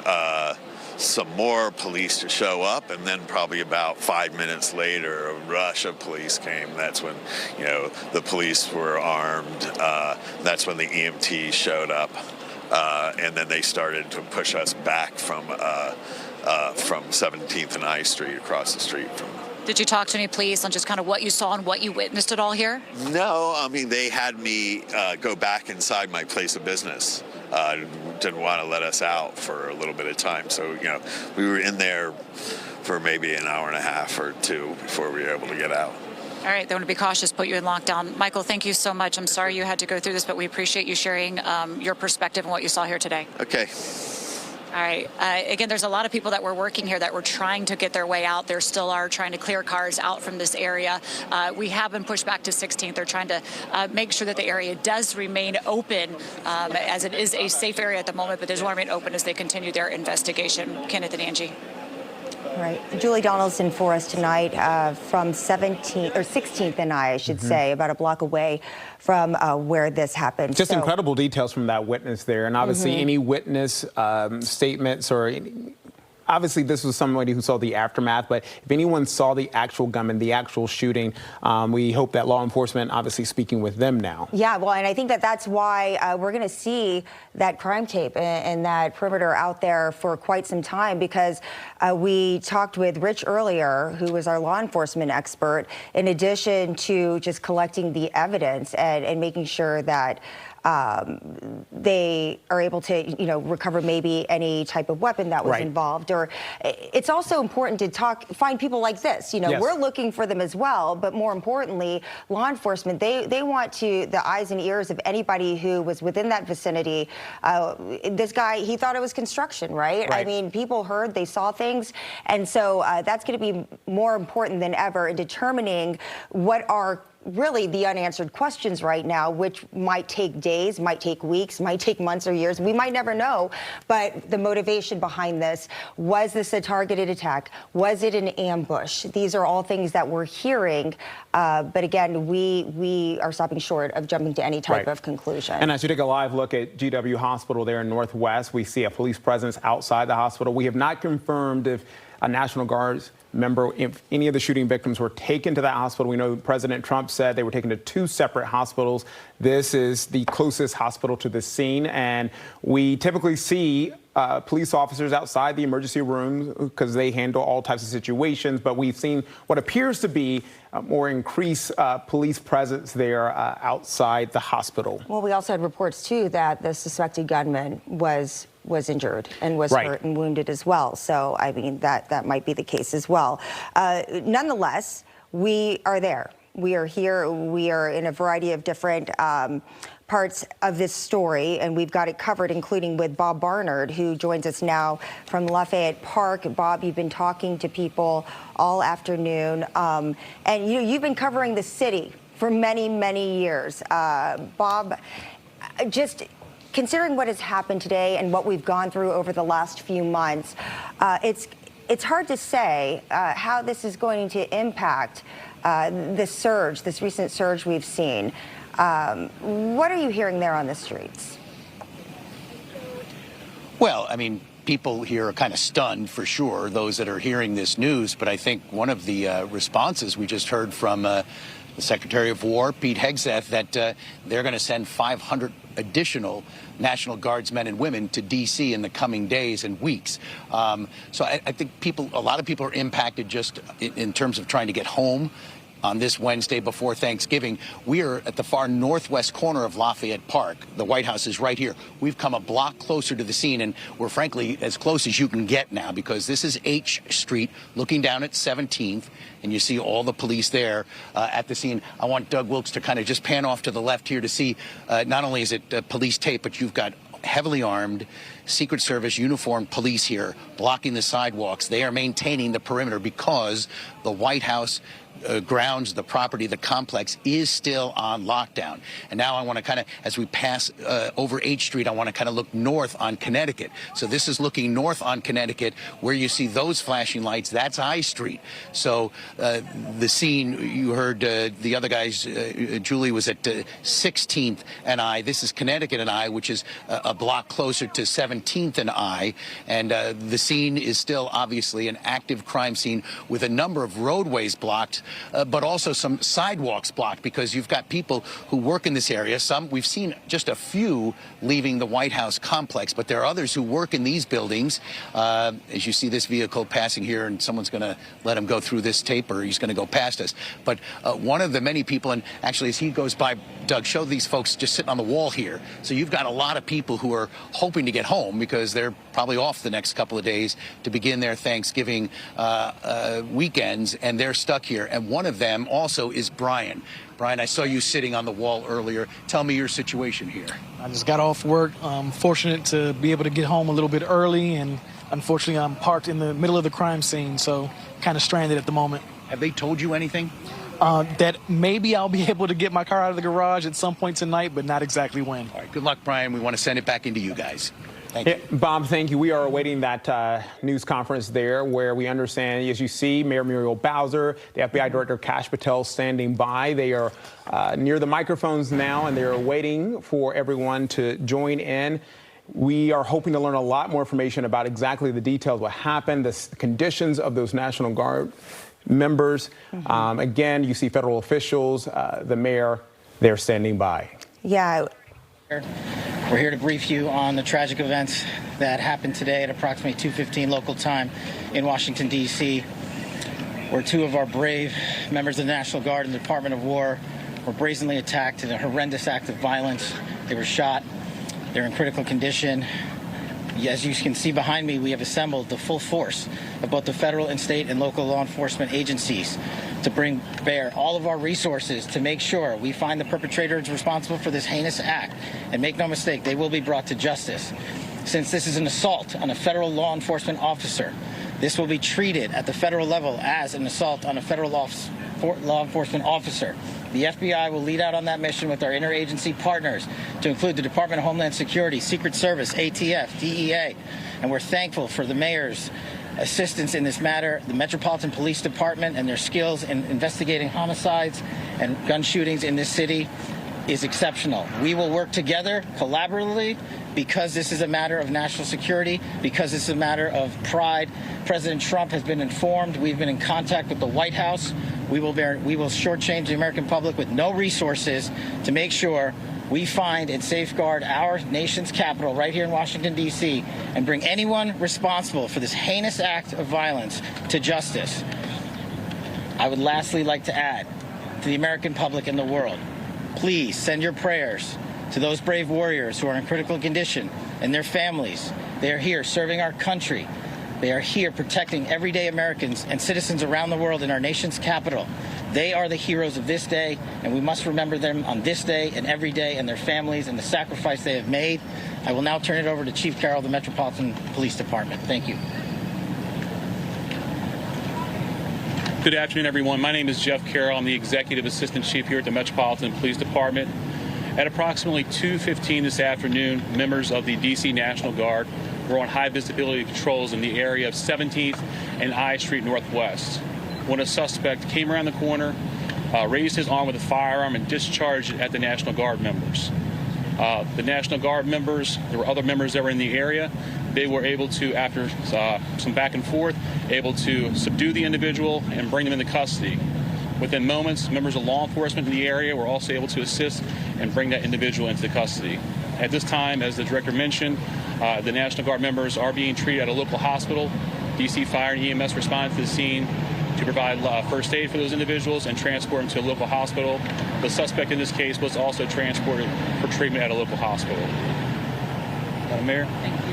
some more police to show up, and then probably about 5 minutes later, a rush of police came. That's when, the police were armed. That's when the EMTs showed up, and then they started to push us back from 17th and I Street across the street from. Did you talk to any police on just kind of what you saw and what you witnessed at all here? No, I mean, they had me go back inside my place of business. Didn't want to let us out for a little bit of time. So, we were in there for maybe an hour and a half or 2 before we were able to get out. All right, they want to be cautious, put you in lockdown. Michael, thank you so much. I'm sorry you had to go through this, but we appreciate you sharing your perspective and what you saw here today. Okay. All right. Again, there's a lot of people that were working here that were trying to get their way out. There still are trying to clear cars out from this area. We have been pushed back to 16th. They're trying to make sure that the area does remain open, as it is a safe area at the moment, but they just want to remain open as they continue their investigation. Kenneth and Angie. Right. Julie Donaldson for us tonight from 16th and I should say, about a block away from where this happened. Just incredible details from that witness there. And obviously any witness statements or obviously this was somebody who saw the aftermath, but if anyone saw the actual gunman, the actual shooting, we hope that law enforcement obviously speaking with them now. Yeah, well, and I think that's why we're going to see that crime tape and that perimeter out there for quite some time, because we talked with Rich earlier, who was our law enforcement expert, in addition to just collecting the evidence and making sure that they are able to, recover maybe any type of weapon that was involved. Or it's also important to find people like this. We're looking for them as well, but more importantly, law enforcement, they want the eyes and ears of anybody who was within that vicinity. This guy, he thought it was construction, right? I mean, people heard, they saw things, and so that's going to be more important than ever in determining what are really the unanswered questions right now, which might take days, might take weeks, might take months or years. We might never know. But the motivation behind this, was this a targeted attack? Was it an ambush? These are all things that we're hearing. But again, we are stopping short of jumping to any type of conclusion. And as you take a live look at GW Hospital there in Northwest, we see a police presence outside the hospital. We have not confirmed if a National Guard's member, if any of the shooting victims were taken to that hospital. We know President Trump said they were taken to 2 separate hospitals. This is the closest hospital to the scene, and we typically see police officers outside the emergency rooms because they handle all types of situations, but we've seen what appears to be a more increased police presence there outside the hospital. Well, we also had reports, too, that the suspected gunman was injured and was hurt and wounded as well. So, I mean, that might be the case as well. Nonetheless, we are there. We are here. We are in a variety of different parts of this story, and we've got it covered, including with Bob Barnard, who joins us now from Lafayette Park. Bob, you've been talking to people all afternoon, and you've been covering the city for many, many years. Bob, just considering what has happened today and what we've gone through over the last few months, it's hard to say how this is going to impact this recent surge we've seen. What are you hearing there on the streets? Well, I mean, people here are kind of stunned, for sure, those that are hearing this news. But I think one of the responses we just heard from the Secretary of War, Pete Hegseth, that they're going to send 500 additional National Guardsmen and women to D.C. in the coming days and weeks. So I think a lot of people are impacted just in terms of trying to get home. On this Wednesday before Thanksgiving, we are at the far northwest corner of Lafayette Park. The White House is right here. We've come a block closer to the scene, and we're frankly as close as you can get now, because this is H Street looking down at 17th, and you see all the police there at the scene. I want Doug Wilkes to kind of just pan off to the left here to see not only is it police tape, but you've got heavily armed Secret Service uniformed police here blocking the sidewalks. They are maintaining the perimeter because the White House grounds, the property, the complex is still on lockdown. And now I want to kind of, as we pass over H Street, I want to kind of look north on Connecticut. So this is looking north on Connecticut, where you see those flashing lights. That's I Street. So the scene, you heard the other guys, Julie was at 16th and I. This is Connecticut and I, which is a block closer to 17th and I. And the scene is still obviously an active crime scene with a number of roadways blocked, but also some sidewalks blocked, because you've got people who work in this area. Some, we've seen just a few leaving the White House complex, but there are others who work in these buildings. As you see this vehicle passing here, and someone's going to let him go through this tape, or he's going to go past us. But one of the many people, and actually as he goes by, Doug, show these folks just sitting on the wall here. So you've got a lot of people who are hoping to get home because they're probably off the next couple of days to begin their Thanksgiving weekends, and they're stuck here. And one of them also is Brian. Brian, I saw you sitting on the wall earlier. Tell me your situation here. I just got off work. I'm fortunate to be able to get home a little bit early, and unfortunately I'm parked in the middle of the crime scene, so kind of stranded at the moment. Have they told you anything? That maybe I'll be able to get my car out of the garage at some point tonight, but not exactly when. All right, good luck, Brian. We want to send it back into you guys. Thank you. Bob, thank you. We are awaiting that news conference there, where we understand, as you see, Mayor Muriel Bowser, the FBI Director Kash Patel standing by. They are near the microphones now, and they're waiting for everyone to join in. We are hoping to learn a lot more information about exactly the details, what happened, the conditions of those National Guard members. Again, you see federal officials, the mayor, they're standing by. Yeah. We're here to brief you on the tragic events that happened today at approximately 2:15 local time in Washington, D.C., where two of our brave members of the National Guard and the Department of War were brazenly attacked in a horrendous act of violence. They were shot. They're in critical condition. As you can see behind me, we have assembled the full force of both the federal and state and local law enforcement agencies to bring bear all of our resources to make sure we find the perpetrators responsible for this heinous act. And make no mistake, they will be brought to justice. Since this is an assault on a federal law enforcement officer, this will be treated at the federal level as an assault on a federal law enforcement officer. The FBI will lead out on that mission with our interagency partners, to include the Department of Homeland Security, Secret Service, ATF, DEA. And we're thankful for the mayor's assistance in this matter, the Metropolitan Police Department and their skills in investigating homicides and gun shootings in this city is exceptional. We will work together collaboratively because this is a matter of national security, because this is a matter of pride. President Trump has been informed. We've been in contact with the White House. We will shortchange the American public with no resources to make sure we find and safeguard our nation's capital right here in Washington, D.C., and bring anyone responsible for this heinous act of violence to justice. I would lastly like to add to the American public and the world, please send your prayers to those brave warriors who are in critical condition and their families. They are here serving our country. They are here protecting everyday Americans and citizens around the world in our nation's capital. They are the heroes of this day, and we must remember them on this day and every day, and their families and the sacrifice they have made. I will now turn it over to Chief Carroll of the Metropolitan Police Department. Thank you. Good afternoon, everyone. My name is Jeff Carroll. I'm the Executive Assistant Chief here at the Metropolitan Police Department. At approximately 2:15 this afternoon, members of the D.C. National Guard were on high visibility patrols in the area of 17th and I Street Northwest when a suspect came around the corner, raised his arm with a firearm, and discharged it at the National Guard members. The National Guard members, there were other members that were in the area. They were able to, after some back and forth, able to subdue the individual and bring them into custody. Within moments, members of law enforcement in the area were also able to assist and bring that individual into custody. At this time, as the director mentioned, the National Guard members are being treated at a local hospital. DC Fire and EMS responded to the scene to provide first aid for those individuals and transport them to a local hospital. The suspect in this case was also transported for treatment at a local hospital. Madam Mayor? Thank you.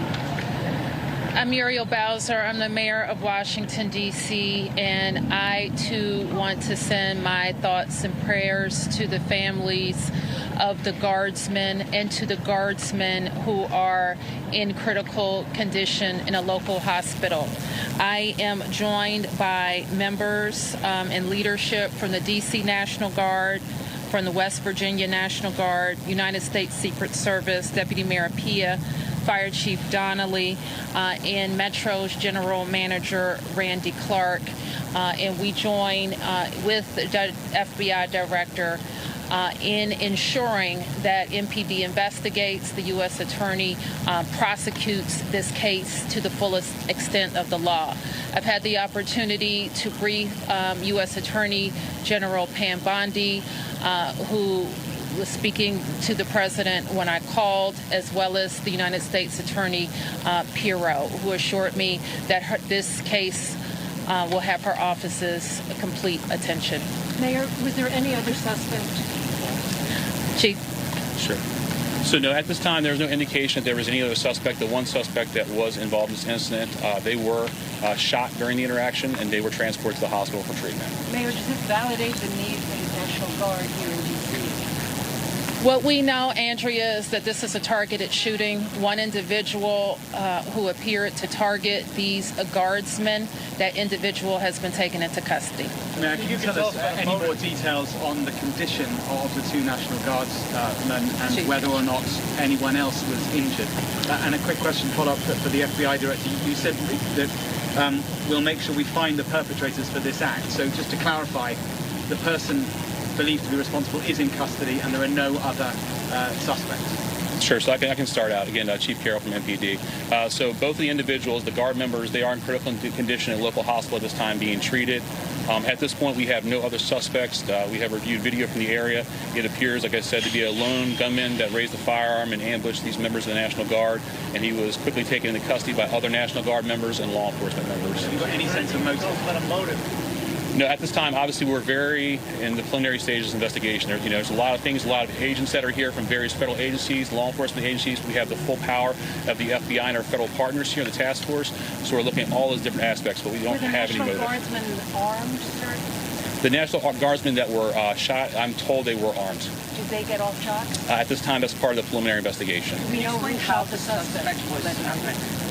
I'm Muriel Bowser. I'm the mayor of Washington, D.C., and I, too, want to send my thoughts and prayers to the families of the guardsmen and to the guardsmen who are in critical condition in a local hospital. I am joined by members and leadership from the D.C. National Guard, from the West Virginia National Guard, United States Secret Service, Deputy Mayor Pia, Fire Chief Donnelly, and Metro's General Manager Randy Clark. And we join with the FBI Director in ensuring that MPD investigates, the U.S. Attorney prosecutes this case to the fullest extent of the law. I've had the opportunity to brief U.S. Attorney General Pam Bondi, who was speaking to the president when I called, as well as the United States Attorney Pirro, who assured me that this case will have her office's complete attention. Mayor, was there any other suspect? Chief? Sure. So no, at this time, there was no indication that there was any other suspect. The one suspect that was involved in this incident, they were shot during the interaction, and they were transported to the hospital for treatment. Mayor, does this validate the need for the National Guard here in D.C.? What we know, Andrea, is that this is a targeted shooting. One individual who appeared to target these guardsmen, that individual has been taken into custody. Mayor, can you tell us any more details on the condition of the two National Guardsmen and whether or not anyone else was injured? And a quick question follow-up for the FBI Director. You said that we'll make sure we find the perpetrators for this act. So just to clarify, the person believed to be responsible is in custody and there are no other suspects. Sure, so I can start out. Again, Chief Carroll from MPD. So both of the individuals, the guard members, they are in critical condition at a local hospital at this time being treated. At this point, we have no other suspects. We have reviewed video from the area. It appears, like I said, to be a lone gunman that raised a firearm and ambushed these members of the National Guard, and he was quickly taken into custody by other National Guard members and law enforcement members. Have you got any sense of motive? No, at this time, obviously, we're very in the preliminary stages of investigation. There's a lot of things, a lot of agents that are here from various federal agencies, law enforcement agencies. We have the full power of the FBI and our federal partners here in the task force. So we're looking at all those different aspects, but we don't have any motive. Were the National Guardsmen armed, sir? The National Guardsmen that were shot, I'm told they were armed. Did they get off shot? At this time, that's part of the preliminary investigation. We know how the suspect was apprehended.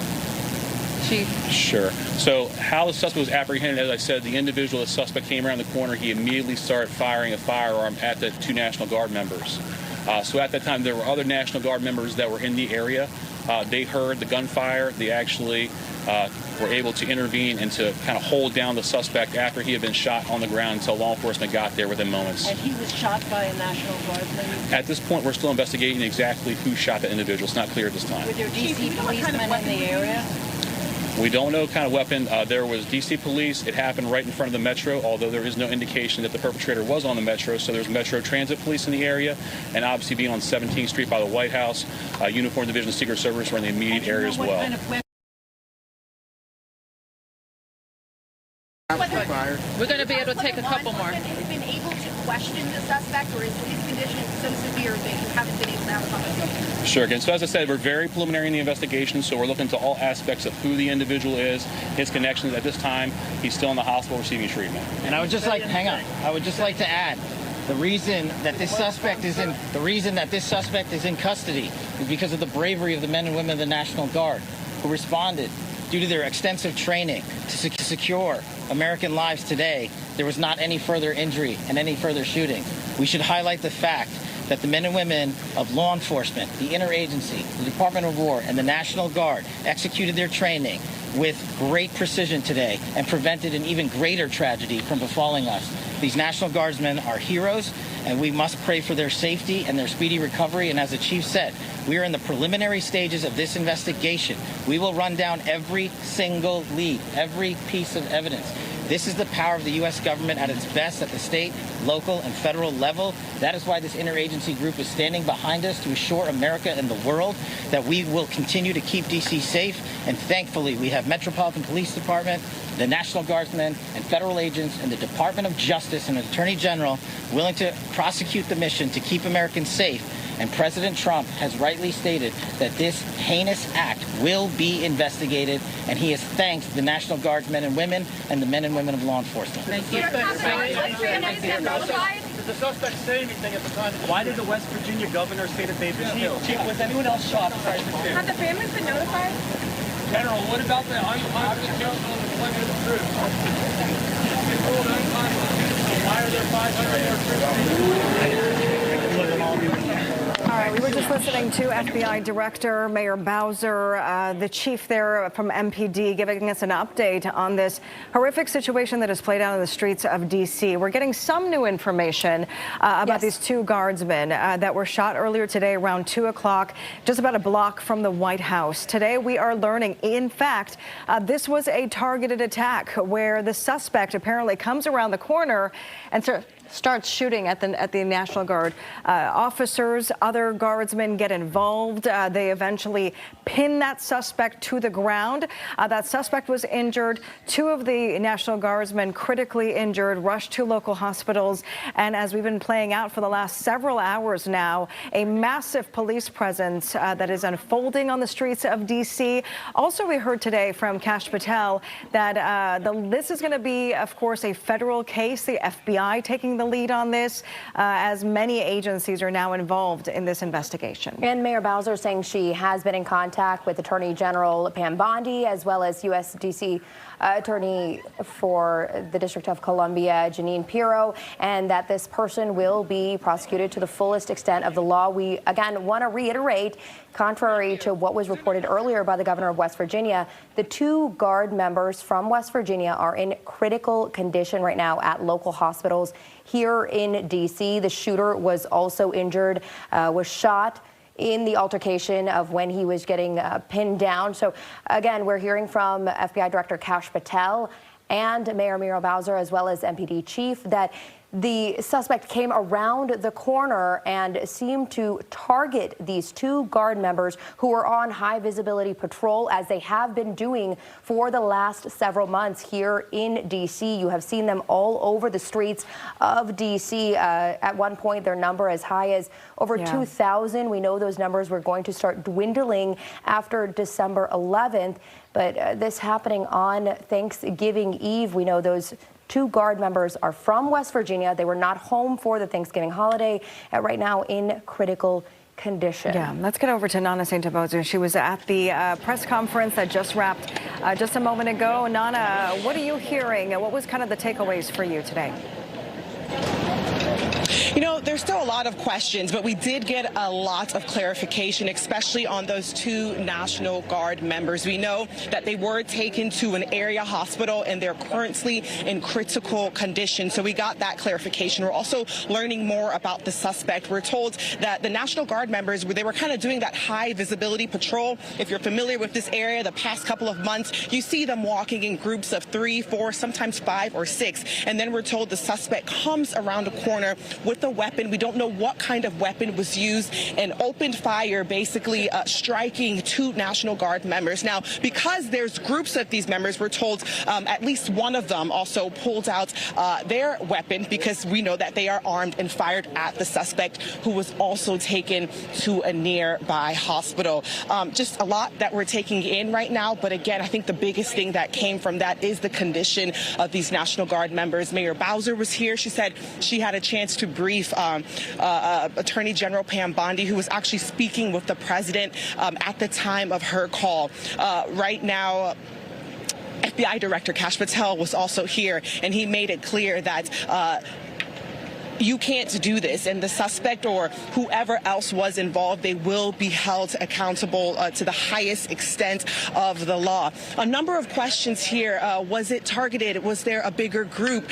Chief? Sure. So how the suspect was apprehended, as I said, the individual, the suspect came around the corner. He immediately started firing a firearm at the two National Guard members. So at that time, there were other National Guard members that were in the area. They heard the gunfire. They actually were able to intervene and to kind of hold down the suspect after he had been shot on the ground until law enforcement got there within moments. And he was shot by a National Guardsman? At this point, we're still investigating exactly who shot that individual. It's not clear at this time. Were there D.C. policemen in the area? We don't know what kind of weapon. There was D.C. police. It happened right in front of the Metro, although there is no indication that the perpetrator was on the Metro. So there's Metro Transit Police in the area, and obviously being on 17th Street by the White House, Uniform Division of Secret Service were in the immediate area as well. We're going to be able to take a couple more. Been able to questioned the suspect, or is his condition so severe that you haven't been able to have a conversation? Sure. Again, so as I said, we're very preliminary in the investigation, so we're looking into all aspects of who the individual is, his connections. At this time, he's still in the hospital receiving treatment. And I would just like, hang on, I would just like to add, the reason that this suspect is in custody is because of the bravery of the men and women of the National Guard who responded. Due to their extensive training to secure American lives today, there was not any further injury and any further shooting. We should highlight the fact that the men and women of law enforcement, the interagency, the Department of War, and the National Guard executed their training with great precision today and prevented an even greater tragedy from befalling us. These National Guardsmen are heroes, and we must pray for their safety and their speedy recovery. And as the chief said, we are in the preliminary stages of this investigation. We will run down every single lead, every piece of evidence. This is the power of the U.S. government at its best at the state, local, and federal level. That is why this interagency group is standing behind us to assure America and the world that we will continue to keep D.C. safe. And thankfully, we have Metropolitan Police Department, the National Guardsmen, and federal agents, and the Department of Justice and the Attorney General willing to prosecute the mission to keep Americans safe. And President Trump has rightly stated that this heinous act will be investigated, and he has thanked the National Guardsmen and women and the men and women of law enforcement. Thank you. Did the suspect say anything at the time? Why did the West Virginia governor say that they've been killed? Chief, was anyone else shot besides the two? Have the families been notified? General, what about the unconscious count on the flight of the troops? Why are there 500 more troops? All right, we were just listening to FBI Director Mayor Bowser, the chief there from MPD, giving us an update on this horrific situation that has played out in the streets of D.C. We're getting some new information about these two guardsmen that were shot earlier today around 2 o'clock, just about a block from the White House. Today, we are learning, in fact, this was a targeted attack where the suspect apparently comes around the corner and starts shooting at the National Guard officers. Other guardsmen get involved. They eventually pin that suspect to the ground. That suspect was injured. Two of the National Guardsmen critically injured, rushed to local hospitals. And as we've been playing out for the last several hours now, a massive police presence that is unfolding on the streets of D.C. Also, we heard today from Kash Patel that this is going to be, of course, a federal case, the FBI taking the lead on this, as many agencies are now involved in this investigation. And Mayor Bowser saying she has been in contact with Attorney General Pam Bondi, as well as U.S. D.C. Attorney for the District of Columbia, Jeanine Pirro, and that this person will be prosecuted to the fullest extent of the law. We, again, want to reiterate, contrary to what was reported earlier by the governor of West Virginia, the two guard members from West Virginia are in critical condition right now at local hospitals here in D.C. The shooter was also injured, was shot in the altercation of when he was getting pinned down. So again, we're hearing from FBI Director Kash Patel and Mayor Muriel Bowser, as well as MPD Chief, that the suspect came around the corner and seemed to target these two guard members who were on high visibility patrol, as they have been doing for the last several months here in D.C. You have seen them all over the streets of D.C. At one point, their number as high as over 2,000. We know those numbers were going to start dwindling after December 11th. But this happening on Thanksgiving Eve. We know those two guard members are from West Virginia. They were not home for the Thanksgiving holiday, right now in critical condition. Yeah, let's get over to Nana St. She was at the press conference that just wrapped just a moment ago. Nana, what are you hearing? What was kind of the takeaways for you today? You know, there's still a lot of questions, but we did get a lot of clarification, especially on those two National Guard members. We know that they were taken to an area hospital and they're currently in critical condition. So we got that clarification. We're also learning more about the suspect. We're told that the National Guard members, they were kind of doing that high visibility patrol. If you're familiar with this area, the past couple of months, you see them walking in groups of 3, 4, sometimes 5 or 6. And then we're told the suspect comes around a corner with a weapon. We don't know what kind of weapon was used, and opened fire, basically striking 2 National Guard members. Now, because there's groups of these members, we're told at least one of them also pulled out their weapon, because we know that they are armed, and fired at the suspect, who was also taken to a nearby hospital. Just a lot that we're taking in right now, but again, I think the biggest thing that came from that is the condition of these National Guard members. Mayor Bowser was here. She said she had a chance to brief Attorney General Pam Bondi, who was actually speaking with the president at the time of her call. Right now, FBI Director Kash Patel was also here, and he made it clear that you can't do this, and the suspect or whoever else was involved, they will be held accountable to the highest extent of the law. A number of questions here. Was it targeted? Was there a bigger group?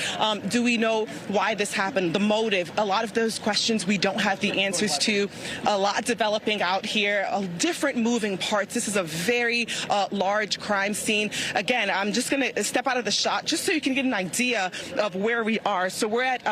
Do we know why this happened? The motive? A lot of those questions we don't have the answers to. A lot developing out here. Different moving parts. This is a very large crime scene. Again, I'm just going to step out of the shot just so you can get an idea of where we are. So we're at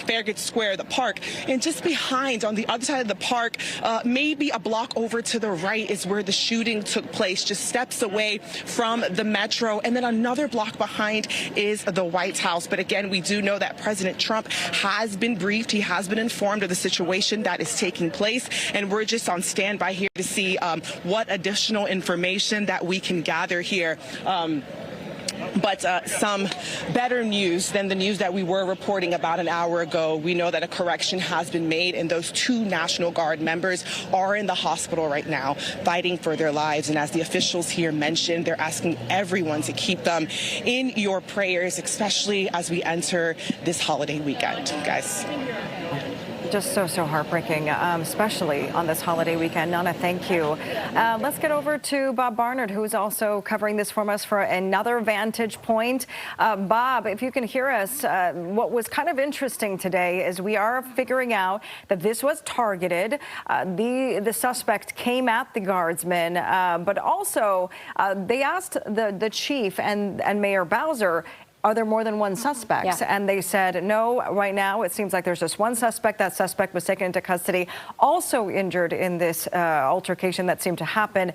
Farragut Square, the park, and just behind, on the other side of the park, maybe a block over to the right, is where the shooting took place, just steps away from the metro, and then another block behind is the White House. But again, we do know that President Trump has been briefed. He has been informed of the situation that is taking place, and we're just on standby here to see what additional information that we can gather here. But some better news than the news that we were reporting about an hour ago. We know that a correction has been made, and those 2 National Guard members are in the hospital right now fighting for their lives. And as the officials here mentioned, they're asking everyone to keep them in your prayers, especially as we enter this holiday weekend, guys. Just so heartbreaking, especially on this holiday weekend. Nana, thank you. Let's get over to Bob Barnard, who's also covering this for us for another vantage point. Bob, if you can hear us, what was kind of interesting today is we are figuring out that this was targeted. The suspect came at the guardsmen, but also they asked the chief and Mayor Bowser, are there more than one suspect? Yeah. And they said, no, right now it seems like there's just one suspect. That suspect was taken into custody, also injured in this altercation that seemed to happen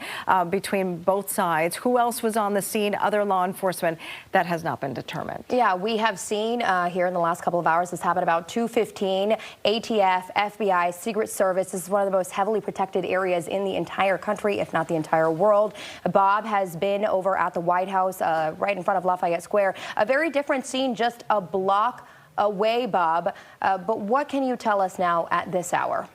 between both sides. Who else was on the scene? Other law enforcement? That has not been determined. Yeah, we have seen here in the last couple of hours, this happened about 2:15. ATF, FBI, Secret Service. This is one of the most heavily protected areas in the entire country, if not the entire world. Bob has been over at the White House, right in front of Lafayette Square. A very different scene just a block away, Bob. But what can you tell us now at this hour?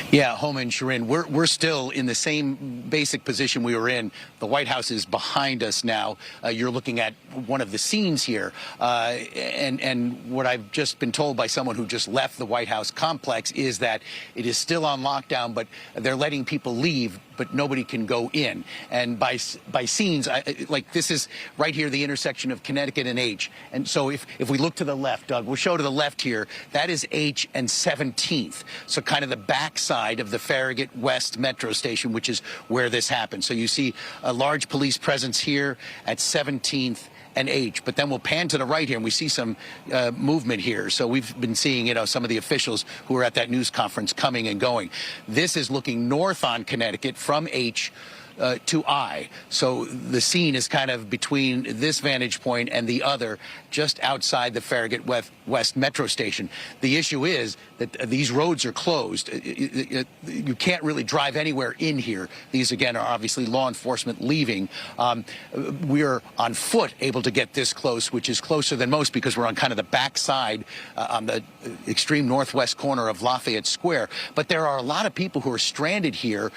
Yeah, Homa and Shirin, we're still in the same basic position we were in. The White House is behind us now. You're looking at one of the scenes here. And what I've just been told by someone who just left the White House complex is that it is still on lockdown, but they're letting people leave, but nobody can go in. And by scenes, like this is right here, the intersection of Connecticut and H. And so if we look to the left, Doug, we'll show to the left here, that is H and 17th. So kind of the backside of the Farragut West metro station, which is where this happened. So you see a large police presence here at 17th and H, but then we'll pan to the right here and we see some movement here. So we've been seeing, some of the officials who were at that news conference coming and going. This is looking north on Connecticut from H to I. So the scene is kind of between this vantage point and the other, just outside the Farragut West metro station. The issue is that these roads are closed. You can't really drive anywhere in here. These, again, are obviously law enforcement leaving. We're on foot able to get this close, which is closer than most because we're on kind of the backside on the extreme northwest corner of Lafayette Square. But there are a lot of people who are stranded here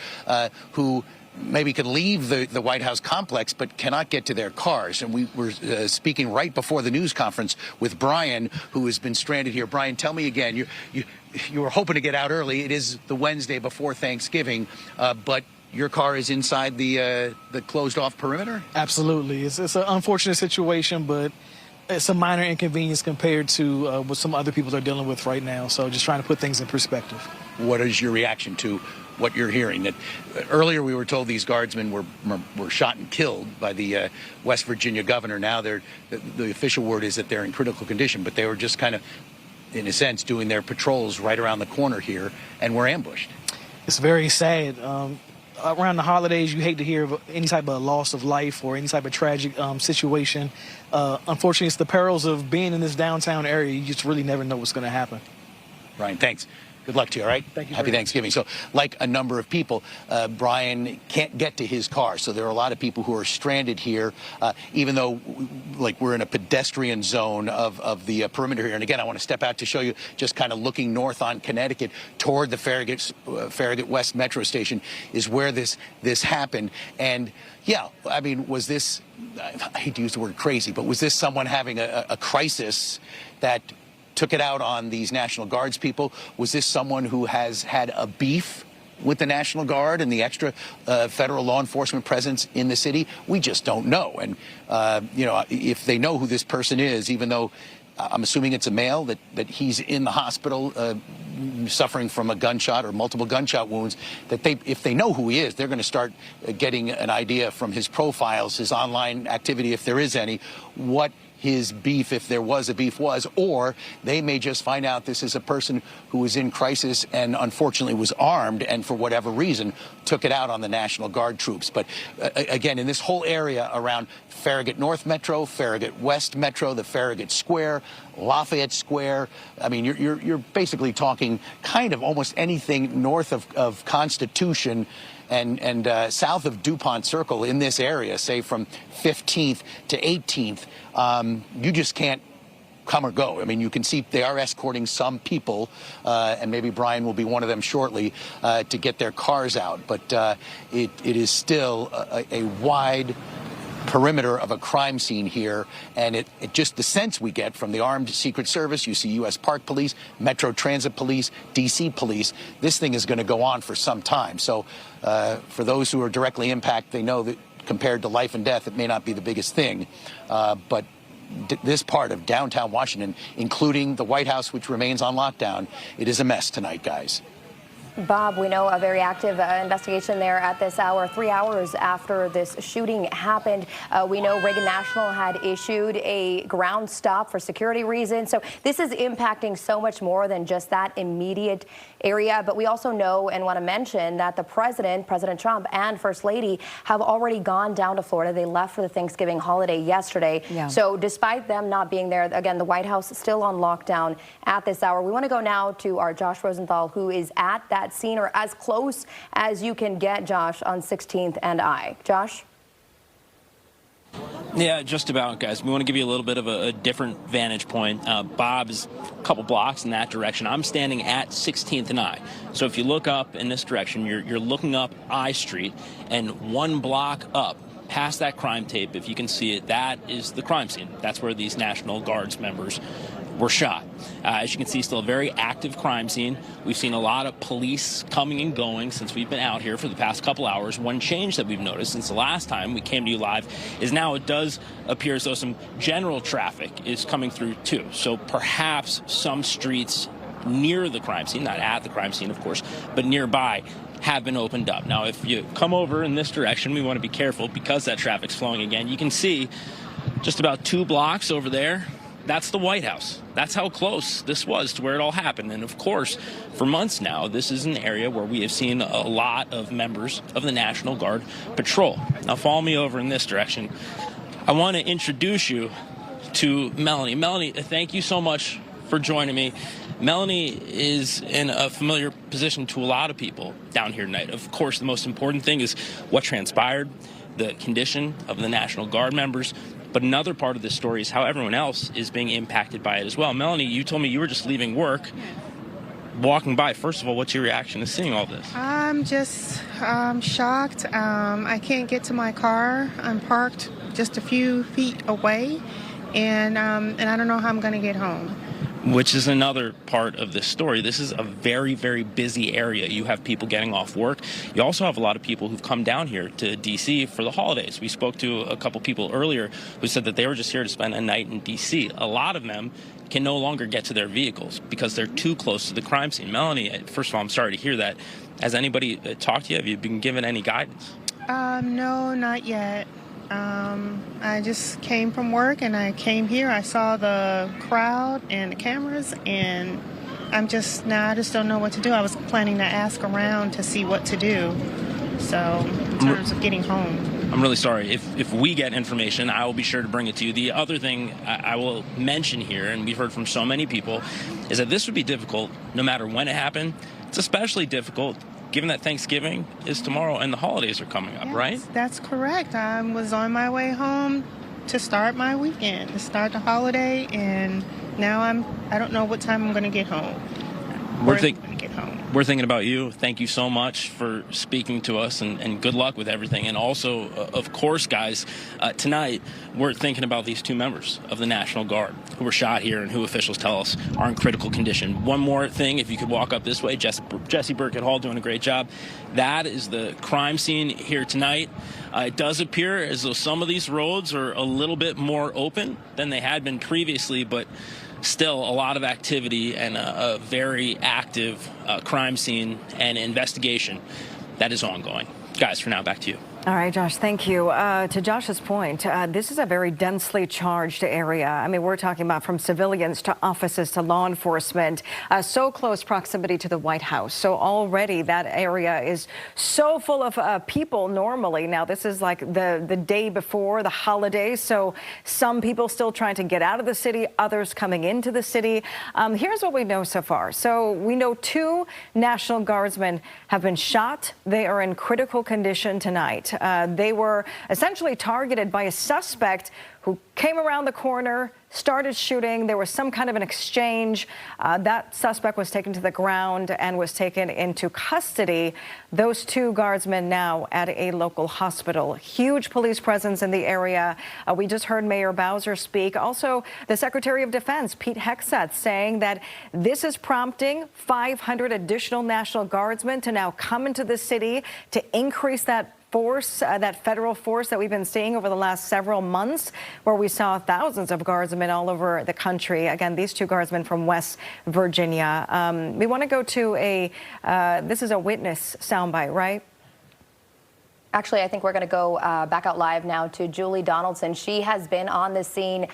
who maybe can leave the White House complex but cannot get to their cars. And we were speaking right before the news conference with Brian, who has been stranded here. Brian, tell me again, you were hoping to get out early. It is the Wednesday before Thanksgiving, but your car is inside the closed-off perimeter? Absolutely. It's an unfortunate situation, but it's a minor inconvenience compared to what some other people are dealing with right now. So just trying to put things in perspective. What is your reaction to what you're hearing. That earlier we were told these guardsmen were shot and killed by the West Virginia governor. Now the official word is that they're in critical condition, but they were just kind of, in a sense, doing their patrols right around the corner here and were ambushed. It's very sad. Around the holidays, you hate to hear of any type of loss of life or any type of tragic situation. Unfortunately, it's the perils of being in this downtown area. You just really never know what's going to happen. Brian, thanks. Good luck to you, all right? Thank you. Happy Thanksgiving. So, like a number of people, Brian can't get to his car. So there are a lot of people who are stranded here, even though, like, we're in a pedestrian zone of the perimeter here. And again, I want to step out to show you, just kind of looking north on Connecticut toward the Farragut West Metro Station is where this happened. And yeah, I mean, was this, I hate to use the word crazy, but was this someone having a crisis that took it out on these National Guards people? Was this someone who has had a beef with the National Guard and the extra federal law enforcement presence in the city? We just don't know. And, you know, if they know who this person is, even though I'm assuming it's a male, that he's in the hospital suffering from a gunshot or multiple gunshot wounds, that if they know who he is, they're going to start getting an idea from his profiles, his online activity, if there is any, what his beef, if there was a beef, was, or they may just find out this is a person who was in crisis and unfortunately was armed and for whatever reason took it out on the National Guard troops. But again, in this whole area around Farragut North Metro, Farragut West Metro, the Farragut Square, Lafayette Square, I mean, you're basically talking kind of almost anything north of Constitution and south of DuPont Circle in this area, say from 15th to 18th, you just can't come or go. I mean, you can see they are escorting some people, and maybe Brian will be one of them shortly, to get their cars out. But it is still a wide perimeter of a crime scene here, and it just the sense we get from the armed Secret Service, you see U.S. Park Police, Metro Transit Police, D.C. Police, this thing is going to go on for some time. So for those who are directly impacted, they know that compared to life and death, it may not be the biggest thing, but this part of downtown Washington, including the White House, which remains on lockdown, it is a mess tonight, guys. Bob, we know a very active investigation there at this hour, 3 hours after this shooting happened. We know Reagan National had issued a ground stop for security reasons. So this is impacting so much more than just that immediate area. But we also know and want to mention that the President Trump, and First Lady have already gone down to Florida. They left for the Thanksgiving holiday yesterday. Yeah. So despite them not being there, again, the White House is still on lockdown at this hour. We want to go now to our Josh Rosenthal, who is at that scene, or as close as you can get, Josh, on 16th and I. Josh? Yeah, just about, guys. We want to give you a little bit of a different vantage point. Bob is a couple blocks in that direction. I'm standing at 16th and I. So if you look up in this direction, you're looking up I Street, and one block up past that crime tape, if you can see it, that is the crime scene. That's where these National Guards members were shot. As you can see, still a very active crime scene. We've seen a lot of police coming and going since we've been out here for the past couple hours. One change that we've noticed since the last time we came to you live is now it does appear as though some general traffic is coming through too. So perhaps some streets near the crime scene, not at the crime scene, of course, but nearby, have been opened up. Now, if you come over in this direction, we want to be careful because that traffic's flowing again. You can see just about 2 blocks over there. That's the White House. That's how close this was to where it all happened. And of course, for months now, this is an area where we have seen a lot of members of the National Guard patrol. Now follow me over in this direction. I want to introduce you to Melanie. Melanie, thank you so much for joining me. Melanie is in a familiar position to a lot of people down here tonight. Of course, the most important thing is what transpired, the condition of the National Guard members. But another part of this story is how everyone else is being impacted by it as well. Melanie, you told me you were just leaving work, walking by. First of all, what's your reaction to seeing all this? I'm just shocked. I can't get to my car. I'm parked just a few feet away, and I don't know how I'm going to get home. Which is another part of this story. This is a very, very busy area. You have people getting off work. You also have a lot of people who've come down here to D.C. for the holidays. We spoke to a couple people earlier who said that they were just here to spend a night in D.C. A lot of them can no longer get to their vehicles because they're too close to the crime scene. Melanie, first of all, I'm sorry to hear that. Has anybody talked to you? Have you been given any guidance? No, not yet. I just came from work and I came here. I saw the crowd and the cameras, and I just don't know what to do. I was planning to ask around to see what to do. So in terms of getting home. I'm really sorry. If we get information, I will be sure to bring it to you. The other thing I will mention here, and we've heard from so many people, is that this would be difficult no matter when it happened. It's especially difficult given that Thanksgiving is tomorrow and the holidays are coming up, right? That's correct. I was on my way home to start my weekend, to start the holiday, and now I don't know what time I'm going to get home. We're thinking about you. Thank you so much for speaking to us, and good luck with everything. And also, of course, guys, tonight we're thinking about these two members of the National Guard who were shot here and who officials tell us are in critical condition. One more thing, if you could walk up this way, Jesse Burkett Hall doing a great job. That is the crime scene here tonight. It does appear as though some of these roads are a little bit more open than they had been previously, but still a lot of activity and a very active crime scene and investigation that is ongoing. Guys, for now, back to you. All right, Josh, thank you. To Josh's point, this is a very densely charged area. I mean, we're talking about from civilians to offices to law enforcement, so close proximity to the White House. So already that area is so full of people normally. Now, this is like the day before the holidays. So some people still trying to get out of the city, others coming into the city. Here's what we know so far. So we know 2 National Guardsmen have been shot. They are in critical condition tonight. They were essentially targeted by a suspect who came around the corner, started shooting. There was some kind of an exchange. That suspect was taken to the ground and was taken into custody. Those 2 guardsmen now at a local hospital. Huge police presence in the area. We just heard Mayor Bowser speak. Also, the Secretary of Defense, Pete Hegseth, saying that this is prompting 500 additional National Guardsmen to now come into the city to increase that force, that federal force that we've been seeing over the last several months, where we saw thousands of guardsmen all over the country. Again, these 2 guardsmen from West Virginia. We want to go to this is a witness soundbite, right? Actually, I think we're going to go back out live now to Julie Donaldson. She has been on the scene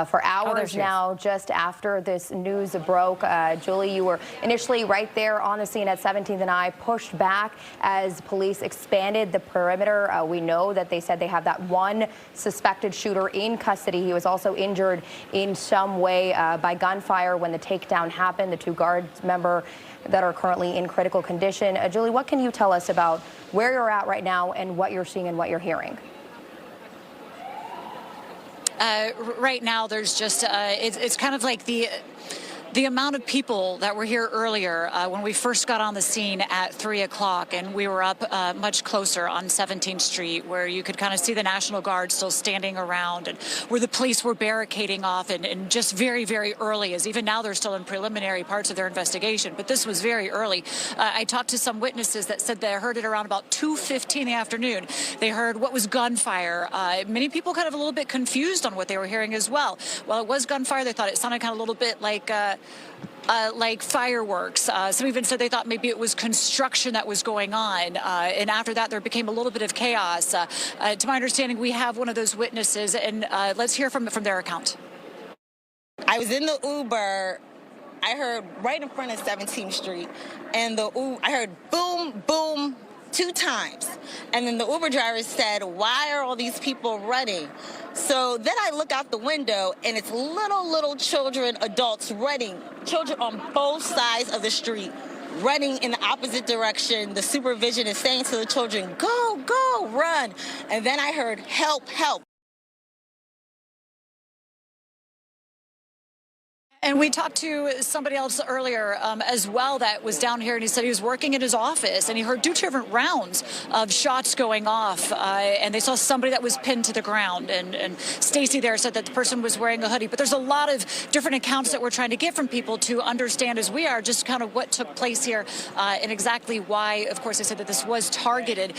for hours now, just after this news broke. Julie, you were initially right there on the scene at 17th and I, pushed back as police expanded the perimeter. We know that they said they have that one suspected shooter in custody. He was also injured in some way by gunfire when the takedown happened. The 2 guards members that are currently in critical condition. Julie, what can you tell us about where you're at right now and what you're seeing and what you're hearing? Right now, there's just, it's kind of like the amount of people that were here earlier when we first got on the scene at 3 o'clock, and we were up much closer on 17th Street, where you could kind of see the National Guard still standing around, and where the police were barricading off, and just very, very early, as even now they're still in preliminary parts of their investigation, but this was very early. I talked to some witnesses that said they heard it around about 2:15 in the afternoon. They heard what was gunfire. Many people kind of a little bit confused on what they were hearing as well. While it was gunfire, they thought it sounded kind of a little bit like fireworks. Some even said they thought maybe it was construction that was going on. And after that, there became a little bit of chaos. To my understanding, we have one of those witnesses, and let's hear from their account. I was in the Uber. I heard right in front of 17th Street, and I heard boom, boom, 2 times. And then the Uber driver said, "Why are all these people running?" So then I look out the window, and it's little children, adults running, children on both sides of the street, running in the opposite direction. The supervision is saying to the children, "Go, go, run." And then I heard, "Help, help." And we talked to somebody else earlier as well that was down here, and he said he was working in his office and he heard 2 different rounds of shots going off, and they saw somebody that was pinned to the ground. And Stacy there said that the person was wearing a hoodie. But there's a lot of different accounts that we're trying to get from people to understand, as we are, just kind of what took place here and exactly why. Of course, they said that this was targeted.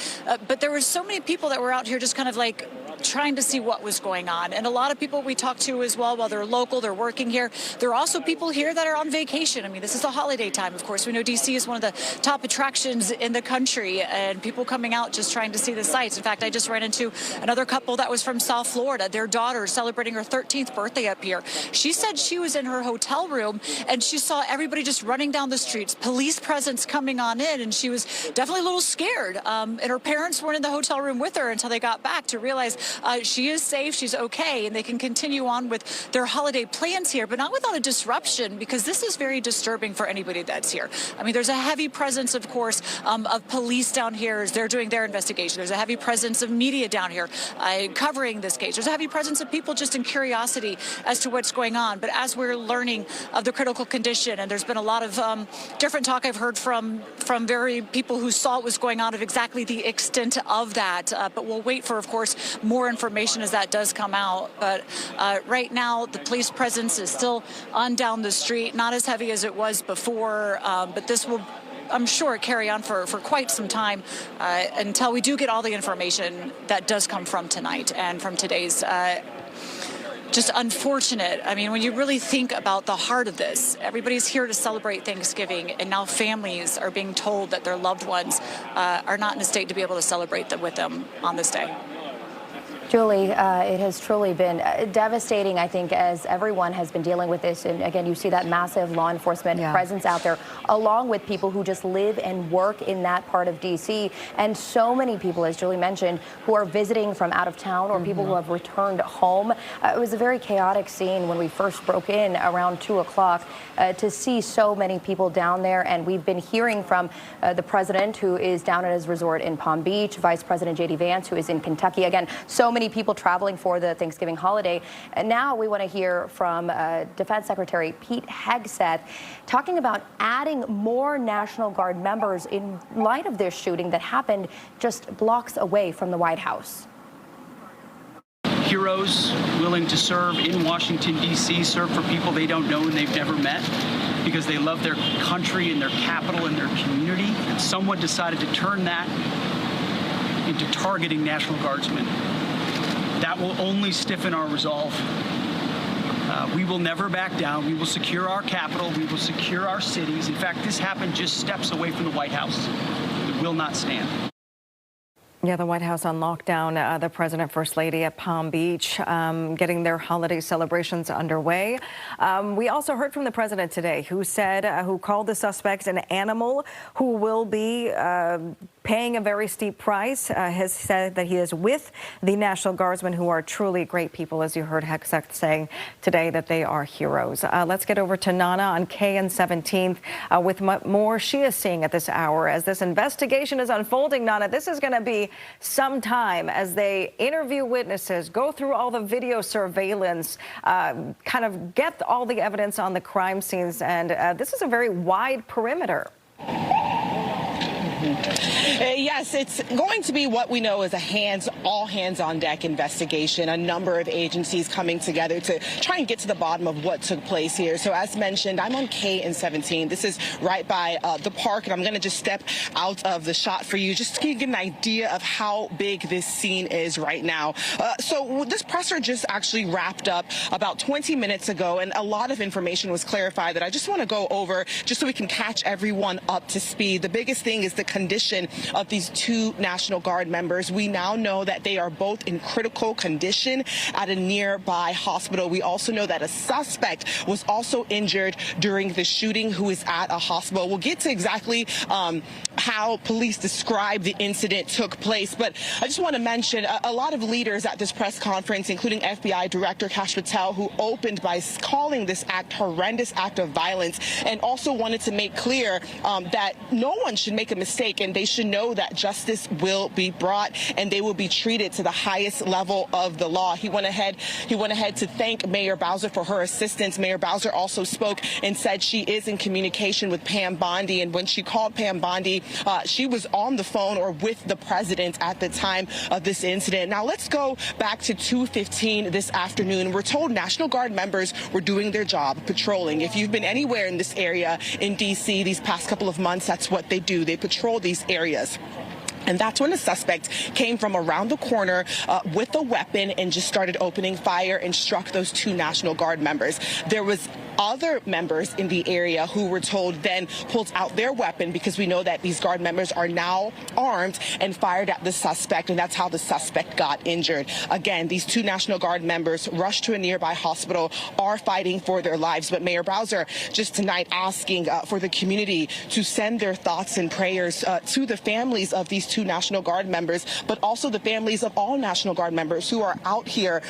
But there were so many people that were out here just kind of like trying to see what was going on. And a lot of people we talked to as well, while they're local, they're working here. There are also people here that are on vacation. I mean, this is the holiday time, of course. We know D.C. is one of the top attractions in the country, and people coming out just trying to see the sights. In fact, I just ran into another couple that was from South Florida. Their daughter celebrating her 13th birthday up here. She said she was in her hotel room and she saw everybody just running down the streets, police presence coming on in, and she was definitely a little scared. And her parents weren't in the hotel room with her until they got back to realize she is safe, she's okay, and they can continue on with their holiday plans here, but not without a disruption, because this is very disturbing for anybody that's here. I mean, there's a heavy presence, of course, of police down here as they're doing their investigation. There's a heavy presence of media down here covering this case. There's a heavy presence of people just in curiosity as to what's going on. But as we're learning of the critical condition, and there's been a lot of different talk I've heard from very people who saw what was going on of exactly the extent of that. But we'll wait for, of course, more information as that does come out. But right now, the police presence is still on down the street, not as heavy as it was before, but this will, I'm sure, carry on for quite some time until we do get all the information that does come from tonight and from today's just unfortunate. I mean, when you really think about the heart of this, everybody's here to celebrate Thanksgiving, and now families are being told that their loved ones are not in a state to be able to celebrate them with them on this day. Julie, it has truly been devastating, I think, as everyone has been dealing with this. And again, you see that massive law enforcement presence out there, along with people who just live and work in that part of D.C. And so many people, as Julie mentioned, who are visiting from out of town or people who have returned home. It was a very chaotic scene when we first broke in around 2 o'clock to see so many people down there. And we've been hearing from the president, who is down at his resort in Palm Beach, Vice President J.D. Vance, who is in Kentucky. Again, so many people traveling for the Thanksgiving holiday. And now we want to hear from Defense Secretary Pete Hegseth talking about adding more National Guard members in light of this shooting that happened just blocks away from the White House. Heroes willing to serve in Washington, D.C., serve for people they don't know and they've never met because they love their country and their capital and their community. And someone decided to turn that into targeting National Guardsmen. That will only stiffen our resolve. We will never back down. We will secure our capital. We will secure our cities. In fact, this happened just steps away from the White House. It will not stand. Yeah, the White House on lockdown. The President, First Lady at Palm Beach getting their holiday celebrations underway. We also heard from the President today, who said, who called the suspect an animal who will be paying a very steep price. Has said that he is with the National Guardsmen, who are truly great people, as you heard Hegseth saying today, that they are heroes. Let's get over to Nana on K and 17th with more she is seeing at this hour as this investigation is unfolding. Nana, this is going to be some time as they interview witnesses, go through all the video surveillance, kind of get all the evidence on the crime scenes. And this is a very wide perimeter. Yes, it's going to be what we know as a all hands on deck investigation. A number of agencies coming together to try and get to the bottom of what took place here. So as mentioned, I'm on K and 17. This is right by the park, and I'm going to just step out of the shot for you just to get an idea of how big this scene is right now. So this presser just actually wrapped up about 20 minutes ago, and a lot of information was clarified that I just want to go over just so we can catch everyone up to speed. The biggest thing is the condition of these two National Guard members. We now know that they are both in critical condition at a nearby hospital. We also know that a suspect was also injured during the shooting who is at a hospital. We'll get to exactly how police describe the incident took place, but I just want to mention a lot of leaders at this press conference, including FBI Director Kash Patel, who opened by calling this act horrendous act of violence, and also wanted to make clear that no one should make a mistake Oregon, they should know that justice will be brought and they will be treated to the highest level of the law. He went ahead to thank Mayor Bowser for her assistance. Mayor Bowser also spoke and said she is in communication with Pam Bondi, and when she called Pam Bondi, she was on the phone or with the president at the time of this incident. Now let's go back to 2:15 this afternoon. We're told National Guard members were doing their job, patrolling. If you've been anywhere in this area in D.C. these past couple of months, that's what they do. They patrol these areas. And that's when a suspect came from around the corner with a weapon and just started opening fire and struck those 2 National Guard members. There was other members in the area who were told then pulled out their weapon, because we know that these Guard members are now armed, and fired at the suspect, and that's how the suspect got injured. Again, these 2 National Guard members rushed to a nearby hospital, are fighting for their lives. But Mayor Bowser just tonight asking for the community to send their thoughts and prayers to the families of these 2 National Guard members, but also the families of all National Guard members who are out here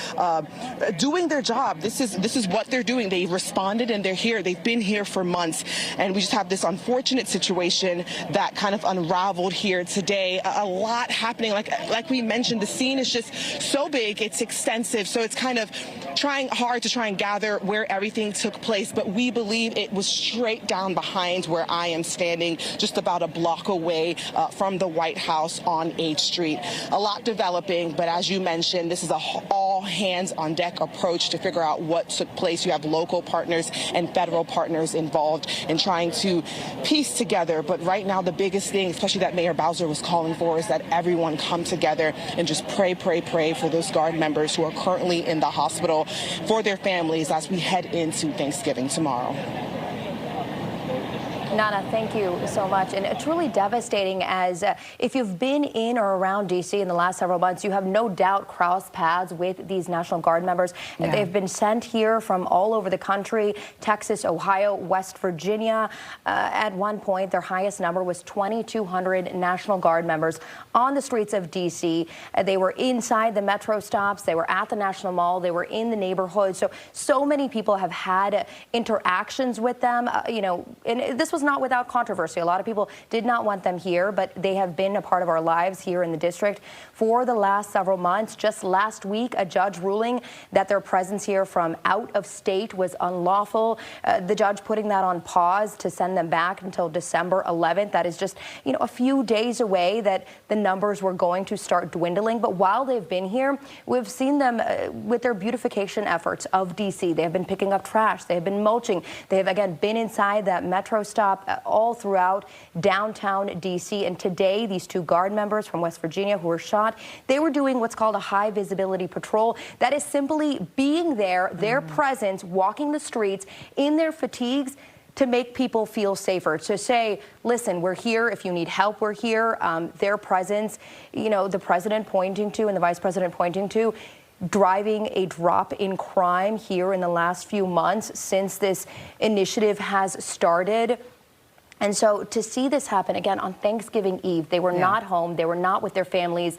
doing their job. This is what they're doing. They responded and they're here. They've been here for months, and we just have this unfortunate situation that kind of unraveled here today. A lot happening. Like we mentioned, the scene is just so big, it's extensive, so it's kind of trying hard to try and gather where everything took place, but we believe it was straight down behind where I am standing, just about a block away from the White House on H Street. A lot developing, but as you mentioned, this is a all hands on deck approach to figure out what took place. You have local partners and federal partners involved in trying to piece together. But right now, the biggest thing, especially that Mayor Bowser was calling for, is that everyone come together and just pray for those Guard members who are currently in the hospital, for their families as we head into Thanksgiving tomorrow. Nana, thank you so much. And it's really devastating, as if you've been in or around D.C. in the last several months, you have no doubt crossed paths with these National Guard members. Yeah. They've been sent here from all over the country, Texas, Ohio, West Virginia. At one point, their highest number was 2,200 National Guard members on the streets of D.C. They were inside the metro stops. They were at the National Mall. They were in the neighborhood. So many people have had interactions with them, and this was not without controversy. A lot of people did not want them here, but they have been a part of our lives here in the district for the last several months. Just last week, a judge ruling that their presence here from out of state was unlawful. The judge putting that on pause to send them back until December 11th. That is just, a few days away that the numbers were going to start dwindling. But while they've been here, we've seen them with their beautification efforts of D.C. They have been picking up trash. They have been mulching. They have, again, been inside that metro stop all throughout downtown D.C. And today, these 2 Guard members from West Virginia who were shot, they were doing what's called a high visibility patrol. That is simply being there, their presence, walking the streets in their fatigues to make people feel safer, to say, listen, we're here. If you need help, we're here. Their presence, the president pointing to and the vice president pointing to, driving a drop in crime here in the last few months since this initiative has started. And so to see this happen again on Thanksgiving Eve, they were not home. They were not with their families.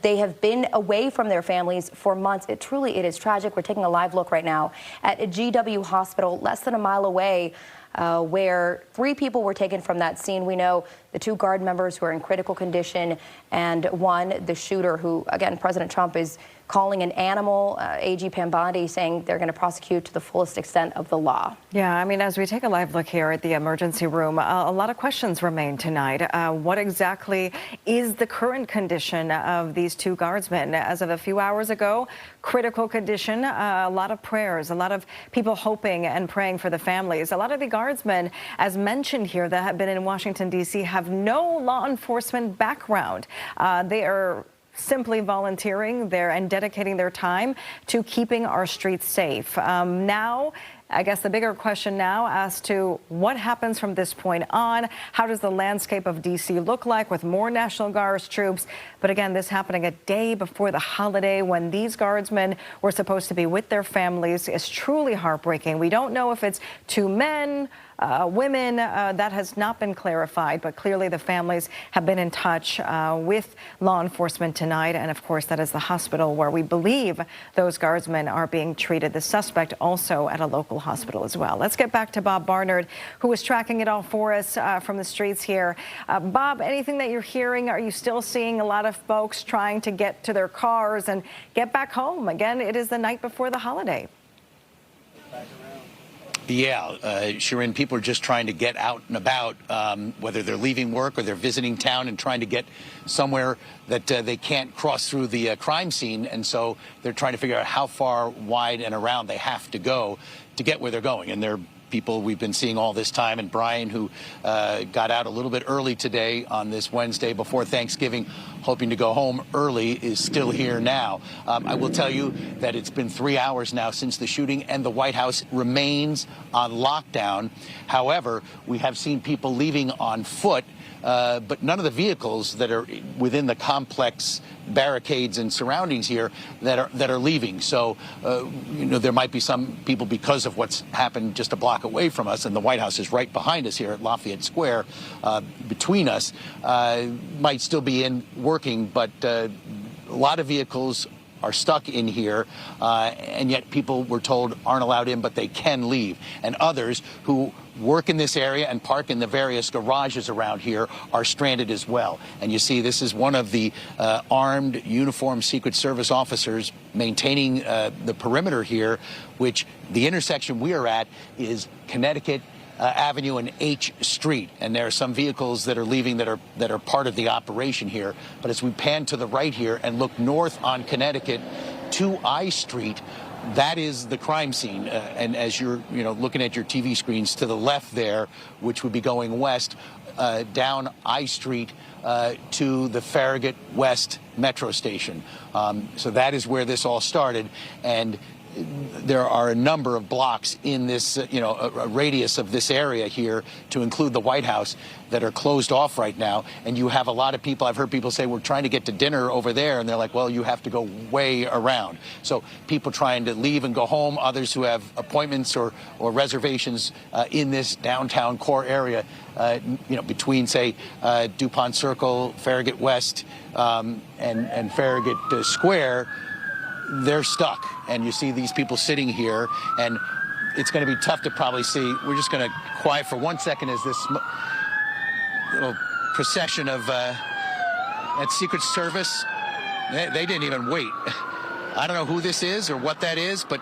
They have been away from their families for months. It is tragic. We're taking a live look right now at a GW hospital less than a mile away, where 3 people were taken from that scene. We know the 2 Guard members who are in critical condition, and one, the shooter, who, again, President Trump is calling an animal. AG Pam Bondi saying they're going to prosecute to the fullest extent of the law. Yeah, I mean, as we take a live look here at the emergency room, a lot of questions remain tonight. What exactly is the current condition of these 2 guardsmen? As of a few hours ago, critical condition, a lot of prayers, a lot of people hoping and praying for the families. A lot of the guardsmen, as mentioned here, that have been in Washington, D.C., have no law enforcement background. They are simply volunteering there and dedicating their time to keeping our streets safe. Now, I guess the bigger question now as to what happens from this point on. How does the landscape of D.C. look like with more National Guard troops? But again, this happening a day before the holiday when these guardsmen were supposed to be with their families is truly heartbreaking. We don't know if it's 2 men, women, that has not been clarified, but clearly the families have been in touch with law enforcement tonight. And of course, that is the hospital where we believe those guardsmen are being treated. The suspect also at a local Hospital as well. Let's get back to Bob Barnard, who was tracking it all for us from the streets here. Bob, anything that you're hearing? Are you still seeing a lot of folks trying to get to their cars and get back home? Again, it is the night before the holiday. Yeah, Sharon, people are just trying to get out and about, whether they're leaving work or they're visiting town and trying to get somewhere that they can't cross through the crime scene. And so they're trying to figure out how far wide and around they have to go to get where they're going. And they're people we've been seeing all this time. And Brian, who got out a little bit early today on this Wednesday before Thanksgiving, hoping to go home early, is still here now. I will tell you that it's been 3 hours now since the shooting, and the White House remains on lockdown. However, we have seen people leaving on foot, but none of the vehicles that are within the complex barricades and surroundings here that are leaving. So, you know, there might be some people, because of what's happened just a block away from us, and the White House is right behind us here at Lafayette Square, between us, might still be in working, but a lot of vehicles are stuck in here, and yet people, we're told, aren't allowed in, but they can leave. And others who work in this area and park in the various garages around here are stranded as well. And you see, this is one of the armed, uniformed Secret Service officers maintaining the perimeter here, which the intersection we are at is Connecticut Avenue and H Street, and there are some vehicles that are leaving that are part of the operation here. But as we pan to the right here and look north on Connecticut to I Street, that is the crime scene. And as you're looking at your TV screens to the left there, which would be going west, down I Street to the Farragut West Metro Station. So that is where this all started. And there are a number of blocks in this, a radius of this area here, to include the White House, that are closed off right now. And you have a lot of people, I've heard people say, we're trying to get to dinner over there. And they're like, well, you have to go way around. So people trying to leave and go home, others who have appointments or reservations in this downtown core area, between, say, DuPont Circle, Farragut West, and Farragut Square. They're stuck, and you see these people sitting here, and it's going to be tough to probably see. We're just going to quiet for 1 second as this little procession of at Secret Service. They didn't even wait. I don't know who this is or what that is, but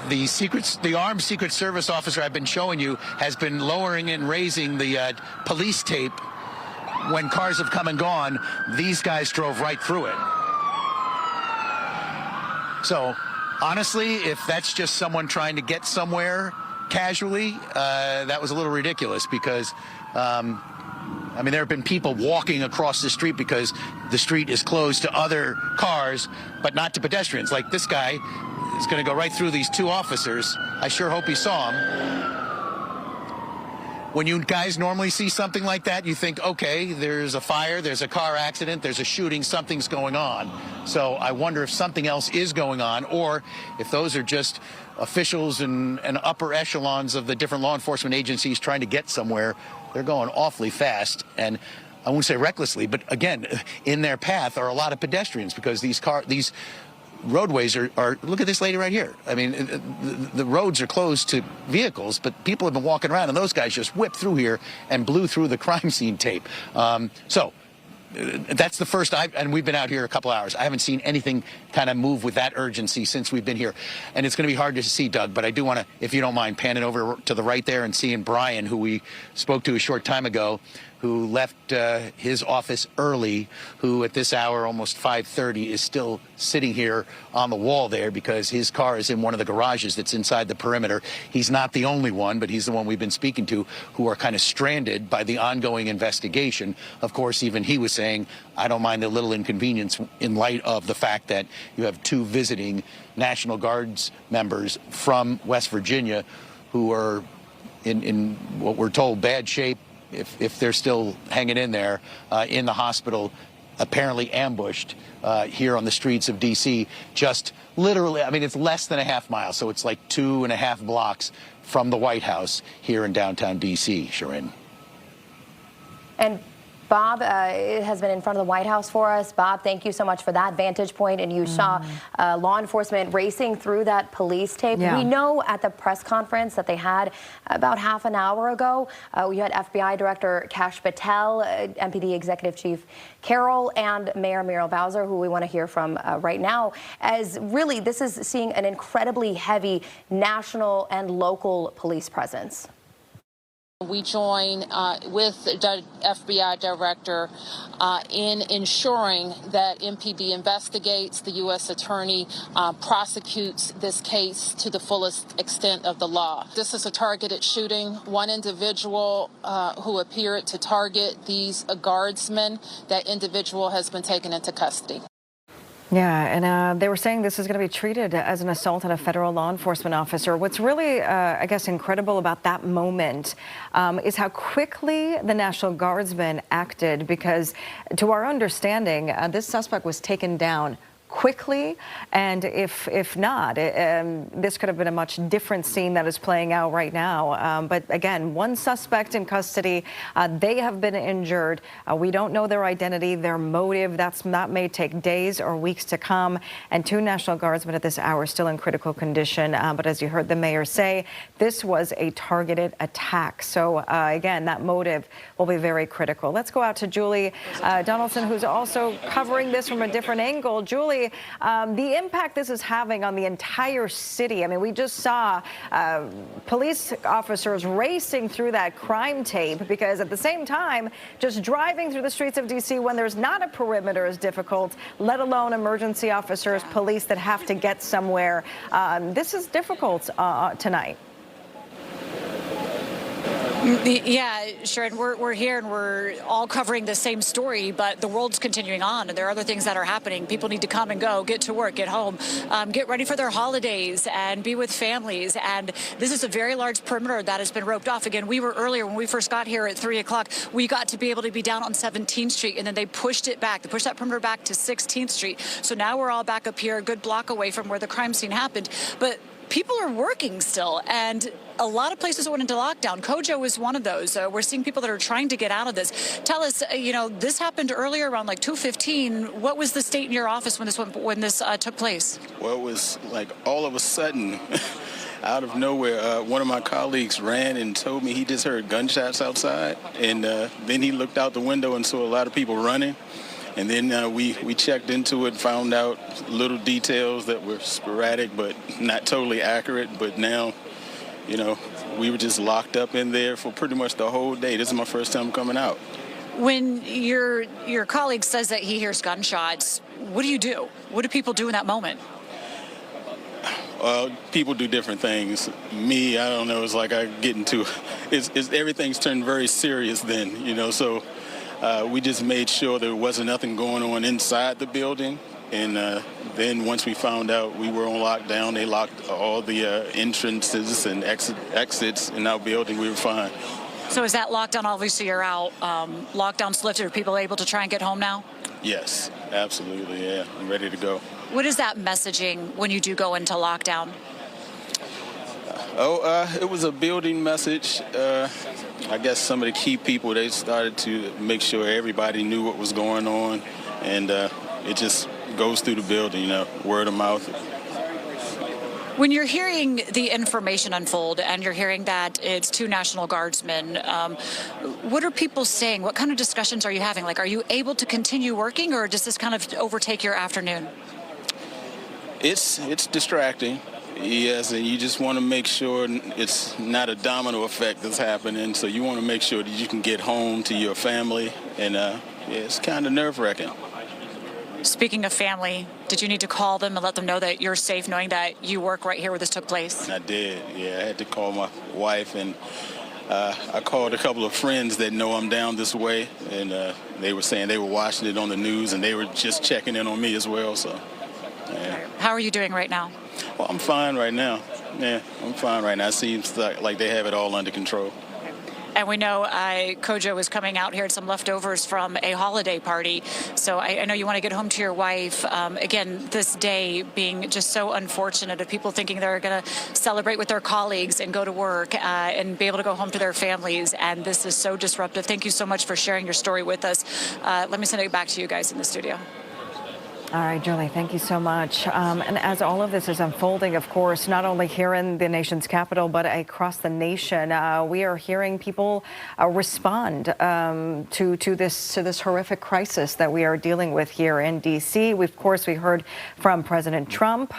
the armed Secret Service officer I've been showing you has been lowering and raising the police tape. When cars have come and gone, these guys drove right through it. So, honestly, if that's just someone trying to get somewhere casually, that was a little ridiculous, because, there have been people walking across the street because the street is closed to other cars, but not to pedestrians. Like this guy is going to go right through these two officers. I sure hope he saw him. When you guys normally see something like that, you think, okay, there's a fire, there's a car accident, there's a shooting, something's going on. So I wonder if something else is going on, or if those are just officials and upper echelons of the different law enforcement agencies trying to get somewhere. They're going awfully fast, and I won't say recklessly, but again, in their path are a lot of pedestrians, because these roadways are, look at this lady right here. The roads are closed to vehicles, but people have been walking around, and those guys just whipped through here and blew through the crime scene tape. So that's the first, and we've been out here a couple hours. I haven't seen anything kind of move with that urgency since we've been here. And it's going to be hard to see, Doug, but I do want to, if you don't mind, panning over to the right there and seeing Brian, who we spoke to a short time ago, who left his office early, who at this hour, almost 5:30, is still sitting here on the wall there because his car is in one of the garages that's inside the perimeter. He's not the only one, but he's the one we've been speaking to, who are kind of stranded by the ongoing investigation. Of course, even he was saying, I don't mind the little inconvenience in light of the fact that you have two visiting National Guards members from West Virginia who are in what we're told, bad shape, if they're still hanging in there, in the hospital, apparently ambushed here on the streets of D.C. Just literally, it's less than a half mile, so it's like 2.5 blocks from the White House here in downtown D.C., Sharon. And Bob has been in front of the White House for us. Bob, thank you so much for that vantage point. And you saw law enforcement racing through that police tape. Yeah. We know at the press conference that they had about half an hour ago, we had FBI Director Kash Patel, MPD Executive Chief Carroll, and Mayor Muriel Bowser, who we want to hear from right now, as really this is seeing an incredibly heavy national and local police presence. We join with the FBI director in ensuring that MPD investigates, the U.S. Attorney prosecutes this case to the fullest extent of the law. This is a targeted shooting. One individual who appeared to target these guardsmen, that individual has been taken into custody. Yeah, and they were saying this is going to be treated as an assault on a federal law enforcement officer. What's really, I guess, incredible about that moment is how quickly the National Guardsmen acted, because to our understanding, this suspect was taken down quickly, and if not, this could have been a much different scene that is playing out right now. But again, one suspect in custody. They have been injured. We don't know their identity, their motive. That may take days or weeks to come. And 2 National Guardsmen at this hour still in critical condition. But as you heard the mayor say, this was a targeted attack. So again, that motive will be very critical. Let's go out to Julie Donaldson, who's also covering this from a different angle. Julie, the impact this is having on the entire city. I mean, we just saw police officers racing through that crime tape, because at the same time, just driving through the streets of D.C. when there's not a perimeter is difficult, let alone emergency officers, police that have to get somewhere. This is difficult tonight. Yeah, Sharon, we're here and we're all covering the same story, but the world's continuing on, and there are other things that are happening. People need to come and go, get to work, get home, get ready for their holidays, and be with families. And this is a very large perimeter that has been roped off. Again, we were earlier when we first got here at 3 o'clock. We got to be able to be down on 17th Street, and then they pushed it back. They pushed that perimeter back to 16th Street. So now we're all back up here, a good block away from where the crime scene happened. But people are working still, and a lot of places went into lockdown. Kojo is one of those. We're seeing people that are trying to get out of this. Tell us, this happened earlier around like 2:15. What was the state in your office when this took place? Well, it was like all of a sudden, out of nowhere, one of my colleagues ran and told me he just heard gunshots outside, and then he looked out the window and saw a lot of people running. And then we checked into it, found out little details that were sporadic but not totally accurate. But now, we were just locked up in there for pretty much the whole day. This is my first time coming out. When your colleague says that he hears gunshots, what do you do? What do people do in that moment? People do different things. Me, I don't know. It's like I get into everything's turned very serious then, so. We just made sure there wasn't nothing going on inside the building. And then once we found out we were on lockdown, they locked all the entrances and exits in our building. We were fine. So is that lockdown, obviously you're out, lockdown's lifted? Are people able to try and get home now? Yes, absolutely, yeah. I'm ready to go. What is that messaging when you do go into lockdown? It was a building message. I guess some of the key people, they started to make sure everybody knew what was going on, and it just goes through the building, word of mouth. When you're hearing the information unfold and you're hearing that it's 2 National Guardsmen, what are people saying? What kind of discussions are you having? Like, are you able to continue working, or does this kind of overtake your afternoon? It's distracting. Yes, and you just want to make sure it's not a domino effect that's happening. So you want to make sure that you can get home to your family, and it's kind of nerve-wracking. Speaking of family, did you need to call them and let them know that you're safe, knowing that you work right here where this took place? I did, yeah. I had to call my wife, and I called a couple of friends that know I'm down this way, and they were saying they were watching it on the news, and they were just checking in on me as well. So, yeah. How are you doing right now? Well, I'm fine right now. Yeah, I'm fine right now. It seems like they have it all under control. And we know Kojo is coming out here, some leftovers from a holiday party. So I know you want to get home to your wife. Again, this day being just so unfortunate of people thinking they're going to celebrate with their colleagues and go to work and be able to go home to their families. And this is so disruptive. Thank you so much for sharing your story with us. Let me send it back to you guys in the studio. All right, Julie, thank you so much. And as all of this is unfolding, of course, not only here in the nation's capital, but across the nation, we are hearing people respond to this horrific crisis that we are dealing with here in D.C. Of course, we heard from President Trump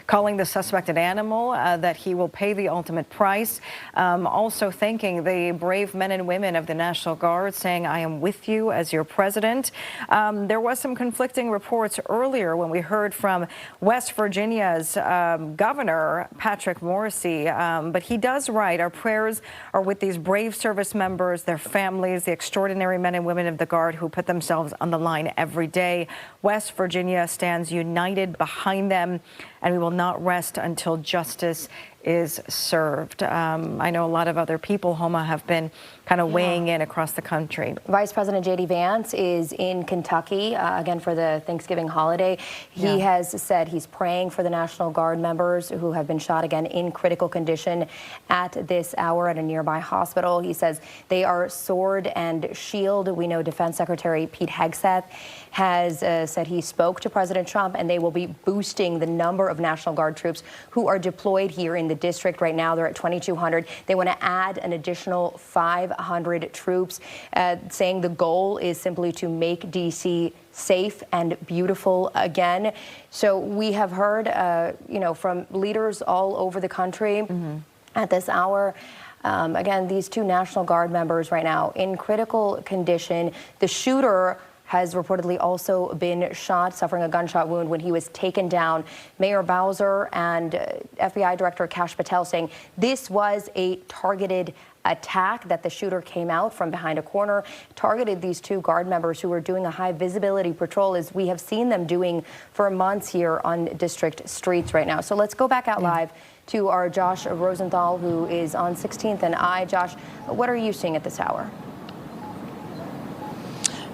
calling the suspect an animal, that he will pay the ultimate price. Also thanking the brave men and women of the National Guard, saying, I am with you as your president. There was some conflicting reports earlier when we heard from West Virginia's Governor Patrick Morrisey, but he does write, our prayers are with these brave service members, their families, the extraordinary men and women of the Guard who put themselves on the line every day. West Virginia stands united behind them, and we will not rest until justice is served. I know a lot of other people, Homa, have been kind of weighing in across the country. Vice President J.D. Vance is in Kentucky, again, for the Thanksgiving holiday. He has said he's praying for the National Guard members who have been shot, again, in critical condition at this hour at a nearby hospital. He says they are sword and shield. We know Defense Secretary Pete Hegseth has said he spoke to President Trump, and they will be boosting the number of National Guard troops who are deployed here in the district. Right now, they're at 2,200. They want to add an additional 500 troops, saying the goal is simply to make D.C. safe and beautiful again. So we have heard, from leaders all over the country at this hour. Again, these two National Guard members right now in critical condition. The shooter has reportedly also been shot, suffering a gunshot wound when he was taken down. Mayor Bowser and FBI Director Kash Patel saying this was a targeted attack, that the shooter came out from behind a corner, targeted these two Guard members who were doing a high visibility patrol, as we have seen them doing for months here on district streets right now. So let's go back out live to our Josh Rosenthal, who is on 16th and I. Josh, what are you seeing at this hour?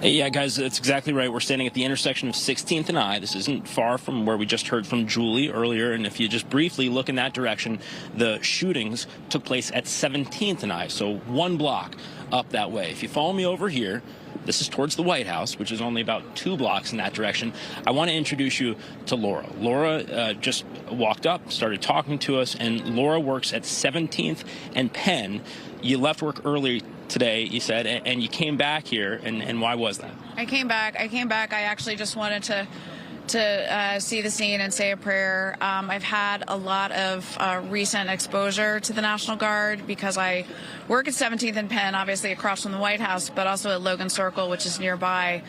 Yeah, guys, that's exactly right. We're standing at the intersection of 16th and I. This isn't far from where we just heard from Julie earlier. And if you just briefly look in that direction, the shootings took place at 17th and I, so 1 block up that way. If you follow me over here, this is towards the White House, which is only about 2 blocks in that direction. I want to introduce you to Laura. Laura just walked up, started talking to us, and Laura works at 17th and Penn. You left work early today, you said, and you came back here, and why was that? I came back. I actually just wanted to see the scene and say a prayer. I've had a lot of recent exposure to the National Guard because I work at 17th and Penn, obviously across from the White House, but also at Logan Circle, which is nearby.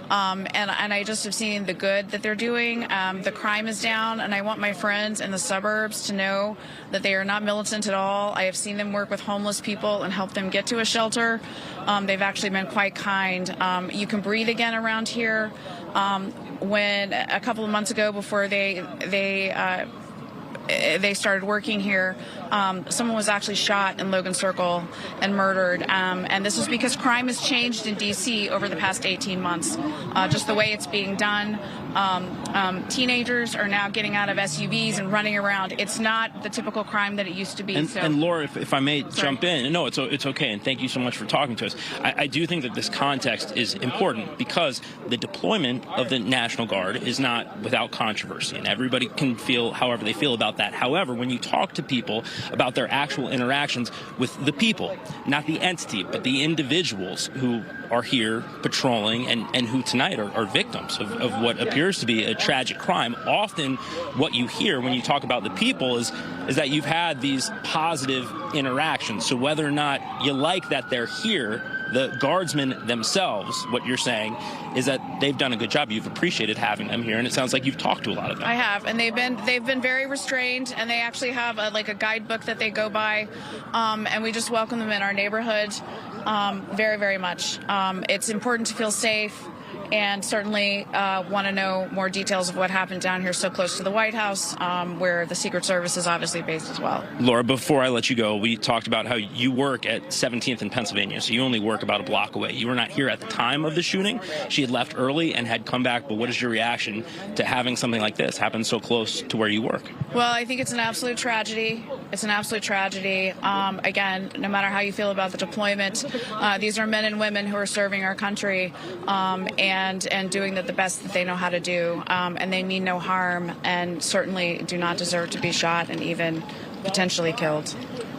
And I just have seen the good that they're doing. The crime is down, and I want my friends in the suburbs to know that they are not militant at all. I have seen them work with homeless people and help them get to a shelter. They've actually been quite kind. You can breathe again around here. When a couple of months ago, before they started working here, someone was actually shot in Logan Circle and murdered. And this is because crime has changed in D.C. over the past 18 months. Just the way it's being done. Teenagers are now getting out of SUVs and running around. It's not the typical crime that it used to be. And Laura, if I may jump in, no, it's okay, and thank you so much for talking to us. I do think that this context is important because the deployment of the National Guard is not without controversy, and everybody can feel however they feel about that. However, when you talk to people about their actual interactions with the people, not the entity, but the individuals who are here patrolling and who tonight are victims of what appears to be a tragic crime. Often what you hear when you talk about the people is that you've had these positive interactions. So whether or not you like that they're here, the guardsmen themselves, what you're saying is that they've done a good job. You've appreciated having them here, and it sounds like you've talked to a lot of them. I have, and they've been very restrained, and they actually have a guidebook that they go by, and we just welcome them in our neighborhood very, very much. It's important to feel safe. and certainly want to know more details of what happened down here so close to the White House, where the Secret Service is obviously based as well. Laura, before I let you go, we talked about how you work at 17th in Pennsylvania, so you only work about a block away. You were not here at the time of the shooting. She had left early and had come back, but what is your reaction to having something like this happen so close to where you work? Well, I think it's an absolute tragedy. It's an absolute tragedy. Again, no matter how you feel about the deployment, these are men and women who are serving our country and doing the best that they know how to do. And they mean no harm and certainly do not deserve to be shot and even potentially killed.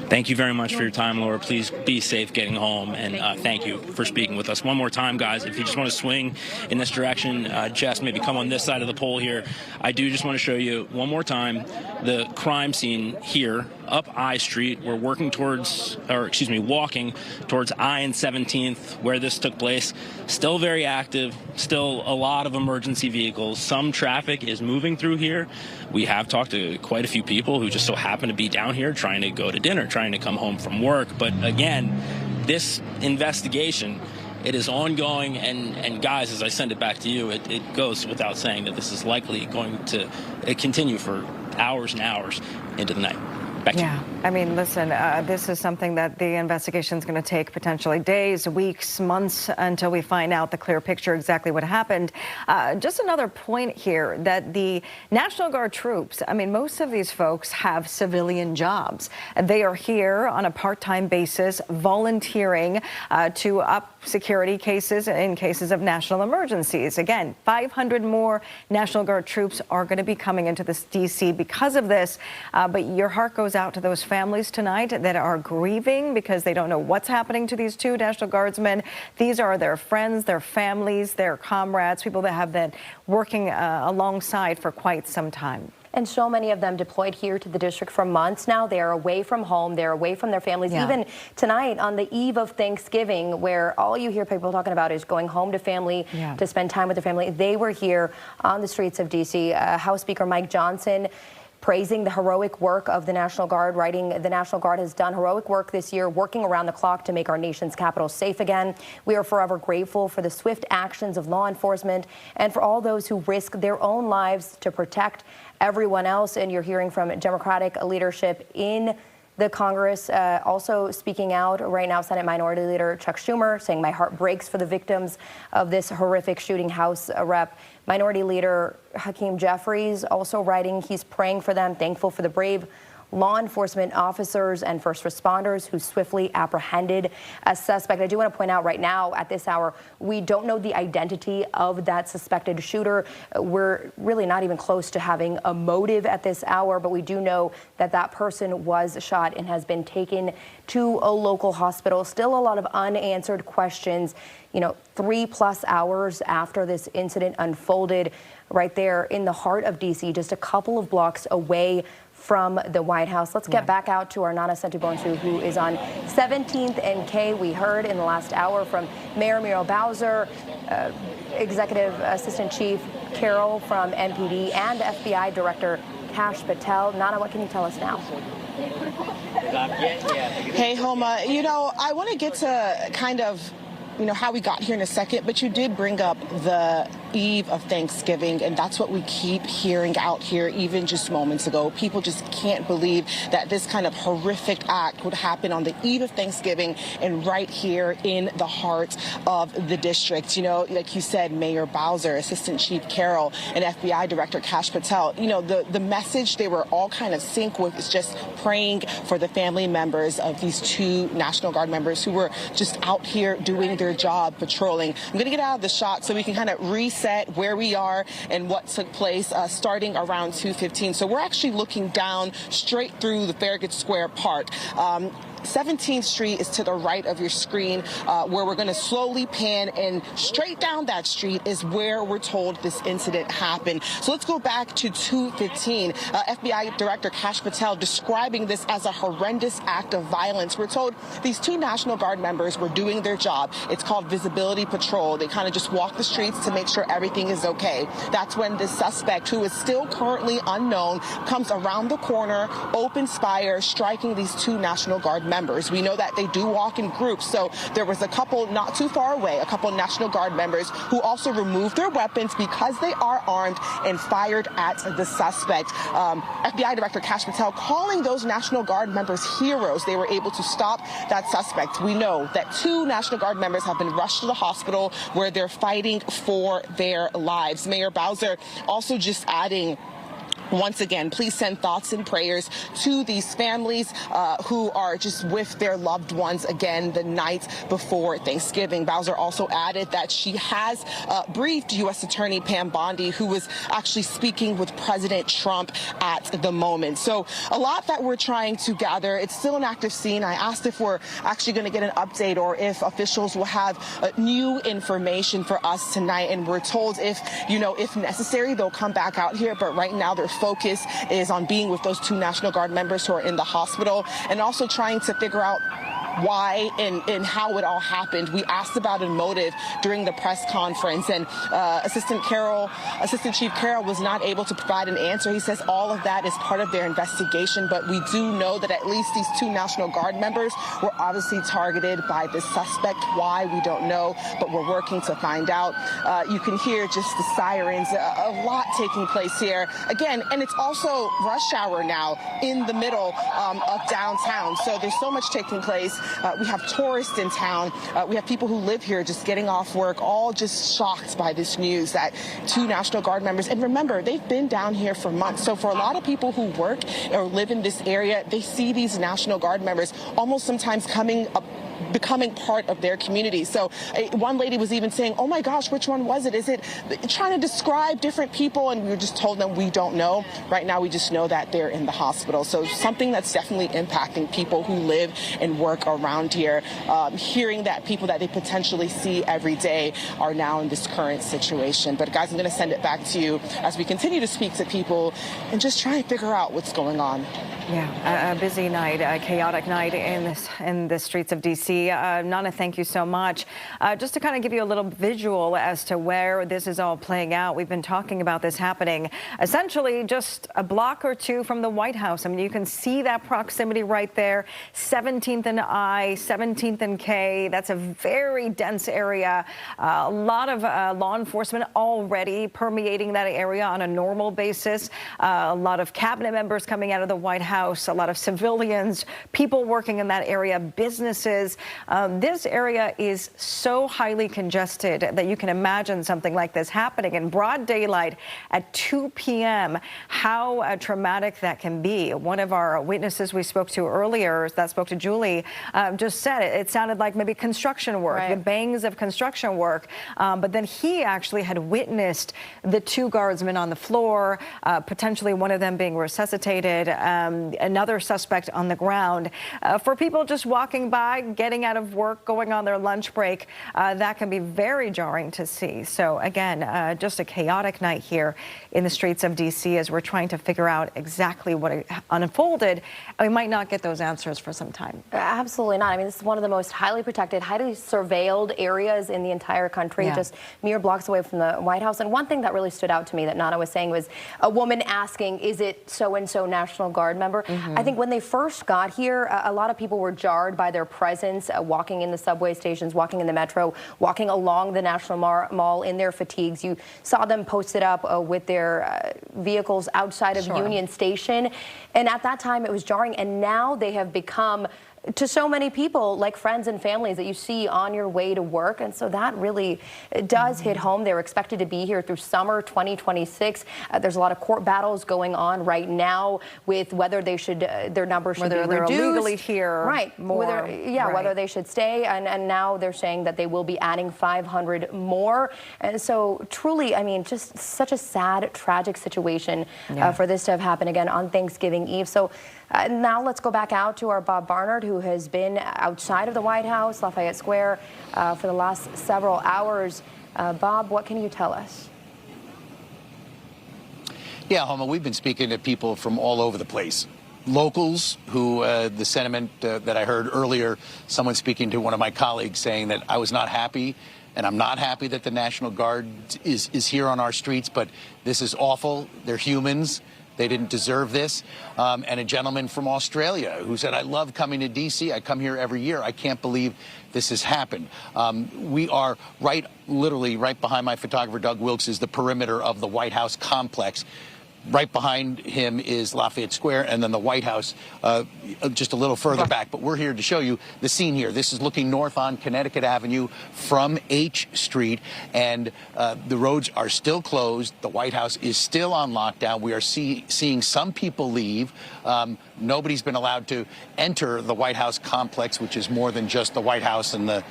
Thank you very much for your time, Laura. Please be safe getting home, and thank you for speaking with us. One more time, guys, if you just want to swing in this direction, Jess, maybe come on this side of the pole here. I do just want to show you one more time the crime scene here up I Street. We're walking towards I and 17th where this took place. Still very active, still a lot of emergency vehicles. Some traffic is moving through here. We have talked to quite a few people who just so happen to be down here trying to go to dinner, trying to come home from work. But again, this investigation, it is ongoing, and guys, as I send it back to you, it goes without saying that this is likely going to continue for hours and hours into the night. Yeah, I mean, listen, this is something that the investigation is going to take potentially days, weeks, months until we find out the clear picture exactly what happened. Just another point here that the National Guard troops, I mean, most of these folks have civilian jobs. They are here on a part-time basis, volunteering to up security cases in cases of national emergencies. Again, 500 more National Guard troops are going to be coming into this D.C. because of this. But your heart goes out to those families tonight that are grieving because they don't know what's happening to these two National Guardsmen. These are their friends, their families, their comrades, people that have been working alongside for quite some time. And so many of them deployed here to the district for months now. They are away from home. They're away from their families. Yeah. Even tonight on the eve of Thanksgiving, where all you hear people talking about is going home to family, to spend time with their family. They were here on the streets of D.C. House Speaker Mike Johnson praising the heroic work of the National Guard, writing the National Guard has done heroic work this year, working around the clock to make our nation's capital safe again. We are forever grateful for the swift actions of law enforcement and for all those who risk their own lives to protect everyone else. And you're hearing from Democratic leadership in the Congress also speaking out right now. Senate Minority Leader Chuck Schumer saying, "My heart breaks for the victims of this horrific shooting." House Rep Minority Leader Hakeem Jeffries also writing he's praying for them, thankful for the brave law enforcement officers and first responders who swiftly apprehended a suspect. I do want to point out right now at this hour, we don't know the identity of that suspected shooter. We're really not even close to having a motive at this hour, but we do know that that person was shot and has been taken to a local hospital. Still a lot of unanswered questions, 3+ hours after this incident unfolded right there in the heart of D.C., just a couple of blocks away from the White House. Let's get back out to our Nana Santubonsu, who is on 17th and K. We heard in the last hour from Mayor Muriel Bowser, Executive Assistant Chief Carroll from MPD, and FBI Director Kash Patel. Nana, what can you tell us now? Hey, Homa, I want to get to kind of how we got here in a second, but you did bring up the eve of Thanksgiving, and that's what we keep hearing out here even just moments ago. People just can't believe that this kind of horrific act would happen on the eve of Thanksgiving and right here in the heart of the district. Like you said, Mayor Bowser, Assistant Chief Carroll, and FBI Director Kash Patel, the message they were all kind of sync with is just praying for the family members of these two National Guard members who were just out here doing their job, patrolling. I'm going to get out of the shot so we can kind of reset where we are and what took place starting around 2:15. So we're actually looking down straight through the Farragut Square Park. 17th Street is to the right of your screen, where we're going to slowly pan, and straight down that street is where we're told this incident happened. So let's go back to 2:15. FBI Director Kash Patel describing this as a horrendous act of violence. We're told these two National Guard members were doing their job. It's called visibility patrol. They kind of just walk the streets to make sure everything is okay. That's when this suspect, who is still currently unknown, comes around the corner, opens fire, striking these two National Guard members. members. We know that they do walk in groups. So there was a couple not too far away, a couple National Guard members who also removed their weapons because they are armed and fired at the suspect. FBI Director Kash Patel calling those National Guard members heroes. They were able to stop that suspect. We know that 2 National Guard members have been rushed to the hospital where they're fighting for their lives. Mayor Bowser also just adding, once again, please send thoughts and prayers to these families who are just with their loved ones again the night before Thanksgiving. Bowser also added that she has briefed U.S. Attorney Pam Bondi, who was actually speaking with President Trump at the moment. So a lot that we're trying to gather. It's still an active scene. I asked if we're actually going to get an update or if officials will have new information for us tonight. And we're told if necessary, they'll come back out here. But right now, their focus is on being with those 2 National Guard members who are in the hospital and also trying to figure out why and how it all happened. We asked about a motive during the press conference, and Assistant Chief Carroll was not able to provide an answer. He says all of that is part of their investigation, but we do know that at least these 2 National Guard members were obviously targeted by the suspect. Why, we don't know, but we're working to find out. You can hear just the sirens, a lot taking place here. Again, and it's also rush hour now in the middle of downtown, so there's so much taking place. We have tourists in town. We have people who live here just getting off work, all just shocked by this news that 2 National Guard members, and remember, they've been down here for months. So for a lot of people who work or live in this area, they see these National Guard members almost sometimes becoming part of their community. So one lady was even saying, oh my gosh, which one was it? Is it trying to describe different people? And we were just told them we don't know. Right now, we just know that they're in the hospital. So something that's definitely impacting people who live and work around here. Hearing that people that they potentially see every day are now in this current situation. But guys, I'm going to send it back to you as we continue to speak to people and just try and figure out what's going on. Yeah, a busy night, a chaotic night in the streets of D.C. Nana, thank you so much. Just to kind of give you a little visual as to where this is all playing out, we've been talking about this happening essentially just a block or 2 from the White House. I mean, you can see that proximity right there, 17th and I, 17th and K. That's a very dense area. A lot of law enforcement already permeating that area on a normal basis. A lot of cabinet members coming out of the White House. A lot of civilians, people working in that area, businesses. This area is so highly congested that you can imagine something like this happening in broad daylight at 2 p.m. How traumatic that can be. One of our witnesses we spoke to earlier, that spoke to Julie, just said it sounded like maybe construction work, right, the bangs of construction work. But then he actually had witnessed the 2 guardsmen on the floor, potentially one of them being resuscitated. Another suspect on the ground. For people just walking by, getting out of work, going on their lunch break, that can be very jarring to see. So again, just a chaotic night here in the streets of D.C. as we're trying to figure out exactly what unfolded. We might not get those answers for some time. Absolutely not. I mean, this is one of the most highly protected, highly surveilled areas in the entire country, just mere blocks away from the White House. And one thing that really stood out to me that Nana was saying was a woman asking, is it so-and-so National Guard member? I think when they first got here, a lot of people were jarred by their presence, walking in the subway stations, walking in the metro, walking along the National Mall in their fatigues. You saw them posted up with their vehicles outside of Union Station. And at that time, it was jarring. And now they have become, to so many people, like friends and families that you see on your way to work. And so that really does hit home. They're expected to be here through summer 2026. There's a lot of court battles going on right now with whether they should, their numbers should be reduced. Whether they're illegally here more. Whether they should stay. And now they're saying that they will be adding 500 more. And so truly, I mean, just such a sad, tragic situation for this to have happened again on Thanksgiving Eve. So now let's go back out to our Bob Barnard, who has been outside of the White House, Lafayette Square, for the last several hours. Bob, what can you tell us? Yeah, Homa, we've been speaking to people from all over the place. Locals who, the sentiment that I heard earlier, someone speaking to one of my colleagues saying that I was not happy, and I'm not happy that the National Guard is here on our streets, but this is awful. They're humans. They didn't deserve this. And a gentleman from Australia who said, I love coming to D.C. I come here every year. I can't believe this has happened. We are literally right behind my photographer, Doug Wilkes, is the perimeter of the White House complex. Right behind him is Lafayette Square, and then the White House just a little further back. But we're here to show you the scene here. This is looking north on Connecticut Avenue from H Street, and the roads are still closed. The White House is still on lockdown. We are seeing some people leave. Nobody's been allowed to enter the White House complex, which is more than just the White House and the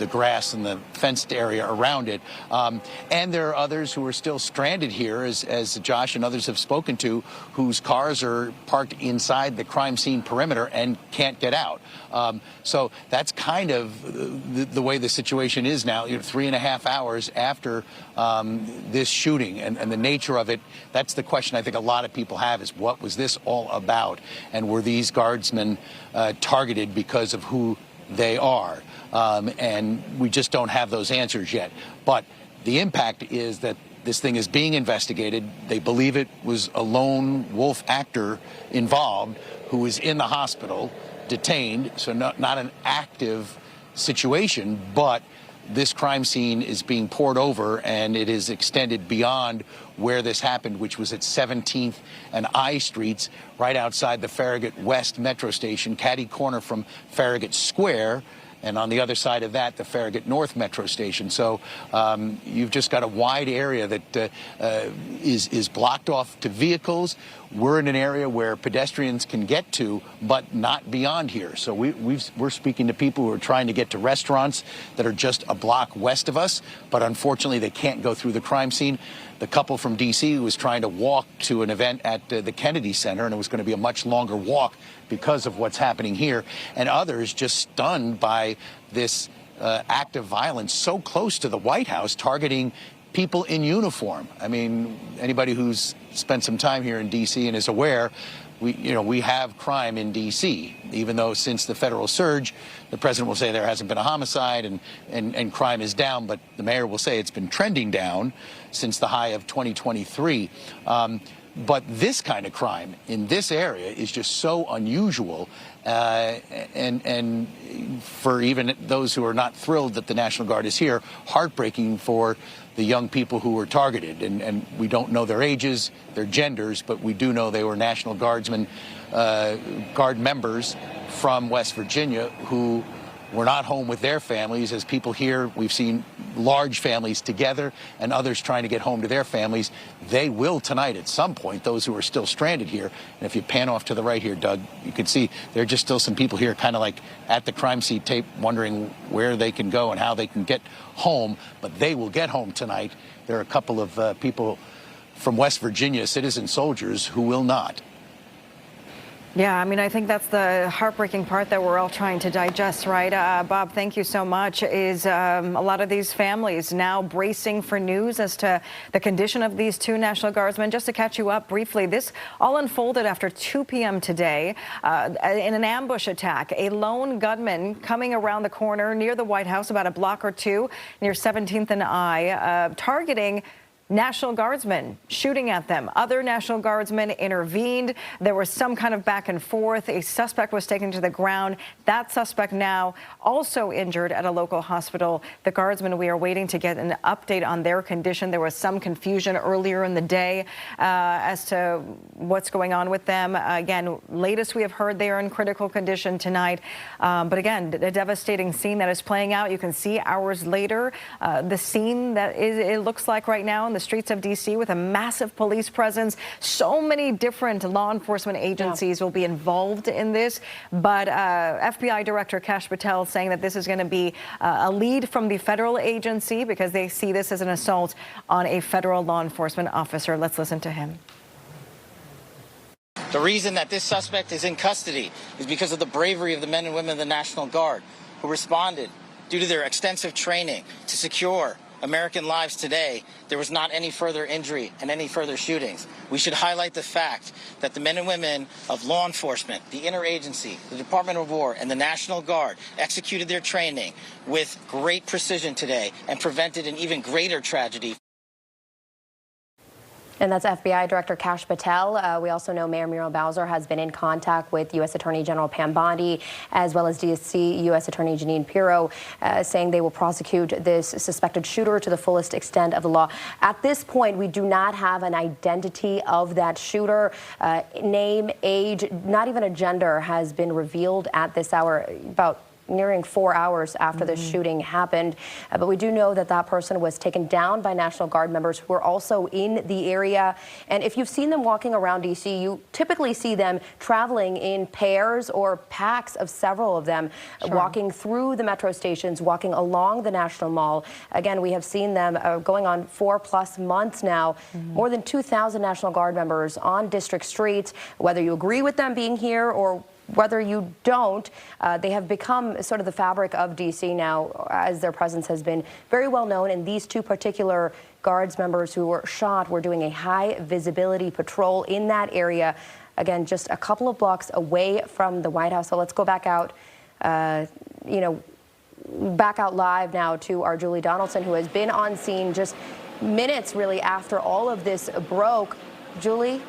grass and the fenced area around it. And there are others who are still stranded here, as Josh and others have spoken to, whose cars are parked inside the crime scene perimeter and can't get out. So that's kind of the way the situation is now, 3.5 hours after this shooting and the nature of it. That's the question I think a lot of people have, is what was this all about? And were these guardsmen targeted because of who they are? And we just don't have those answers yet. But the impact is that this thing is being investigated. They believe it was a lone wolf actor involved who is in the hospital, detained, so not an active situation, but this crime scene is being poured over, and it is extended beyond where this happened, which was at 17th and I Streets, right outside the Farragut West Metro Station, catty corner from Farragut Square, and on the other side of that, the Farragut North Metro Station. So you've just got a wide area that is blocked off to vehicles. We're in an area where pedestrians can get to, but not beyond here. So we're speaking to people who are trying to get to restaurants that are just a block west of us, but unfortunately they can't go through the crime scene. The couple from D.C. was trying to walk to an event at the Kennedy Center, and it was going to be a much longer walk because of what's happening here. And others just stunned by this act of violence so close to the White House, targeting people in uniform. I mean, anybody who's spent some time here in D.C. and is aware, we have crime in D.C., even though since the federal surge, the president will say there hasn't been a homicide and crime is down, but the mayor will say it's been trending down since the high of 2023. But this kind of crime in this area is just so unusual, and for even those who are not thrilled that the National Guard is here, heartbreaking for the young people who were targeted. And we don't know their ages, their genders, but we do know they were National Guardsmen, Guard members from West Virginia who were not home with their families. As people here, we've seen large families together and others trying to get home to their families. They will tonight at some point, those who are still stranded here. And if you pan off to the right here, Doug, you can see there are just still some people here kind of like at the crime scene tape, wondering where they can go and how they can get home. But they will get home tonight. There are a couple of people from West Virginia, citizen soldiers, who will not. Yeah, I mean, I think that's the heartbreaking part that we're all trying to digest, right? Bob, thank you so much. Is a lot of these families now bracing for news as to the condition of these two National Guardsmen? Just to catch you up briefly, this all unfolded after 2 p.m. today in an ambush attack. A lone gunman coming around the corner near the White House, about a block or two, near 17th and I, targeting National Guardsmen, shooting at them. Other National Guardsmen intervened. There was some kind of back and forth. A suspect was taken to the ground. That suspect now also injured at a local hospital. The Guardsmen, we are waiting to get an update on their condition. There was some confusion earlier in the day as to what's going on with them. Again, latest we have heard, they are in critical condition tonight. But again, a devastating scene that is playing out. You can see hours later the scene that it looks like right now in the streets of D.C. with a massive police presence. So many different law enforcement agencies will be involved in this. But FBI Director Kash Patel saying that this is going to be a lead from the federal agency because they see this as an assault on a federal law enforcement officer. Let's listen to him. The reason that this suspect is in custody is because of the bravery of the men and women of the National Guard who responded due to their extensive training to secure American lives today. There was not any further injury and any further shootings. We should highlight the fact that the men and women of law enforcement, the interagency, the Department of War, and the National Guard executed their training with great precision today and prevented an even greater tragedy. And that's FBI Director Kash Patel. We also know Mayor Muriel Bowser has been in contact with U.S. Attorney General Pam Bondi, as well as D.C. U.S. Attorney Jeanine Pirro, saying they will prosecute this suspected shooter to the fullest extent of the law. At this point, we do not have an identity of that shooter. Name, age, not even a gender has been revealed at this hour, about nearing 4 hours after the shooting happened. But we do know that that person was taken down by National Guard members who were also in the area. And if you've seen them walking around D.C., you typically see them traveling in pairs or packs of several of them, walking through the metro stations, walking along the National Mall. Again, we have seen them going on 4+ months now. More than 2,000 National Guard members on district streets. Whether you agree with them being here or whether you don't, they have become sort of the fabric of D.C. now, as their presence has been very well known. And these two particular Guards members who were shot were doing a high visibility patrol in that area, again, just a couple of blocks away from the White House. So let's go back out, back out live now to our Julie Donaldson, who has been on scene just minutes really after all of this broke. Julie?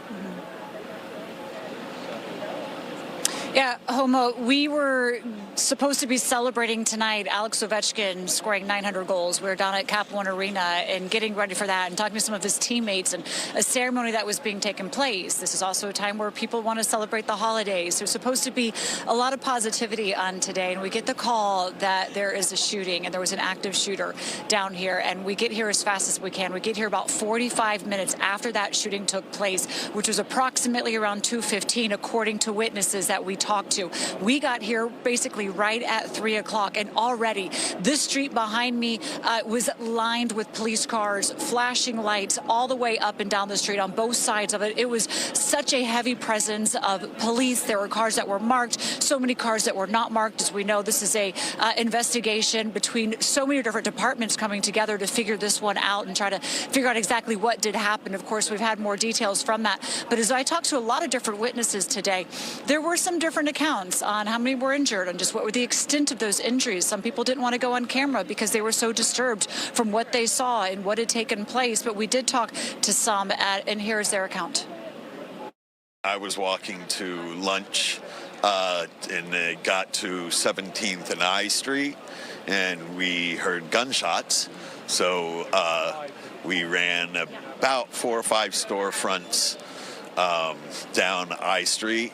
Yeah, Homa, we were supposed to be celebrating tonight Alex Ovechkin scoring 900 goals. We were down at Cap One Arena and getting ready for that and talking to some of his teammates and a ceremony that was being taken place. This is also a time where people want to celebrate the holidays. There's supposed to be a lot of positivity on today, and we get the call that there is a shooting and there was an active shooter down here, and we get here as fast as we can. We get here about 45 minutes after that shooting took place, which was approximately around 2:15, according to witnesses that we talked to. We got here basically right at 3 o'clock, and already this street behind me was lined with police cars, flashing lights all the way up and down the street on both sides of it. It was such a heavy presence of police. There were cars that were marked, so many cars that were not marked. As we know, this is a investigation between so many different departments coming together to figure this one out and try to figure out exactly what did happen. Of course, we've had more details from that. But as I talked to a lot of different witnesses today, there were some different accounts on how many were injured and just what were the extent of those injuries. Some people didn't want to go on camera because they were so disturbed from what they saw and what had taken place. But we did talk to some, and here's their account. I was walking to lunch and got to 17th and I Street, and we heard gunshots. So we ran about 4 or 5 storefronts down I Street.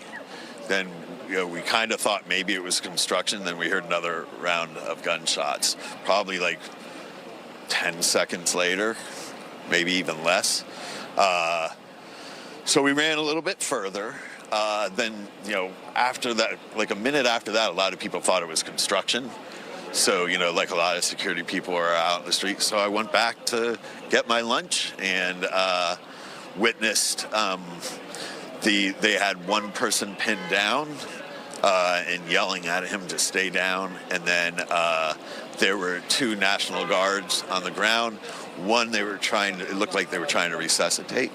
Then we kind of thought maybe it was construction. Then we heard another round of gunshots, probably like 10 seconds later, maybe even less. So we ran a little bit further. Then, after that, like a minute after that, a lot of people thought it was construction. So, like a lot of security people are out in the street. So I went back to get my lunch and witnessed they had one person pinned down and yelling at him to stay down. And then there were 2 National Guards on the ground. One, it looked like they were trying to resuscitate.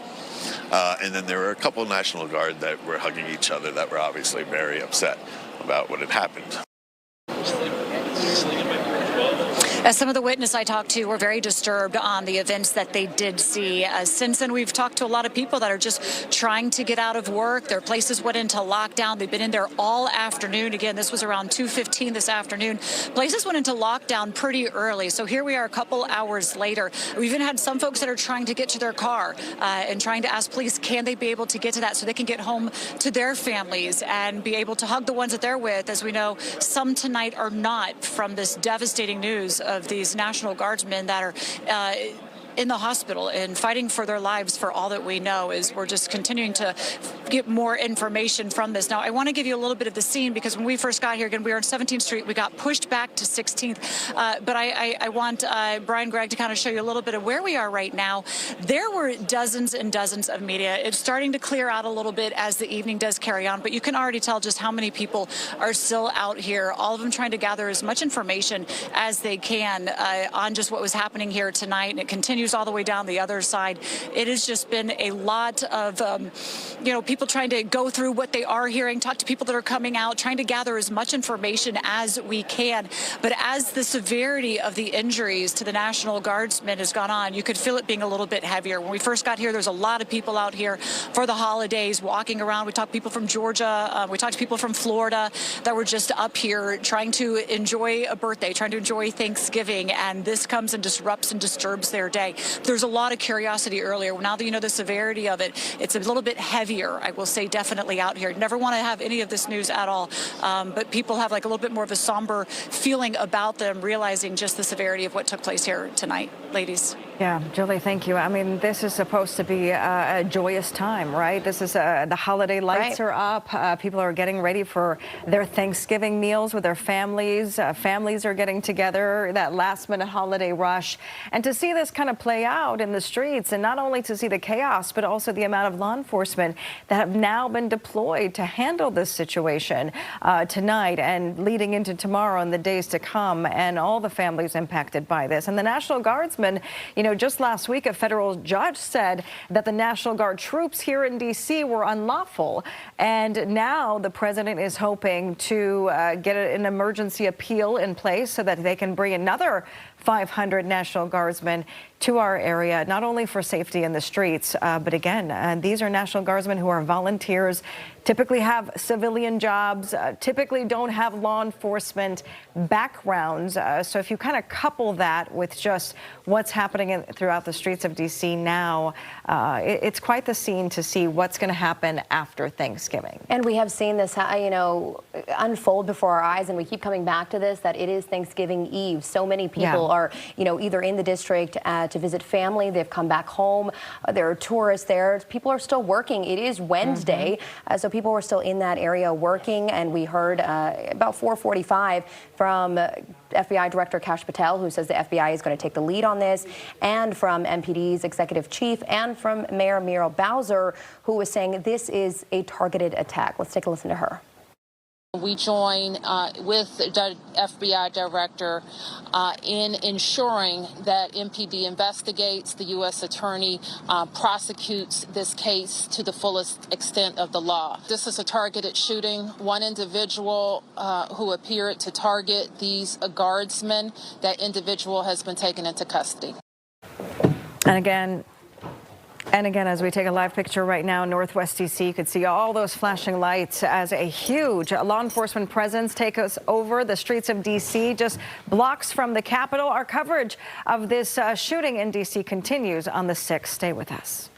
And then there were a couple of National Guard that were hugging each other that were obviously very upset about what had happened. As some of the witnesses I talked to were very disturbed on the events that they did see. Since then, we've talked to a lot of people that are just trying to get out of work. Their places went into lockdown. They've been in there all afternoon. Again, this was around 2:15 this afternoon. Places went into lockdown pretty early. So here we are a couple hours later. We even had some folks that are trying to get to their car and trying to ask police, can they be able to get to that so they can get home to their families and be able to hug the ones that they're with. As we know, some tonight are not, from this devastating news of these National Guardsmen that are in the hospital and fighting for their lives. For all that we know, is we're just continuing to get more information from this. Now, I want to give you a little bit of the scene, because when we first got here, again, we were on 17th Street. We got pushed back to 16th. But I want Brian Gregg to kind of show you a little bit of where we are right now. There were dozens and dozens of media. It's starting to clear out a little bit as the evening does carry on, but you can already tell just how many people are still out here, all of them trying to gather as much information as they can on just what was happening here tonight. And it continues news all the way down the other side. It has just been a lot of, people trying to go through what they are hearing, talk to people that are coming out, trying to gather as much information as we can. But as the severity of the injuries to the National Guardsmen has gone on, you could feel it being a little bit heavier. When we first got here, there's a lot of people out here for the holidays walking around. We talked to people from Georgia. We talked to people from Florida that were just up here trying to enjoy a birthday, trying to enjoy Thanksgiving, and this comes and disrupts and disturbs their day. There's a lot of curiosity earlier. Now that you know the severity of it, it's a little bit heavier, I will say, definitely out here. Never want to have any of this news at all, but people have like a little bit more of a somber feeling about them, realizing just the severity of what took place here tonight. Ladies. Yeah, Julie, thank you. I mean, this is supposed to be a joyous time, right? This is the holiday lights are up. People are getting ready for their Thanksgiving meals with their families. Families are getting together, that last-minute holiday rush. And to see this kind of play out in the streets, and not only to see the chaos, but also the amount of law enforcement that have now been deployed to handle this situation tonight and leading into tomorrow and the days to come, and all the families impacted by this. And the National Guardsmen, just last week, a federal judge said that the National Guard troops here in D.C. were unlawful. And now the president is hoping to get an emergency appeal in place so that they can bring another 500 National Guardsmen to our area, not only for safety in the streets, but again, these are National Guardsmen who are volunteers, typically have civilian jobs, typically don't have law enforcement backgrounds. So if you kind of couple that with just what's happening throughout the streets of D.C. now, it's quite the scene to see what's going to happen after Thanksgiving. And we have seen this, unfold before our eyes, and we keep coming back to this, that it is Thanksgiving Eve. So many people are, either in the district to visit family. They've come back home. There are tourists there. People are still working. It is Wednesday, so people were still in that area working. And we heard about 4:45 from FBI Director Kash Patel, who says the FBI is going to take the lead on this, and from MPD's executive chief, and from Mayor Muriel Bowser, who was saying this is a targeted attack. Let's take a listen to her. We join with the FBI director in ensuring that MPD investigates, the U.S. attorney prosecutes this case to the fullest extent of the law. This is a targeted shooting. One individual who appeared to target these guardsmen, that individual has been taken into custody. And again, as we take a live picture right now in Northwest D.C., you could see all those flashing lights as a huge law enforcement presence take us over the streets of D.C., just blocks from the Capitol. Our coverage of this shooting in D.C. continues on the 6th. Stay with us.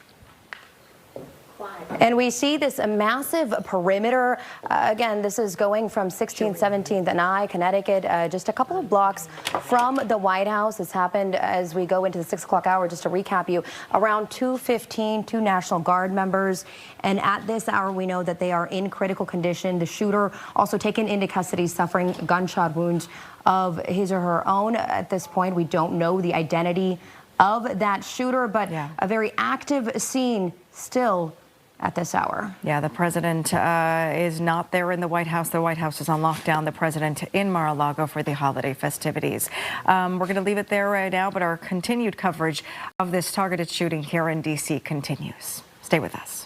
And we see this massive perimeter. Again, this is going from 16th, 17th and I, Connecticut, just a couple of blocks from the White House. This happened as we go into the 6 o'clock hour. Just to recap you, around 2:15, 2 National Guard members. And at this hour, we know that they are in critical condition. The shooter also taken into custody, suffering gunshot wounds of his or her own. At this point, we don't know the identity of that shooter, but a very active scene still at this hour. Yeah, the president is not there in the White House. The White House is on lockdown. The president in Mar-a-Lago for the holiday festivities. We're going to leave it there right now, but our continued coverage of this targeted shooting here in D.C. continues. Stay with us.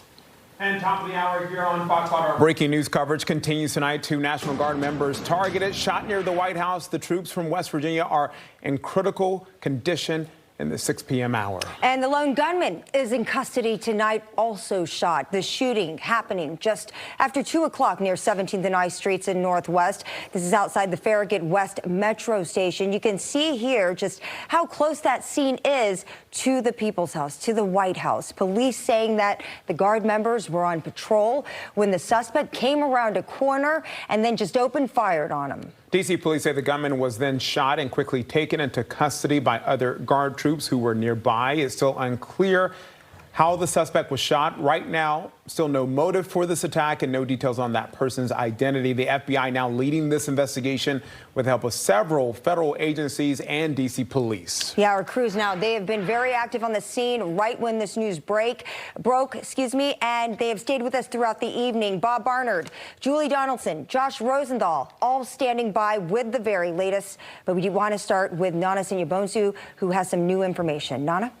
And top of the hour here on Fox. Our breaking news coverage continues tonight. 2 National Guard members targeted, shot near the White House. The troops from West Virginia are in critical condition in the 6 p.m. hour. And the lone gunman is in custody tonight, also shot. The shooting happening just after 2 o'clock near 17th and I streets in Northwest. This is outside the Farragut West Metro Station. You can see here just how close that scene is to the People's House, to the White House. Police saying that the Guard members were on patrol when the suspect came around a corner and then just opened fire on him. D.C. police say the gunman was then shot and quickly taken into custody by other Guard troops who were nearby. It's still unclear how the suspect was shot. Right now, still no motive for this attack and no details on that person's identity. The FBI now leading this investigation with the help of several federal agencies and D.C. police. Yeah, our crews now, they have been very active on the scene right when this news broke, and they have stayed with us throughout the evening. Bob Barnard, Julie Donaldson, Josh Rosenthal, all standing by with the very latest. But we do want to start with Nana Sinyabonsu, who has some new information. Nana?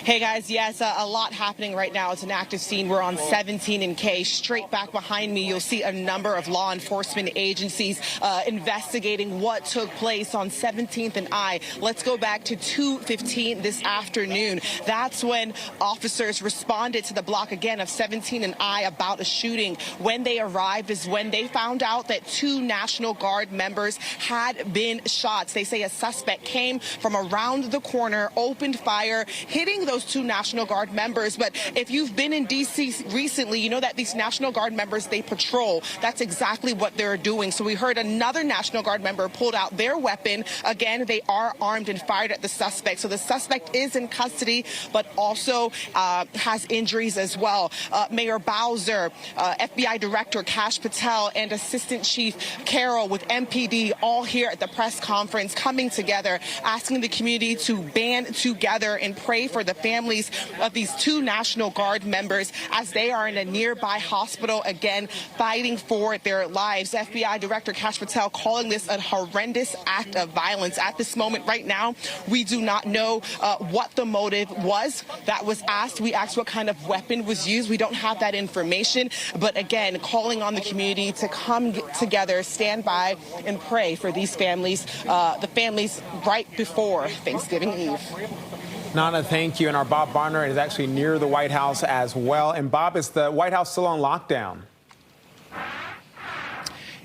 Hey guys, yes, a lot happening right now. It's an active scene. We're on 17 and K. Straight back behind me, you'll see a number of law enforcement agencies investigating what took place on 17th and I. Let's go back to 2:15 this afternoon. That's when officers responded to the block again of 17 and I about a shooting. When they arrived is when they found out that 2 National Guard members had been shot. They say a suspect came from around the corner, opened fire, hitting those 2 National Guard members. But if you've been in D.C. recently, you know that these National Guard members, they patrol. That's exactly what they're doing. So we heard another National Guard member pulled out their weapon. Again, they are armed and fired at the suspect. So the suspect is in custody, but also has injuries as well. Mayor Bowser, FBI Director Kash Patel, and Assistant Chief Carroll with MPD all here at the press conference coming together, asking the community to band together and pray for the families of these 2 National Guard members as they are in a nearby hospital, again, fighting for their lives. FBI Director Kash Patel calling this a horrendous act of violence. At this moment right now, we do not know what the motive was. That was asked. We asked what kind of weapon was used. We don't have that information. But again, calling on the community to come together, stand by, and pray for these families, the families right before Thanksgiving Eve. Nana, thank you. And our Bob Barner is actually near the White House as well. And Bob, is the White House still on lockdown?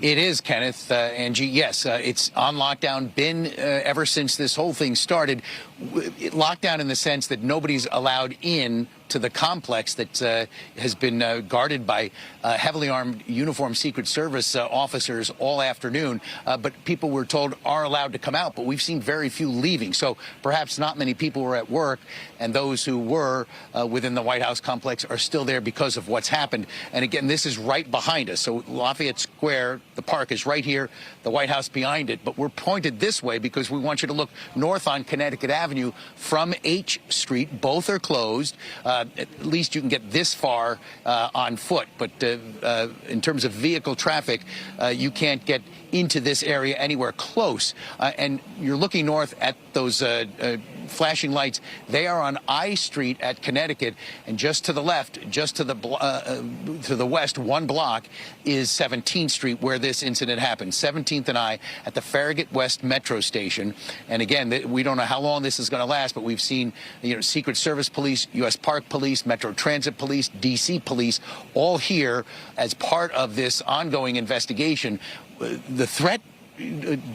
It is, Kenneth, Angie. Yes, it's on lockdown, been ever since this whole thing started. Lockdown in the sense that nobody's allowed in to the complex that has been guarded by heavily armed uniformed Secret Service officers all afternoon. But people we're told are allowed to come out, but we've seen very few leaving. So perhaps not many people were at work, and those who were within the White House complex are still there because of what's happened. And again, this is right behind us. So Lafayette Square, the park is right here, the White House behind it. But we're pointed this way because we want you to look north on Connecticut Avenue from H Street. Both are closed. At least you can get this far on foot. But in terms of vehicle traffic, you can't get into this area anywhere close. And you're looking north at those flashing lights. They are on I Street at Connecticut, and just to the left, just to the west, 1 block is 17th Street, where this incident happened. 17th and I at the Farragut West Metro Station. And again, we don't know how long this is going to last, but we've seen, Secret Service Police, U.S. Park Police, Metro Transit Police, D.C. Police, all here as part of this ongoing investigation. The threat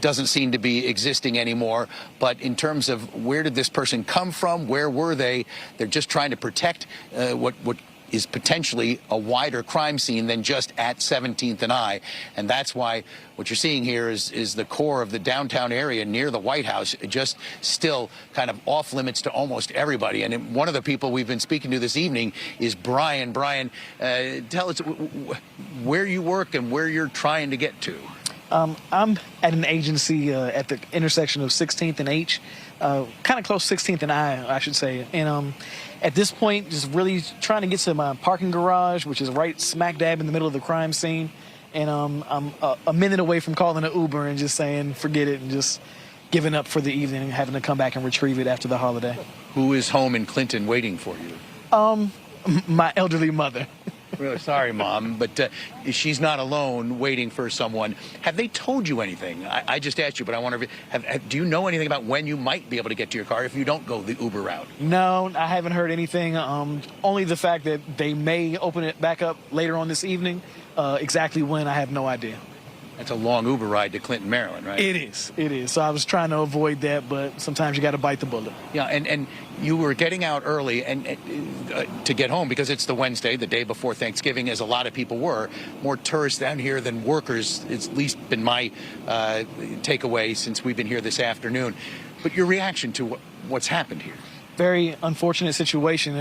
doesn't seem to be existing anymore, but in terms of where did this person come from, where were they, they're just trying to protect what is potentially a wider crime scene than just at 17th and I. And that's why what you're seeing here is the core of the downtown area near the White House, just still kind of off limits to almost everybody. And one of the people we've been speaking to this evening is Brian. Brian, tell us where you work and where you're trying to get to. I'm at an agency at the intersection of 16th and H, kind of close to 16th and I should say. And at this point, just really trying to get to my parking garage, which is right smack dab in the middle of the crime scene. And I'm a minute away from calling an Uber and just saying, forget it, and just giving up for the evening and having to come back and retrieve it after the holiday. Who is home in Clinton waiting for you? My elderly mother. Really sorry, Mom, but she's not alone waiting for someone. Have they told you anything? I just asked you, but I wonder if do you know anything about when you might be able to get to your car if you don't go the Uber route? No, I haven't heard anything. Only the fact that they may open it back up later on this evening. Exactly when, I have no idea. That's a long Uber ride to Clinton, Maryland, right? It is. So I was trying to avoid that, but sometimes you got to bite the bullet. Yeah, and you were getting out early and to get home because it's the Wednesday, the day before Thanksgiving, as a lot of people were. More tourists down here than workers. It's at least been my takeaway since we've been here this afternoon. But your reaction to what's happened here? Very unfortunate situation.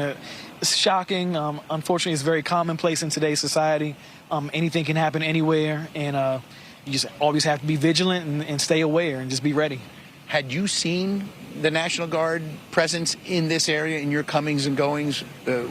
It's shocking. Unfortunately, it's very commonplace in today's society. Anything can happen anywhere, and you just always have to be vigilant and stay aware and just be ready. Had you seen the National Guard presence in this area in your comings and goings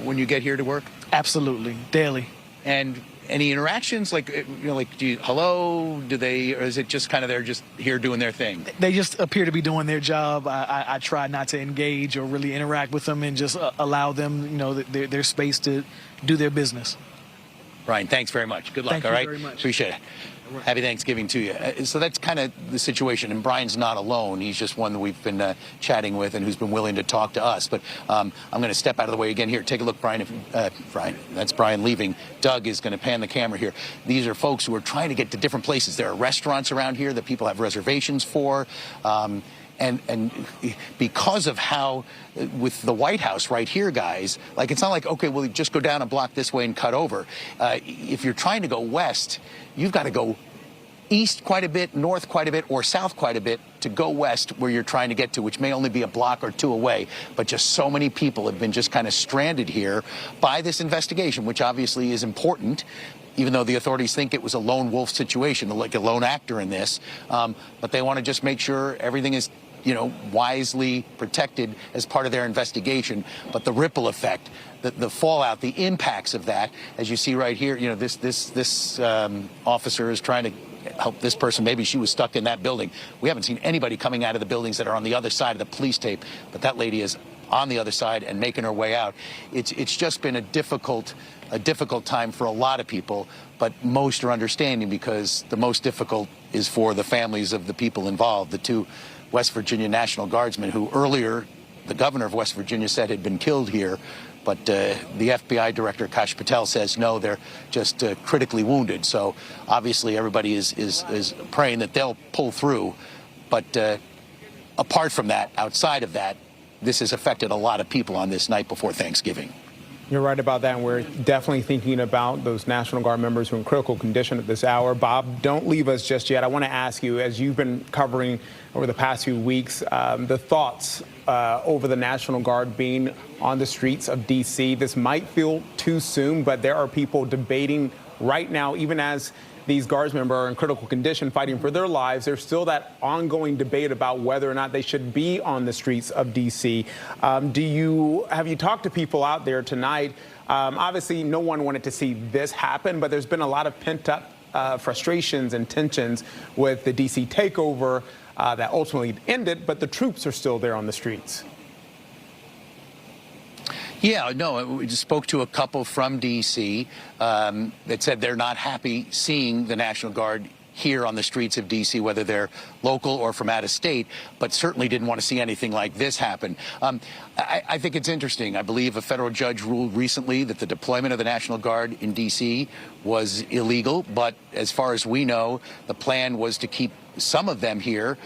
when you get here to work? Absolutely, daily. And any interactions? Like, like, hello? Do they, or is it just kind of they're just here doing their thing? They just appear to be doing their job. I try not to engage or really interact with them and just allow them, their space to do their business. Brian, thanks very much. Good luck. Thank you all right, very much. Appreciate it. Happy Thanksgiving to you. So that's kind of the situation, and Brian's not alone. He's just one that we've been chatting with and who's been willing to talk to us. But I'm going to step out of the way again here. Take a look, Brian. Brian, that's Brian leaving. Doug is going to pan the camera here. These are folks who are trying to get to different places. There are restaurants around here that people have reservations for. And because of how, with the White House right here, guys, like, it's not like, okay, well, just go down a block this way and cut over. If you're trying to go west, you've got to go east quite a bit, north quite a bit, or south quite a bit to go west where you're trying to get to, which may only be a block or two away. But just so many people have been just kind of stranded here by this investigation, which obviously is important, even though the authorities think it was a lone wolf situation, like a lone actor in this. But they want to just make sure everything is, wisely protected as part of their investigation. But the ripple effect, the fallout, the impacts of that, as you see right here, this officer is trying to help this person. Maybe she was stuck in that building. We haven't seen anybody coming out of the buildings that are on the other side of the police tape, but that lady is on the other side and making her way out. It's just been a difficult time for a lot of people, but most are understanding, because the most difficult is for the families of the people involved, the two West Virginia National Guardsmen who earlier the governor of West Virginia said had been killed here. But the FBI director, Kash Patel, says no, they're just critically wounded. So obviously everybody is praying that they'll pull through. But apart from that, outside of that, this has affected a lot of people on this night before Thanksgiving. You're right about that, and we're definitely thinking about those National Guard members who are in critical condition at this hour. Bob, don't leave us just yet. I want to ask you, as you've been covering over the past few weeks, the thoughts over the National Guard being on the streets of D.C. This might feel too soon, but there are people debating right now, even as these Guardsmen are in critical condition fighting for their lives. There's still that ongoing debate about whether or not they should be on the streets of D.C. Have you talked to people out there tonight? Obviously, no one wanted to see this happen, but there's been a lot of pent-up frustrations and tensions with the D.C. takeover that ultimately ended, but the troops are still there on the streets. Yeah, no, we just spoke to a couple from D.C. That said they're not happy seeing the National Guard here on the streets of D.C., whether they're local or from out of state, but certainly didn't want to see anything like this happen. I think it's interesting. I believe a federal judge ruled recently that the deployment of the National Guard in D.C. was illegal, but as far as we know, the plan was to keep some of them here,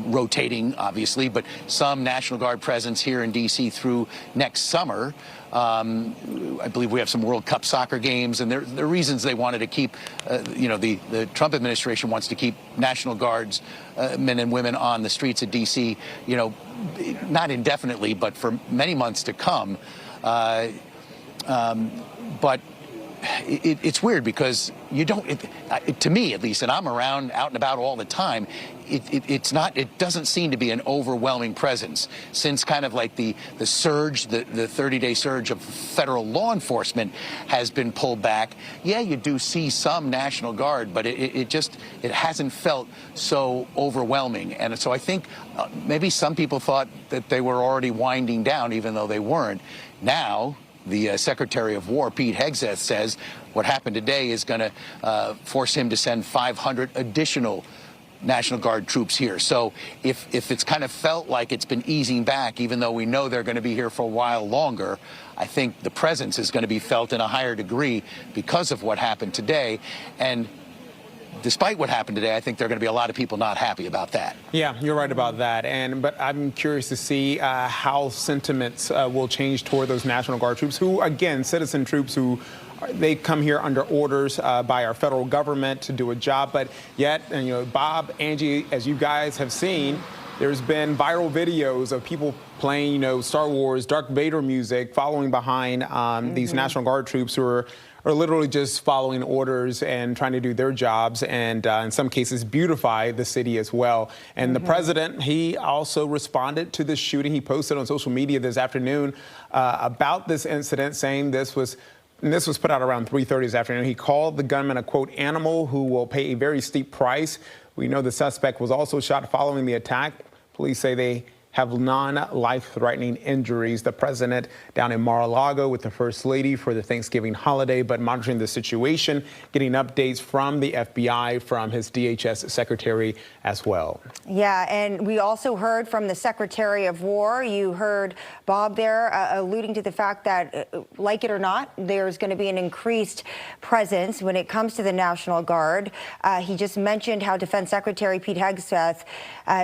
rotating, obviously, but some National Guard presence here in D.C. through next summer. I believe we have some World Cup soccer games, and there are reasons they wanted to keep, the Trump administration wants to keep National Guards men and women on the streets of D.C., not indefinitely, but for many months to come. But it's weird because you don't, to me at least, and I'm around out and about all the time, it doesn't seem to be an overwhelming presence since kind of like the surge, the 30-day surge of federal law enforcement has been pulled back. Yeah, you do see some National Guard, but it hasn't felt so overwhelming. And so I think maybe some people thought that they were already winding down, even though they weren't. Now, the Secretary of War, Pete Hegseth, says what happened today is going to force him to send 500 additional National Guard troops here. So if it's kind of felt like it's been easing back, even though we know they're going to be here for a while longer, I think the presence is going to be felt in a higher degree because of what happened today. And despite what happened today, I think there are going to be a lot of people not happy about that. Yeah, you're right about that. But I'm curious to see how sentiments will change toward those National Guard troops who, again, citizen troops who they come here under orders by our federal government to do a job. But yet, Bob, Angie, as you guys have seen, there's been viral videos of people playing, Star Wars, Darth Vader music, following behind these National Guard troops who are literally just following orders and trying to do their jobs and in some cases beautify the city as well. And the president, he also responded to this shooting. He posted on social media this afternoon about this incident, saying this was and this was put out around 3:30 this afternoon. He called the gunman a, quote, animal who will pay a very steep price. We know the suspect was also shot following the attack. Police say they have non-life-threatening injuries. The president down in Mar-a-Lago with the First Lady for the Thanksgiving holiday, but monitoring the situation, getting updates from the FBI, from his DHS secretary as well. Yeah, and we also heard from the Secretary of War. You heard Bob there alluding to the fact that, like it or not, there's going to be an increased presence when it comes to the National Guard. He just mentioned how Defense Secretary Pete Hegseth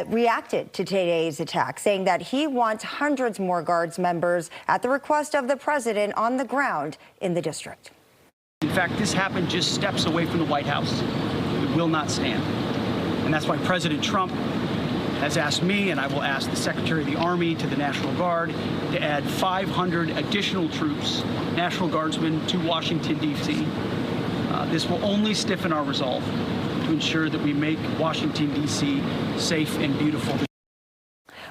reacted to today's attack, saying that he wants hundreds more Guards members at the request of the president on the ground in the district. In fact, this happened just steps away from the White House. It will not stand. And that's why President Trump has asked me, and I will ask the Secretary of the Army, to the National Guard to add 500 additional troops, National Guardsmen, to Washington, D.C. This will only stiffen our resolve to ensure that we make Washington, D.C. safe and beautiful.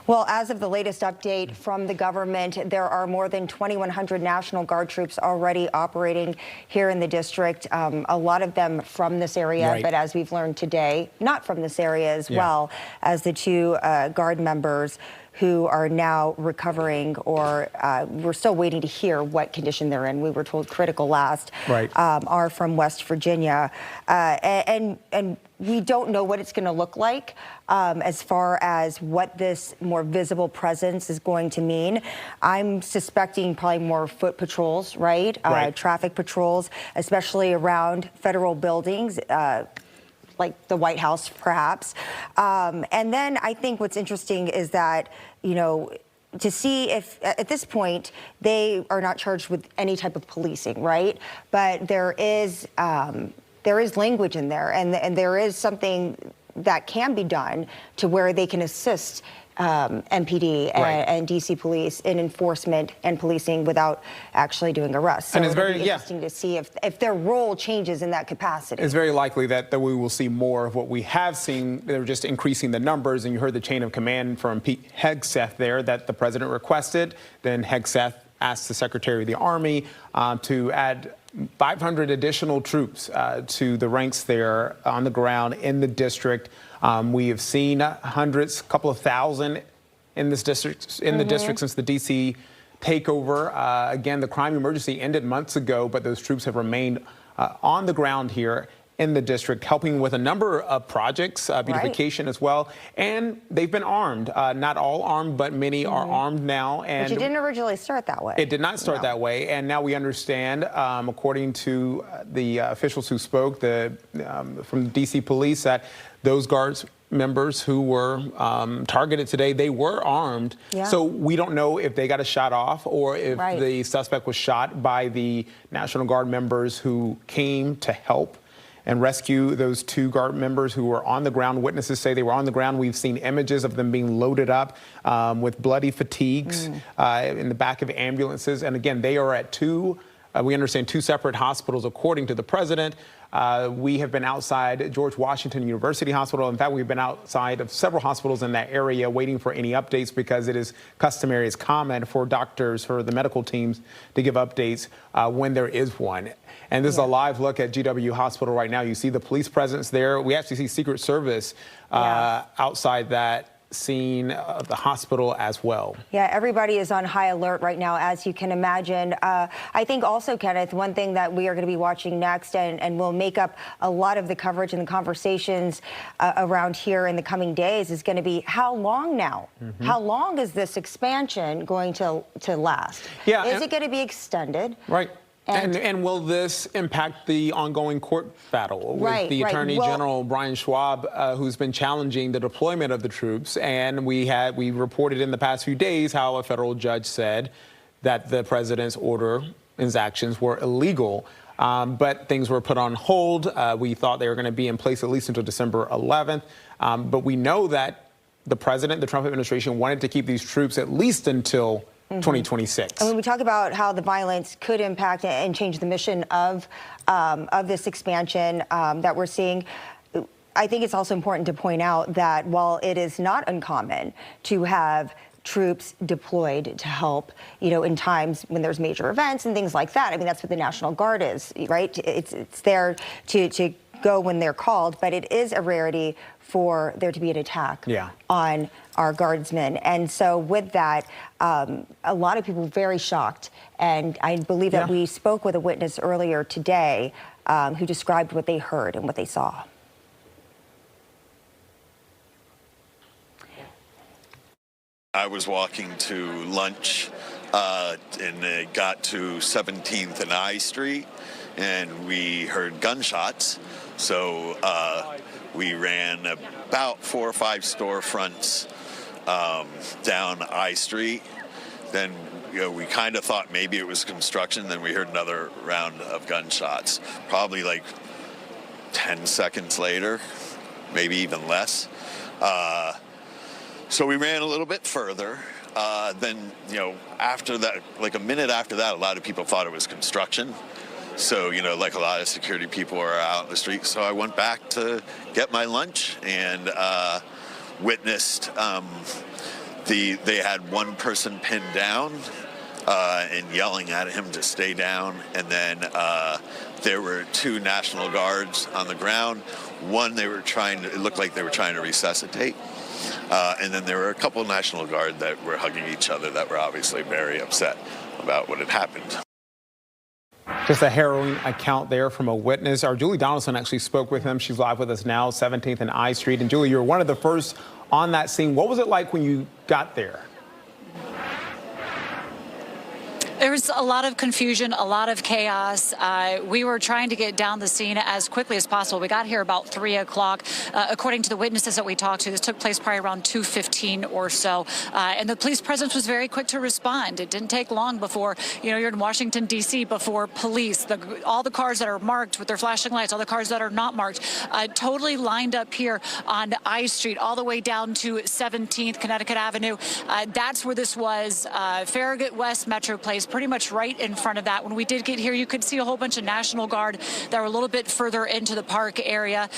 Well, as of the latest update from the government, there are more than 2,100 National Guard troops already operating here in the district. A lot of them from this area, Right. but as we've learned today, not from this area as well as the two Guard members who are now recovering, or we're still waiting to hear what condition they're in. We were told critical last, are from West Virginia. And we don't know what it's going to look like as far as what this more visible presence is going to mean. I'm suspecting probably more foot patrols, right? Traffic patrols, especially around federal buildings. Like the White House, perhaps. And then I think what's interesting is that, you know, to see if at this point they are not charged with any type of policing, right? But there is language in there, and there is something that can be done to where they can assist MPD and DC police in enforcement and policing without actually doing arrests. So And it's very interesting to see if their role changes in that capacity. It's very likely that we will see more of what we have seen. They're just increasing the numbers, and you heard the chain of command from Pete Hegseth there that the president requested. Then Hegseth asked the Secretary of the Army to add 500 additional troops to the ranks there on the ground in the district. We have seen hundreds, a couple of thousand in this district, in the district since the D.C. takeover. Again, the crime emergency ended months ago, but those troops have remained on the ground here in the district, helping with a number of projects, beautification as well. And they've been armed, not all armed, but many are armed now. And But it didn't originally start that way. It did not start that way. And now we understand, according to the officials who spoke from the D.C. police, that those Guards members who were targeted today, they were armed. So we don't know if they got a shot off or if the suspect was shot by the National Guard members who came to help and rescue those two Guard members who were on the ground. Witnesses say they were on the ground. We've seen images of them being loaded up with bloody fatigues in the back of ambulances. And again, they are at we understand, two separate hospitals, according to the president. We have been outside George Washington University Hospital. In fact, we've been outside of several hospitals in that area waiting for any updates, because it is customary, it's common for doctors, for the medical teams to give updates when there is one. And this is a live look at GW Hospital right now. You see the police presence there. We actually see Secret Service outside that scene of the hospital as well. Yeah, everybody is on high alert right now, as you can imagine. I think also, Kenneth, one thing that we are going to be watching next and will make up a lot of the coverage and the conversations around here in the coming days is going to be how long now? How long is this expansion going to last? Is it going to be extended? And will this impact the ongoing court battle with the Attorney General Brian Schwab, who's been challenging the deployment of the troops? And we reported in the past few days how a federal judge said that the president's order, his actions were illegal. But things were put on hold. We thought they were going to be in place at least until December 11th. But we know that the president, the Trump administration, wanted to keep these troops at least until 2026. And when we talk about how the violence could impact and change the mission of this expansion that we're seeing, I think it's also important to point out that while it is not uncommon to have troops deployed to help, in times when there's major events and things like that. I mean, that's what the National Guard is, right? It's there to go when they're called, but it is a rarity for there to be an attack on our guardsmen. And so with that, a lot of people very shocked. And I believe that we spoke with a witness earlier today who described what they heard and what they saw. I was walking to lunch and got to 17th and I Street, and we heard gunshots. So we ran about 4 or 5 storefronts down I Street. Then we kind of thought maybe it was construction. Then we heard another round of gunshots, probably like 10 seconds later, maybe even less. So we ran a little bit further. Then, after that, like a minute after that, a lot of people thought it was construction. So, like a lot of security people are out in the street. So I went back to get my lunch and witnessed they had one person pinned down and yelling at him to stay down. And then there were 2 National Guards on the ground. One, it looked like they were trying to resuscitate. And then there were a couple of National Guard that were hugging each other that were obviously very upset about what had happened. Just a harrowing account there from a witness. Our Julie Donaldson actually spoke with him. She's live with us now, 17th and I Street. And Julie, you're one of the first on that scene. What was it like when you got there? There was a lot of confusion, a lot of chaos. We were trying to get down the scene as quickly as possible. We got here about 3 o'clock. According to the witnesses that we talked to, this took place probably around 2:15 or so. And the police presence was very quick to respond. It didn't take long before, you're in Washington, D.C., before police, all the cars that are marked with their flashing lights, all the cars that are not marked, totally lined up here on I Street, all the way down to 17th Connecticut Avenue. That's where this was, Farragut West Metro Place, pretty much right in front of that. When we did get here, you could see a whole bunch of National Guard that were a little bit further into the park area.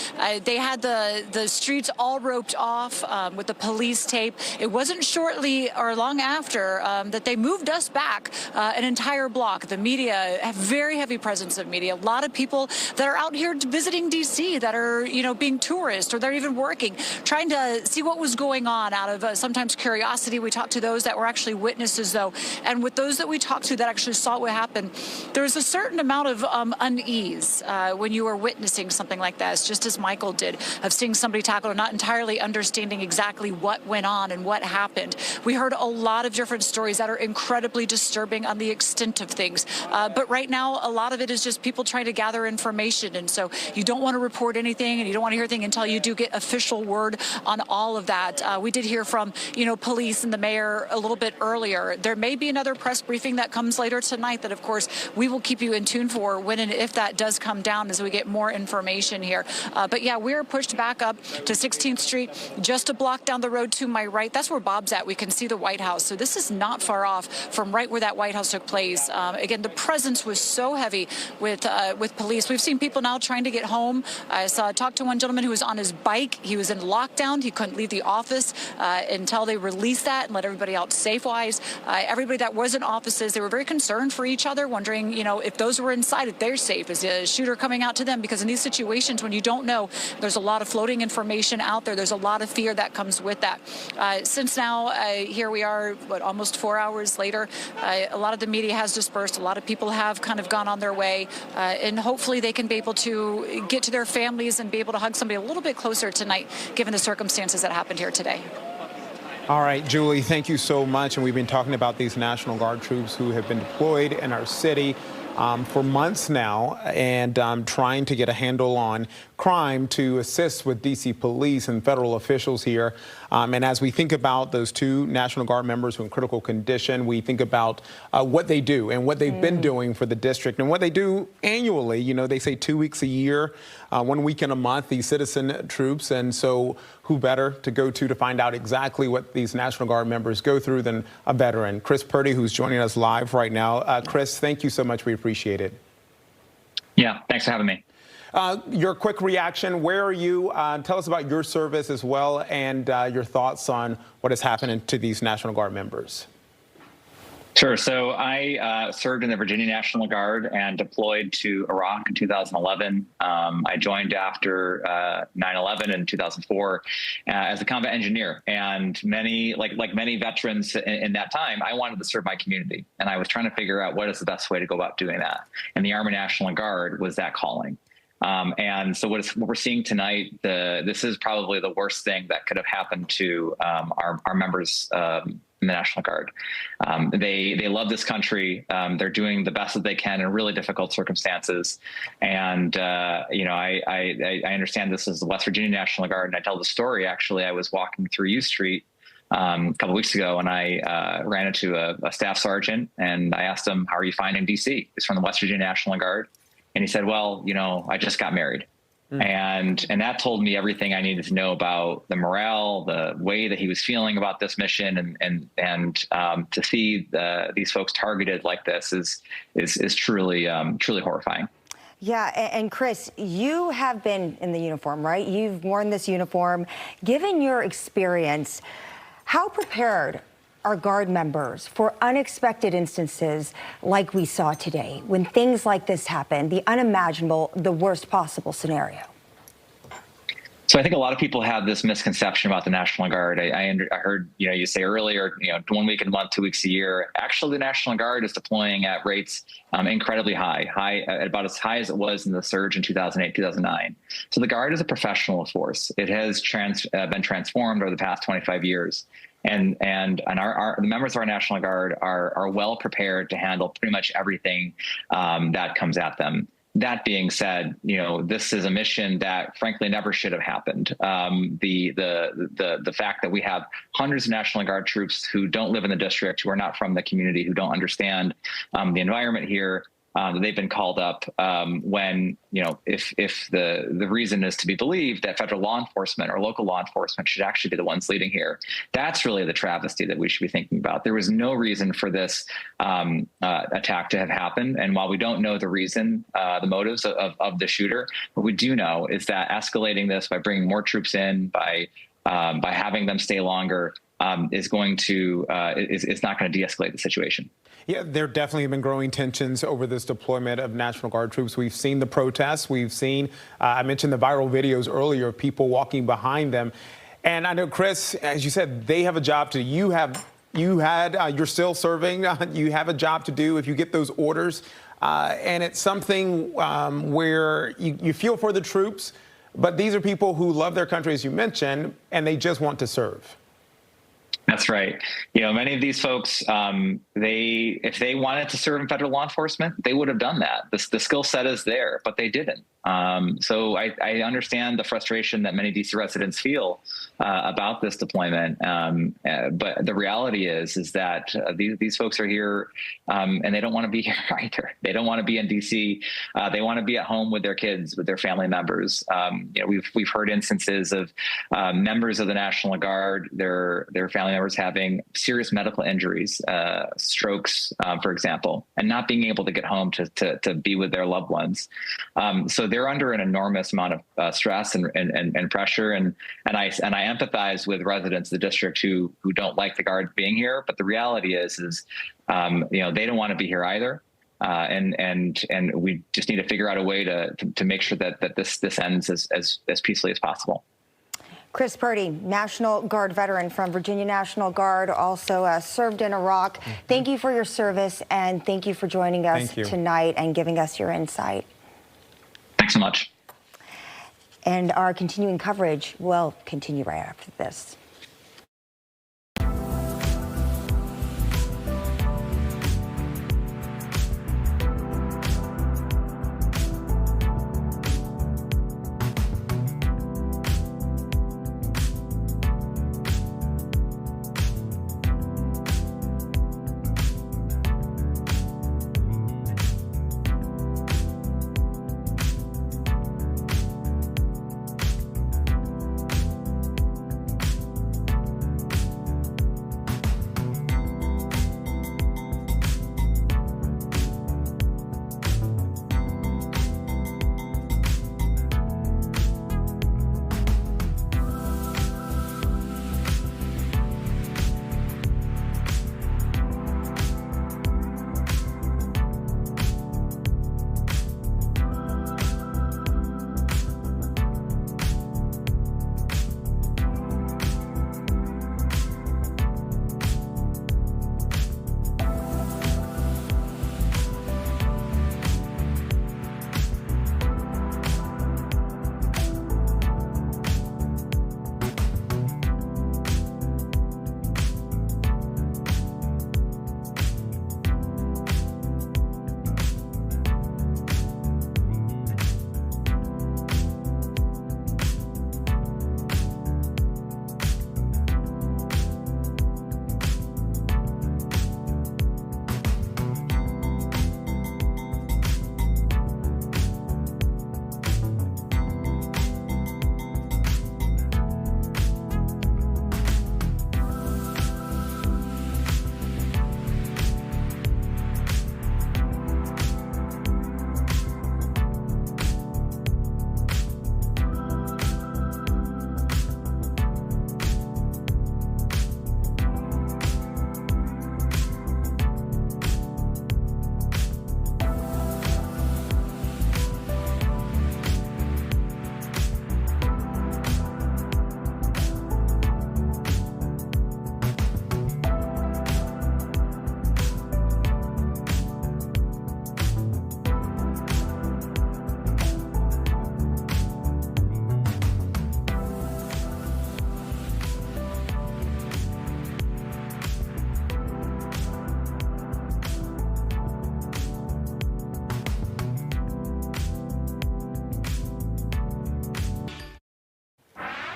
They had the streets all roped off with the police tape. It wasn't shortly or long after that they moved us back an entire block. The media, have very heavy presence of media. A lot of people that are out here visiting D.C. that are, being tourists, or they're even working, trying to see what was going on out of sometimes curiosity. We talked to those that were actually witnesses, though, and with those that we talked to that actually saw what happened, there was a certain amount of unease when you were witnessing something like this, just as Michael did, of seeing somebody tackled and not entirely understanding exactly what went on and what happened. We heard a lot of different stories that are incredibly disturbing on the extent of things. But right now, a lot of it is just people trying to gather information. And so you don't want to report anything and you don't want to hear anything until you do get official word on all of that. We did hear from, police and the mayor a little bit earlier. There may be another press briefing that comes later tonight that, of course, we will keep you in tune for when and if that does come down as we get more information here. But yeah, we're pushed back up to 16th Street, just a block down the road to my right. That's where Bob's at. We can see the White House. So this is not far off from right where that White House took place. Again, the presence was so heavy with police. We've seen people now trying to get home. I talked to one gentleman who was on his bike. He was in lockdown. He couldn't leave the office until they released that and let everybody out safe-wise. Everybody that was in offices, they were very concerned for each other, wondering, if those were inside, if they're safe. Is a shooter coming out to them? Because in these situations, when you don't know, there's a lot of floating information out there. There's a lot of fear that comes with that. Since now, here we are, almost 4 hours later, a lot of the media has dispersed. A lot of people have kind of gone on their way, and hopefully they can be able to get to their families and be able to hug somebody a little bit closer tonight, given the circumstances that happened here today. All right, Julie, thank you so much. And we've been talking about these National Guard troops who have been deployed in our city for months now, and trying to get a handle on crime to assist with D.C. police and federal officials here. And as we think about those 2 National Guard members who are in critical condition, we think about what they do and what they've been doing for the district and what they do annually. They say 2 weeks a year, 1 week in a month, these citizen troops. And so who better to go to find out exactly what these National Guard members go through than a veteran, Chris Purdy, who's joining us live right now. Chris, thank you so much. We appreciate it. Yeah, thanks for having me. Your quick reaction, where are you? Tell us about your service as well and your thoughts on what has happened to these National Guard members. Sure. So I served in the Virginia National Guard and deployed to Iraq in 2011. I joined after 9/11 in 2004 as a combat engineer. And many, like many veterans in that time, I wanted to serve my community. And I was trying to figure out what is the best way to go about doing that. And the Army National Guard was that calling. And so what we're seeing tonight, this is probably the worst thing that could have happened to our members in the National Guard. They love this country. They're doing the best that they can in really difficult circumstances. And I understand this is the West Virginia National Guard, and I tell the story. Actually, I was walking through U Street a couple weeks ago, and I ran into a staff sergeant, and I asked him, "How are you finding DC?" He's from the West Virginia National Guard. And he said, "Well, I just got married." And that told me everything I needed to know about the morale, the way that he was feeling about this mission, and to see these folks targeted like this is truly horrifying. Yeah, and Chris, you have been in the uniform, right? You've worn this uniform. Given your experience, how prepared are Guard members for unexpected instances like we saw today, when things like this happen, the unimaginable, the worst possible scenario? So I think a lot of people have this misconception about the National Guard. I heard you say earlier, 1 week in a month, 2 weeks a year. Actually, the National Guard is deploying at rates incredibly high, about as high as it was in the surge in 2008, 2009. So the Guard is a professional force. It has been transformed over the past 25 years. And the members of our National Guard are well prepared to handle pretty much everything that comes at them. That being said, this is a mission that frankly never should have happened. The fact that we have hundreds of National Guard troops who don't live in the district, who are not from the community, who don't understand the environment here, they've been called up when, if the reason is to be believed that federal law enforcement or local law enforcement should actually be the ones leading here. That's really the travesty that we should be thinking about. There was no reason for this attack to have happened. And while we don't know the reason, the motives of the shooter, what we do know is that escalating this by bringing more troops in, by having them stay longer, is not going to de-escalate the situation. Yeah, there definitely have been growing tensions over this deployment of National Guard troops. We've seen the protests. We've seen, I mentioned the viral videos earlier of people walking behind them. And I know, Chris, as you said, they have a job to do. You're still serving. You have a job to do if you get those orders. And it's something where you feel for the troops, but these are people who love their country, as you mentioned, and they just want to serve. That's right. Many of these folks, if they wanted to serve in federal law enforcement, they would have done that. The skill set is there, but they didn't. So I understand the frustration that many DC residents feel about this deployment. But the reality is that these folks are here and they don't want to be here either. They don't want to be in DC. They want to be at home with their kids, with their family members. We've heard instances of members of the National Guard, their family members having serious medical injuries, strokes, for example, and not being able to get home to be with their loved ones. So they're under an enormous amount of stress and pressure, and I empathize with residents of the district who don't like the Guard being here. But the reality is they don't want to be here either, and we just need to figure out a way to make sure that this ends as peacefully as possible. Chris Purdy, National Guard veteran from Virginia National Guard, also served in Iraq. Thank you for your service, and thank you for joining us tonight and giving us your insight. Thanks so much. And our continuing coverage will continue right after this.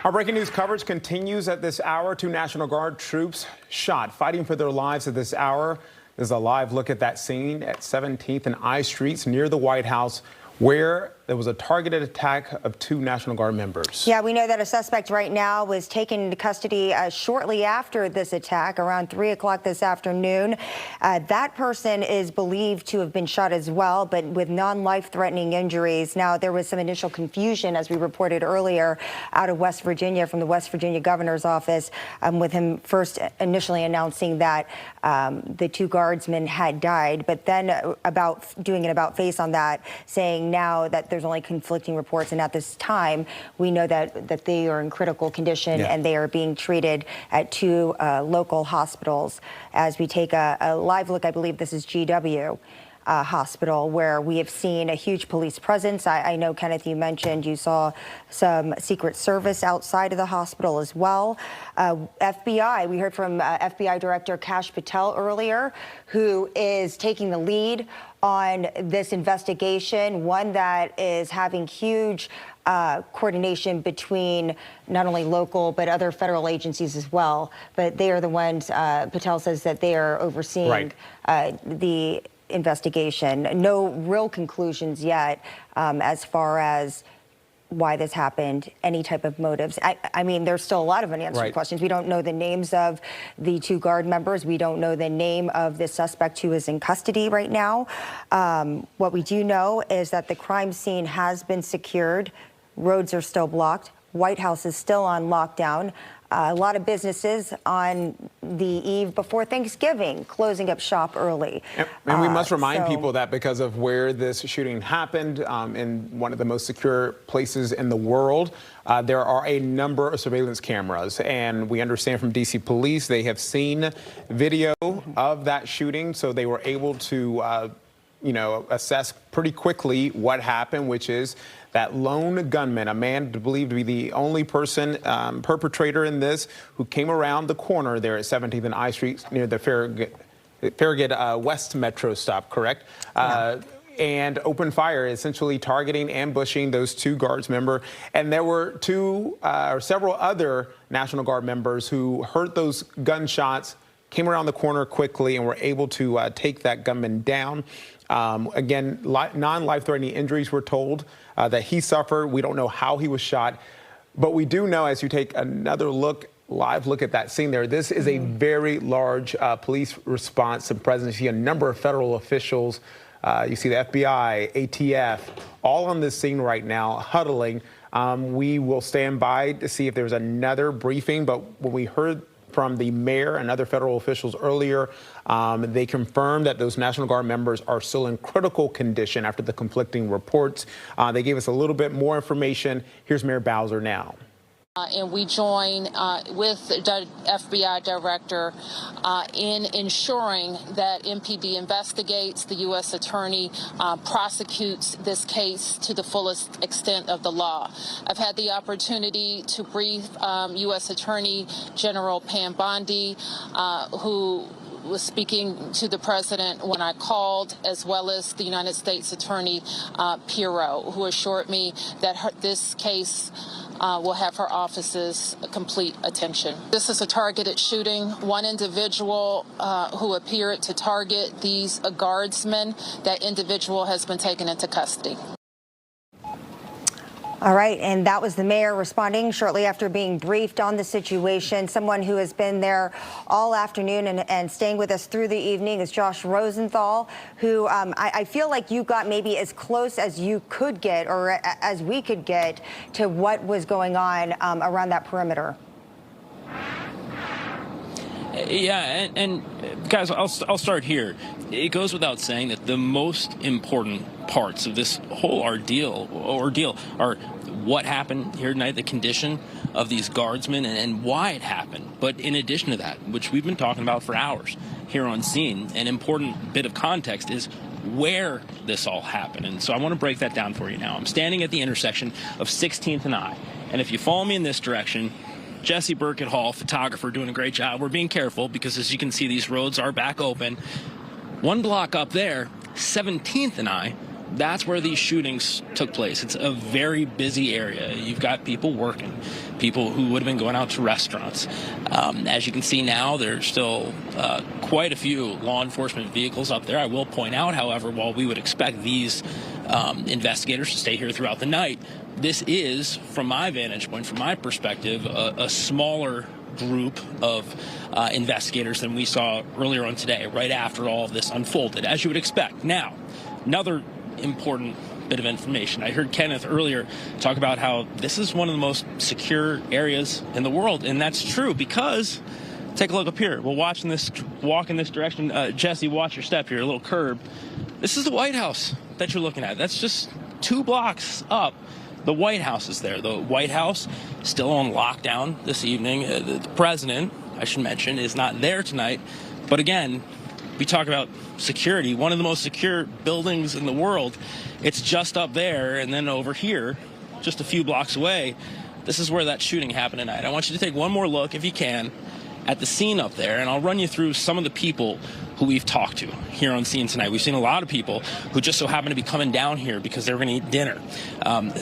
Our breaking news coverage continues at this hour. 2 National Guard troops shot, fighting for their lives at this hour. There's a live look at that scene at 17th and I Streets near the White House, where there was a targeted attack of 2 National Guard members. Yeah, we know that a suspect right now was taken into custody shortly after this attack, around 3 o'clock this afternoon. That person is believed to have been shot as well, but with non-life-threatening injuries. Now, there was some initial confusion, as we reported earlier, out of West Virginia, from the West Virginia governor's office, with him first initially announcing that the 2 guardsmen had died, but then doing an about-face on that, saying now that there's only conflicting reports, and at this time we know that they are in critical condition and they are being treated at 2 local hospitals. As we take a live look, I believe this is GW hospital, where we have seen a huge police presence. I know, Kenneth, you mentioned you saw some Secret Service outside of the hospital as well. FBI, we heard from FBI Director Kash Patel earlier, who is taking the lead on this investigation, one that is having huge coordination between not only local but other federal agencies as well. But they are the ones, Patel says, that they are overseeing the investigation. No real conclusions yet as far as why this happened, any type of motives. I mean, there's still a lot of unanswered questions. We don't know the names of the 2 Guard members. We don't know the name of the suspect who is in custody right now. What we do know is that the crime scene has been secured. Roads are still blocked. White House is still on lockdown. A lot of businesses on the eve before Thanksgiving closing up shop early. And we must remind people that because of where this shooting happened, in one of the most secure places in the world, there are a number of surveillance cameras. And we understand from D.C. police, they have seen video of that shooting, so they were able to assess pretty quickly what happened, which is that lone gunman, a man believed to be the only person, perpetrator in this, who came around the corner there at 17th and I Street near the Farragut West Metro stop, correct? And opened fire, essentially targeting, ambushing those 2 Guards members. And there were several other National Guard members who heard those gunshots, came around the corner quickly, and were able to take that gunman down. Again, non-life-threatening injuries were told that he suffered. We don't know how he was shot, but we do know, as you take another live look at that scene there, this is a very large police response and presence. You see a number of federal officials. You see the FBI, ATF, all on this scene right now, huddling. We will stand by to see if there's another briefing, but when we heard from the mayor and other federal officials earlier, they confirmed that those National Guard members are still in critical condition after the conflicting reports. They gave us a little bit more information. Here's Mayor Bowser now. And we join with the FBI director in ensuring that MPD investigates, the U.S. Attorney prosecutes this case to the fullest extent of the law. I've had the opportunity to brief U.S. Attorney General Pam Bondi, who was speaking to the president when I called, as well as the United States Attorney Pirro, who assured me that this case will have her office's complete attention. This is a targeted shooting. One individual who appeared to target these guardsmen, that individual has been taken into custody. All right, and that was the mayor responding shortly after being briefed on the situation. Someone who has been there all afternoon and staying with us through the evening is Josh Rosenthal, who I feel like you got maybe as close as you could get, or as we could get, to what was going on around that perimeter. Yeah, and guys, I'll start here. It goes without saying that the most important parts of this whole ordeal are what happened here tonight, the condition of these guardsmen, and why it happened. But in addition to that, which we've been talking about for hours here on scene, an important bit of context is where this all happened. And so I want to break that down for you now. I'm standing at the intersection of 16th and I, and if you follow me in this direction, Jesse Burkett Hall, photographer, doing a great job. We're being careful because, as you can see, these roads are back open. 1 block up there, 17th and I, That's where these shootings took place. It's a very busy area. You've got people working, people who would have been going out to restaurants. As you can see now, there's still quite a few law enforcement vehicles up there. I will point out, however, while we would expect these investigators to stay here throughout the night, this is, from my vantage point, from my perspective, a smaller group of investigators than we saw earlier on today, right after all of this unfolded, as you would expect. Now, another important bit of information. I heard Kenneth earlier talk about how this is one of the most secure areas in the world, and that's true because, take a look up here. We'll walk in this direction. Jesse, watch your step here, a little curb. This is the White House that you're looking at. That's just 2 blocks up. The White House is there. The White House still on lockdown this evening. The president, I should mention, is not there tonight. But again, we talk about security, one of the most secure buildings in the world. It's just up there, and then over here, just a few blocks away, this is where that shooting happened tonight. I want you to take one more look, if you can, at the scene up there, and I'll run you through some of the people who we've talked to here on scene tonight. We've seen a lot of people who just so happen to be coming down here because they were going to eat dinner.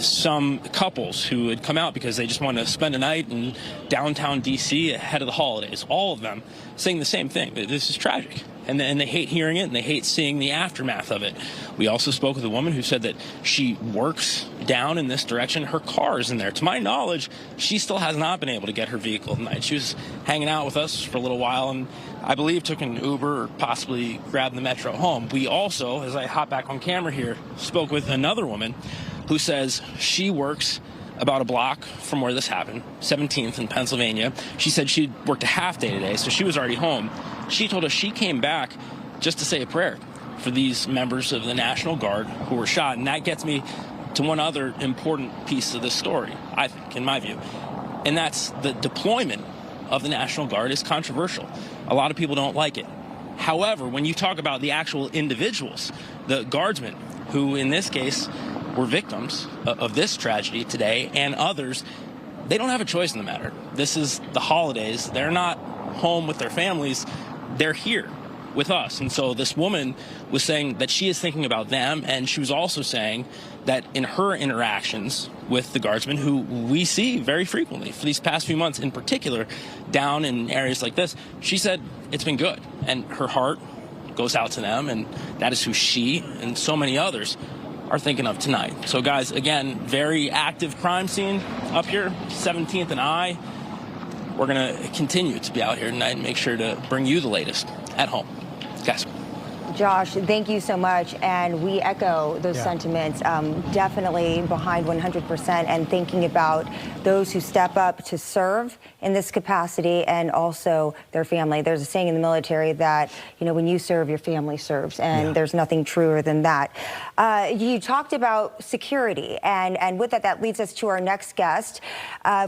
Some couples who had come out because they just wanted to spend a night in downtown D.C. ahead of the holidays. All of them saying the same thing. This is tragic. And they hate hearing it, and they hate seeing the aftermath of it. We also spoke with a woman who said that she works down in this direction. Her car is in there. To my knowledge, she still has not been able to get her vehicle tonight. She was hanging out with us for a little while, and I believe took an Uber or possibly grabbed the Metro home. We also, as I hop back on camera here, spoke with another woman who says she works about a block from where this happened, 17th in Pennsylvania. She said she'd worked a half day today, so she was already home. She told us she came back just to say a prayer for these members of the National Guard who were shot. And that gets me to one other important piece of this story, I think, in my view. And that's the deployment of the National Guard is controversial. A lot of people don't like it. However, when you talk about the actual individuals, the guardsmen, who in this case were victims of this tragedy today and others, they don't have a choice in the matter. This is the holidays. They're not home with their families. They're here with us. And so this woman was saying that she is thinking about them, and she was also saying that in her interactions with the guardsmen, who we see very frequently for these past few months, in particular down in areas like this, she said it's been good, and her heart goes out to them, and that is who she and so many others are thinking of tonight. So guys, again, very active crime scene up here, 17th and I. We're going to continue to be out here tonight and make sure to bring you the latest at home. Guys. Josh, thank you so much. And we echo those sentiments, definitely behind 100%, and thinking about those who step up to serve in this capacity and also their family. There's a saying in the military that, you know, when you serve, your family serves, and there's nothing truer than that. You talked about security, and with that leads us to our next guest,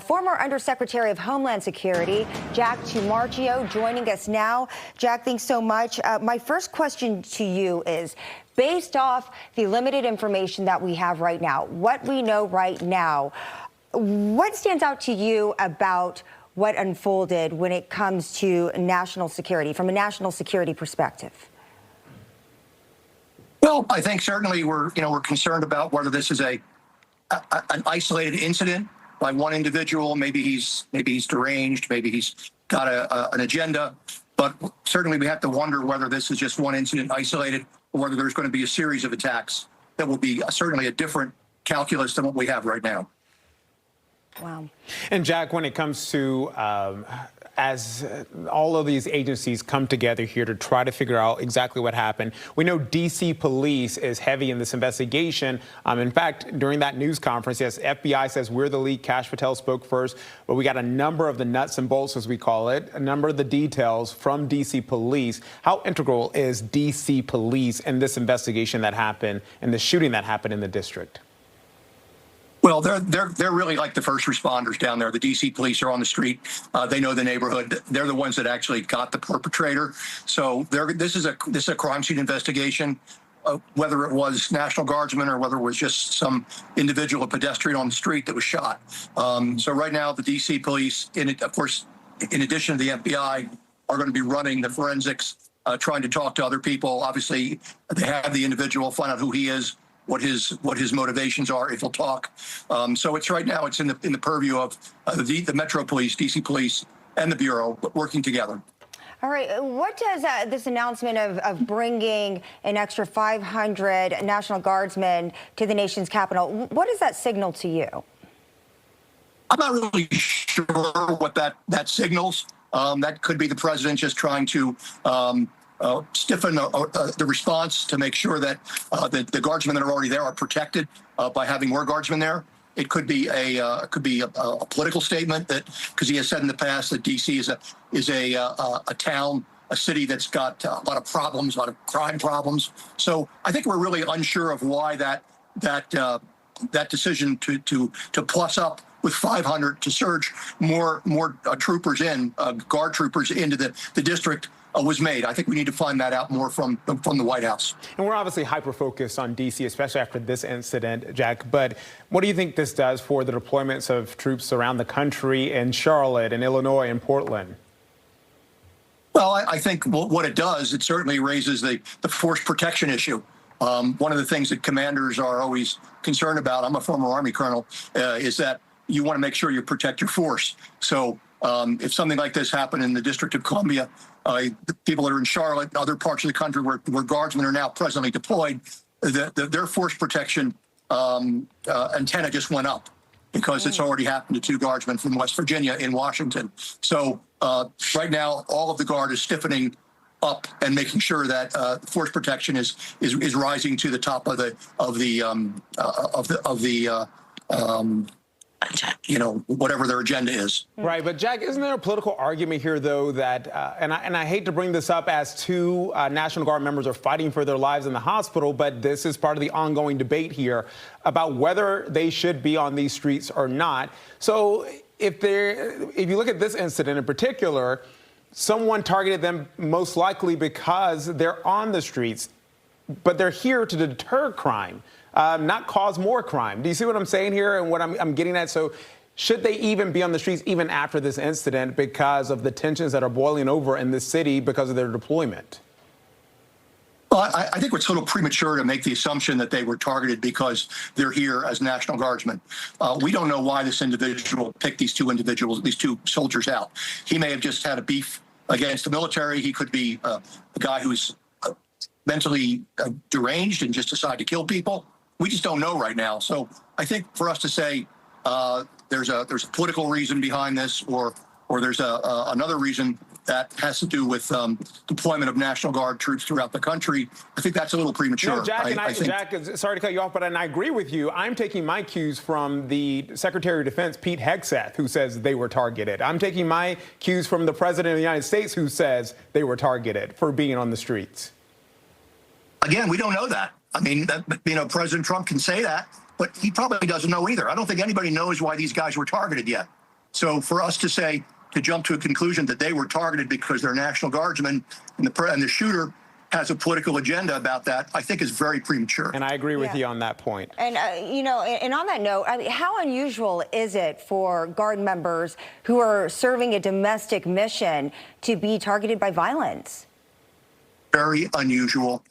former Undersecretary of Homeland Security, Jack Tumarchio, joining us now. Jack, thanks so much. My first question to you is, based off the limited information that we have right now, what we know right now, what stands out to you about what unfolded when it comes to national security, from a national security perspective? Well, I think certainly we're concerned about whether this is an isolated incident by one individual. Maybe he's deranged, maybe he's got an agenda. But certainly we have to wonder whether this is just one incident isolated or whether there's going to be a series of attacks that will be certainly a different calculus than what we have right now. Wow. And Jack, when it comes to as all of these agencies come together here to try to figure out exactly what happened, we know D.C. police is heavy in this investigation. In fact, during that news conference, yes, FBI says we're the lead. Kash Patel spoke first, but we got a number of the nuts and bolts, as we call it, a number of the details from D.C. police. How integral is D.C. police in this investigation that happened and the shooting that happened in the district? Well, they're really like the first responders down there. The D.C. police are on the street. They know the neighborhood. They're the ones that actually got the perpetrator. So this is a crime scene investigation, whether it was National Guardsmen or whether it was just some individual, a pedestrian on the street that was shot. So right now, the D.C. police, of course, in addition to the FBI, are going to be running the forensics, trying to talk to other people. Obviously, they have the individual, find out who he is. what his motivations are, if he'll talk. So it's right now, it's in the purview of the Metro Police, DC Police, and the Bureau working together. All right. What does this announcement of bringing an extra 500 National Guardsmen to the nation's capital, what does that signal to you? I'm not really sure what that signals. That could be the president just trying to stiffen the response to make sure that the guardsmen that are already there are protected by having more guardsmen there. It could be a political statement that, because he has said in the past that DC is a town, a city that's got a lot of problems, a lot of crime problems. So I think we're really unsure of why that decision to plus up with 500 to surge more troopers guard troopers into the district was made. I think we need to find that out more from the White House. And we're obviously hyper-focused on D.C., especially after this incident, Jack. But what do you think this does for the deployments of troops around the country in Charlotte and Illinois and Portland? Well, I think what it does, it certainly raises the force protection issue. One of the things that commanders are always concerned about, I'm a former Army colonel, is that you want to make sure you protect your force. So if something like this happened in the District of Columbia, the people that are in Charlotte and other parts of the country where guardsmen are now presently deployed, their force protection antenna just went up because it's already happened to 2 guardsmen from West Virginia in Washington. So right now, all of the Guard is stiffening up and making sure that force protection is rising to the top of whatever their agenda is. Right, but Jack, isn't there a political argument here, though, that, and I hate to bring this up as 2 National Guard members are fighting for their lives in the hospital, but this is part of the ongoing debate here about whether they should be on these streets or not. So if you look at this incident in particular, someone targeted them most likely because they're on the streets, but they're here to deter crime. Not cause more crime. Do you see what I'm saying here and what I'm getting at? So should they even be on the streets even after this incident because of the tensions that are boiling over in this city because of their deployment? Well, I think it's a little premature to make the assumption that they were targeted because they're here as National Guardsmen. We don't know why this individual picked these 2 soldiers out. He may have just had a beef against the military. He could be a guy who's mentally deranged and just decided to kill people. We just don't know right now. So I think for us to say there's a political reason behind this or there's another reason that has to do with deployment of National Guard troops throughout the country, I think that's a little premature. No, Jack, Jack, sorry to cut you off, but I agree with you. I'm taking my cues from the Secretary of Defense, Pete Hegseth, who says they were targeted. I'm taking my cues from the President of the United States, who says they were targeted for being on the streets. Again, we don't know that. I mean, President Trump can say that, but he probably doesn't know either. I don't think anybody knows why these guys were targeted yet. So for us to jump to a conclusion that they were targeted because they're National Guardsmen and the shooter has a political agenda about that, I think is very premature. And I agree with you on that point. And, and on that note, I mean, how unusual is it for Guard members who are serving a domestic mission to be targeted by violence? Very unusual,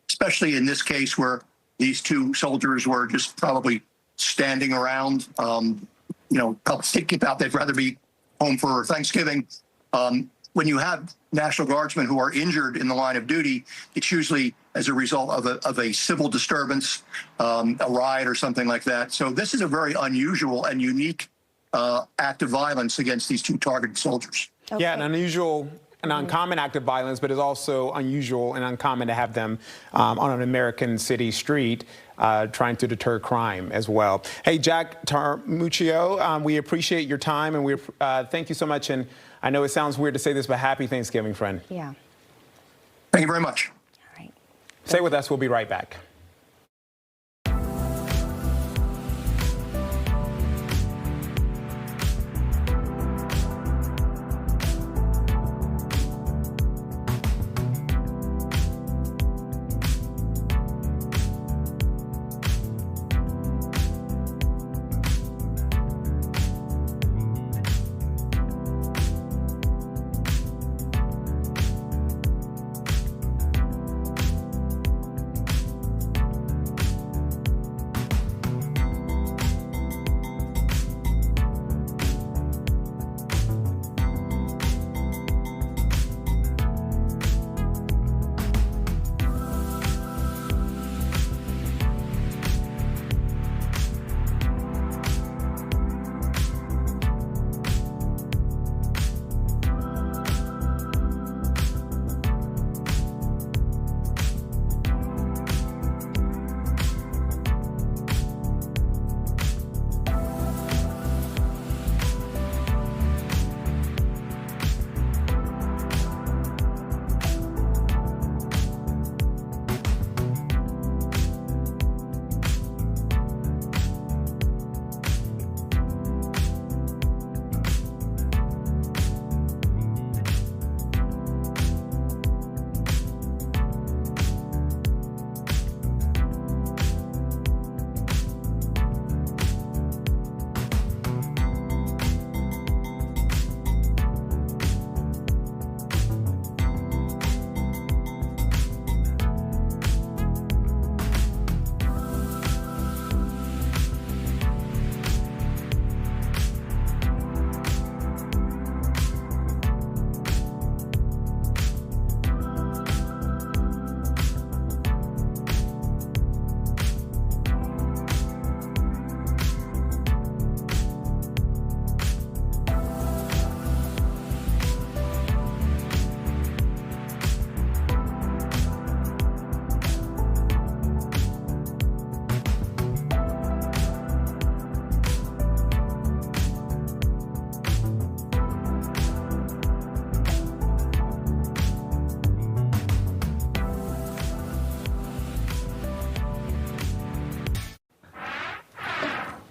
especially in this case where these 2 soldiers were just probably standing around, thinking about they'd rather be home for Thanksgiving. When you have National Guardsmen who are injured in the line of duty, it's usually as a result of a civil disturbance, a riot or something like that. So this is a very unusual and unique act of violence against these 2 targeted soldiers. Okay. Yeah, an unusual an uncommon act of violence, but it's also unusual and uncommon to have them on an American city street trying to deter crime as well. Hey, Jack Tarmuccio, we appreciate your time, and we thank you so much. And I know it sounds weird to say this, but happy Thanksgiving, friend. Yeah. Thank you very much. All right. Stay with us. We'll be right back.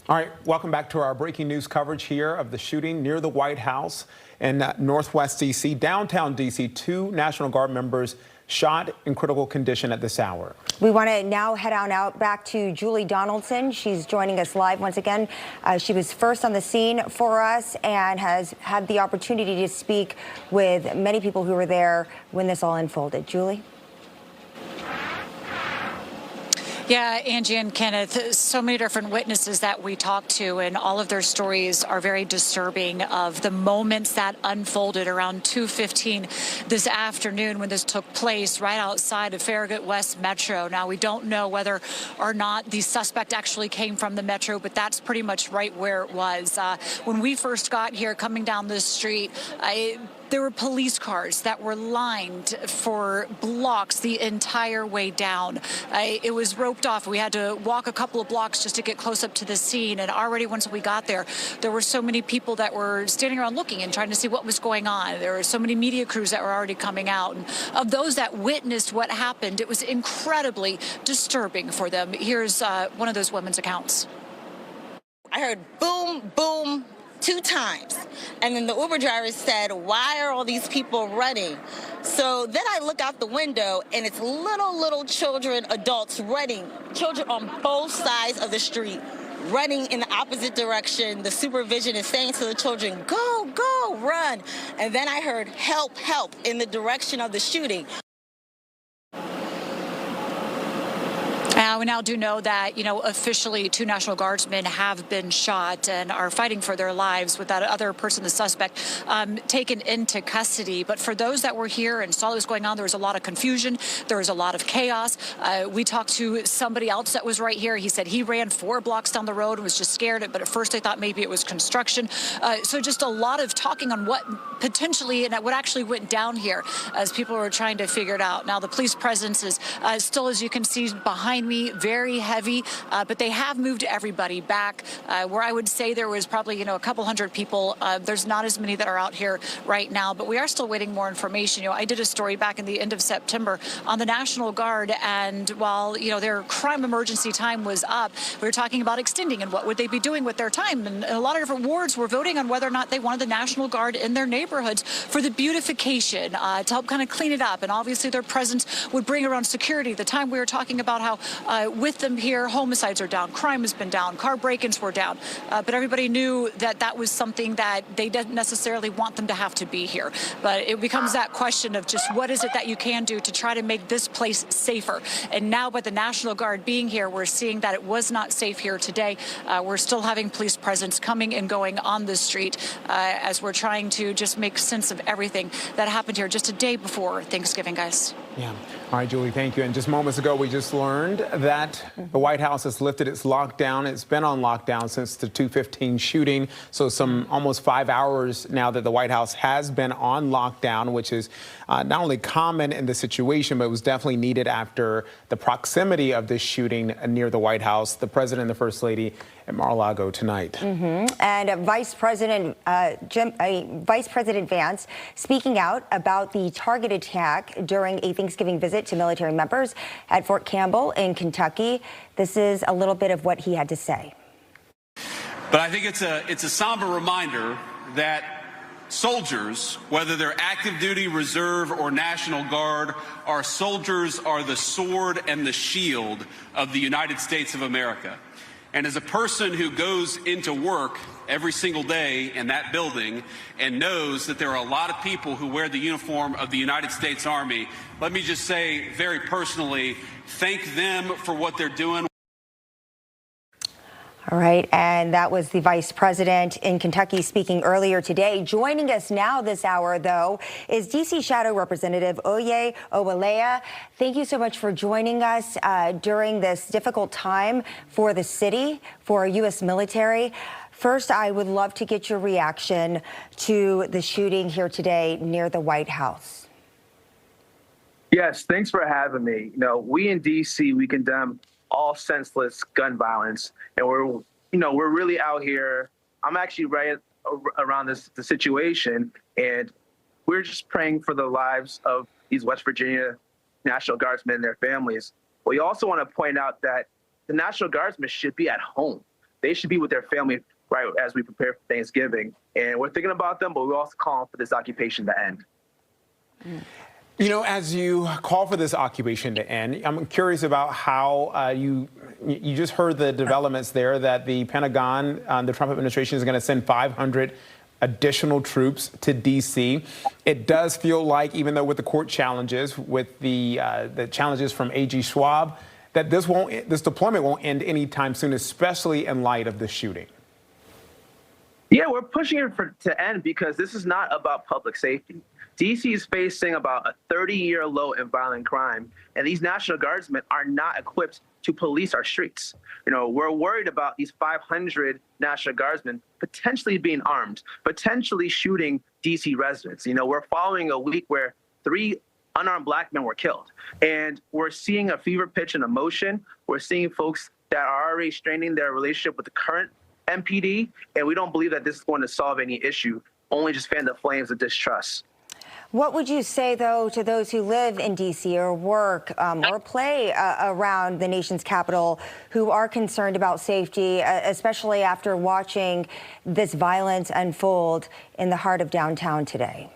All right, welcome back to our breaking news coverage here of the shooting near the White House in Northwest D.C. Downtown D.C., 2 National Guard members shot in critical condition at this hour. We want to now head on out back to Julie Donaldson. She's joining us live once again. She was first on the scene for us and has had the opportunity to speak with many people who were there when this all unfolded. Julie? Yeah, Angie and Kenneth, so many different witnesses that we talked to, and all of their stories are very disturbing of the moments that unfolded around 2:15 this afternoon when this took place right outside of Farragut West Metro. Now, we don't know whether or not the suspect actually came from the Metro, but that's pretty much right where it was. When we first got here coming down this street, there were police cars that were lined for blocks the entire way down. It was roped off. We had to walk a couple of blocks just to get close up to the scene. And already once we got there, there were so many people that were standing around looking and trying to see what was going on. There were so many media crews that were already coming out. And of those that witnessed what happened, it was incredibly disturbing for them. Here's one of those women's accounts. I heard boom, boom, 2 times. And then the Uber driver said, "Why are all these people running?" So then I look out the window and it's little children, adults running, children on both sides of the street, running in the opposite direction. The supervision is saying to the children, "Go, go, run." And then I heard help, help in the direction of the shooting. We now do know that, officially 2 National Guardsmen have been shot and are fighting for their lives, with that other person, the suspect, taken into custody. But for those that were here and saw what was going on, there was a lot of confusion. There was a lot of chaos. We talked to somebody else that was right here. He said he ran 4 blocks down the road and was just scared. But at first they thought maybe it was construction. So just a lot of talking on what potentially and what actually went down here as people were trying to figure it out. Now, the police presence is still, as you can see behind me, very heavy, but they have moved everybody back. Where I would say there was probably, a couple hundred people. There's not as many that are out here right now, but we are still waiting more information. I did a story back in the end of September on the National Guard, and while, their crime emergency time was up, we were talking about extending and what would they be doing with their time. And a lot of different wards were voting on whether or not they wanted the National Guard in their neighborhoods for the beautification, to help kind of clean it up. And obviously their presence would bring around security. The time we were talking about how with them here, homicides are down, crime has been down, car break-ins were down, but everybody knew that that was something that they didn't necessarily want them to have to be here. But it becomes that question of just what is it that you can do to try to make this place safer. And now with the National Guard being here, we're seeing that it was not safe here today. We're still having police presence coming and going on the street as we're trying to just make sense of everything that happened here just a day before Thanksgiving, guys. Yeah. All right, Julie, thank you. And just moments ago, we just learned that the White House has lifted its lockdown. It's been on lockdown since the 2:15 shooting. So some almost 5 hours now that the White House has been on lockdown, which is not only common in the situation, but it was definitely needed after the proximity of this shooting near the White House. The president and the first lady at Mar-a-Lago tonight. And Vice President Vance speaking out about the target attack during a Thanksgiving visit to military members at Fort Campbell in Kentucky. This is a little bit of what he had to say. But I think it's a somber reminder that soldiers, whether they're active duty, reserve, or National Guard, our soldiers are the sword and the shield of the United States of America. And as a person who goes into work every single day in that building and knows that there are a lot of people who wear the uniform of the United States Army, let me just say very personally, thank them for what they're doing. All right, and that was the vice president in Kentucky speaking earlier today. Joining us now this hour, though, is D.C. Shadow Representative Oye Owalea. Thank you so much for joining us during this difficult time for the city, for our U.S. military. First, I would love to get your reaction to the shooting here today near the White House. Yes, thanks for having me. We in D.C., we condemn all senseless gun violence, and we're really out here. I'm actually right around the situation, and we're just praying for the lives of these West Virginia National Guardsmen and their families. We also want to point out that the National Guardsmen should be at home. they should be with their family right as we prepare for Thanksgiving. And we're thinking about them, but we're also calling for this occupation to end. You know, as you call for this occupation to end, I'm curious about how you just heard the developments there that the Pentagon, the Trump administration is going to send 500 additional troops to D.C. It does feel like, even though with the court challenges, with the challenges from A.G. Schwab, that this deployment won't end anytime soon, especially in light of the shooting. Yeah, we're pushing it to end because this is not about public safety. D.C. is facing about a 30-year low in violent crime, and these National Guardsmen are not equipped to police our streets. You know, we're worried about these 500 National Guardsmen potentially being armed, potentially shooting D.C. residents. You know, we're following a week where 3 unarmed black men were killed, and we're seeing a fever pitch in emotion. We're seeing folks that are already straining their relationship with the current MPD, and we don't believe that this is going to solve any issue, only just fan the flames of distrust. What would you say, though, to those who live in D.C. or work or play around the nation's capital who are concerned about safety, especially after watching this violence unfold in the heart of downtown today?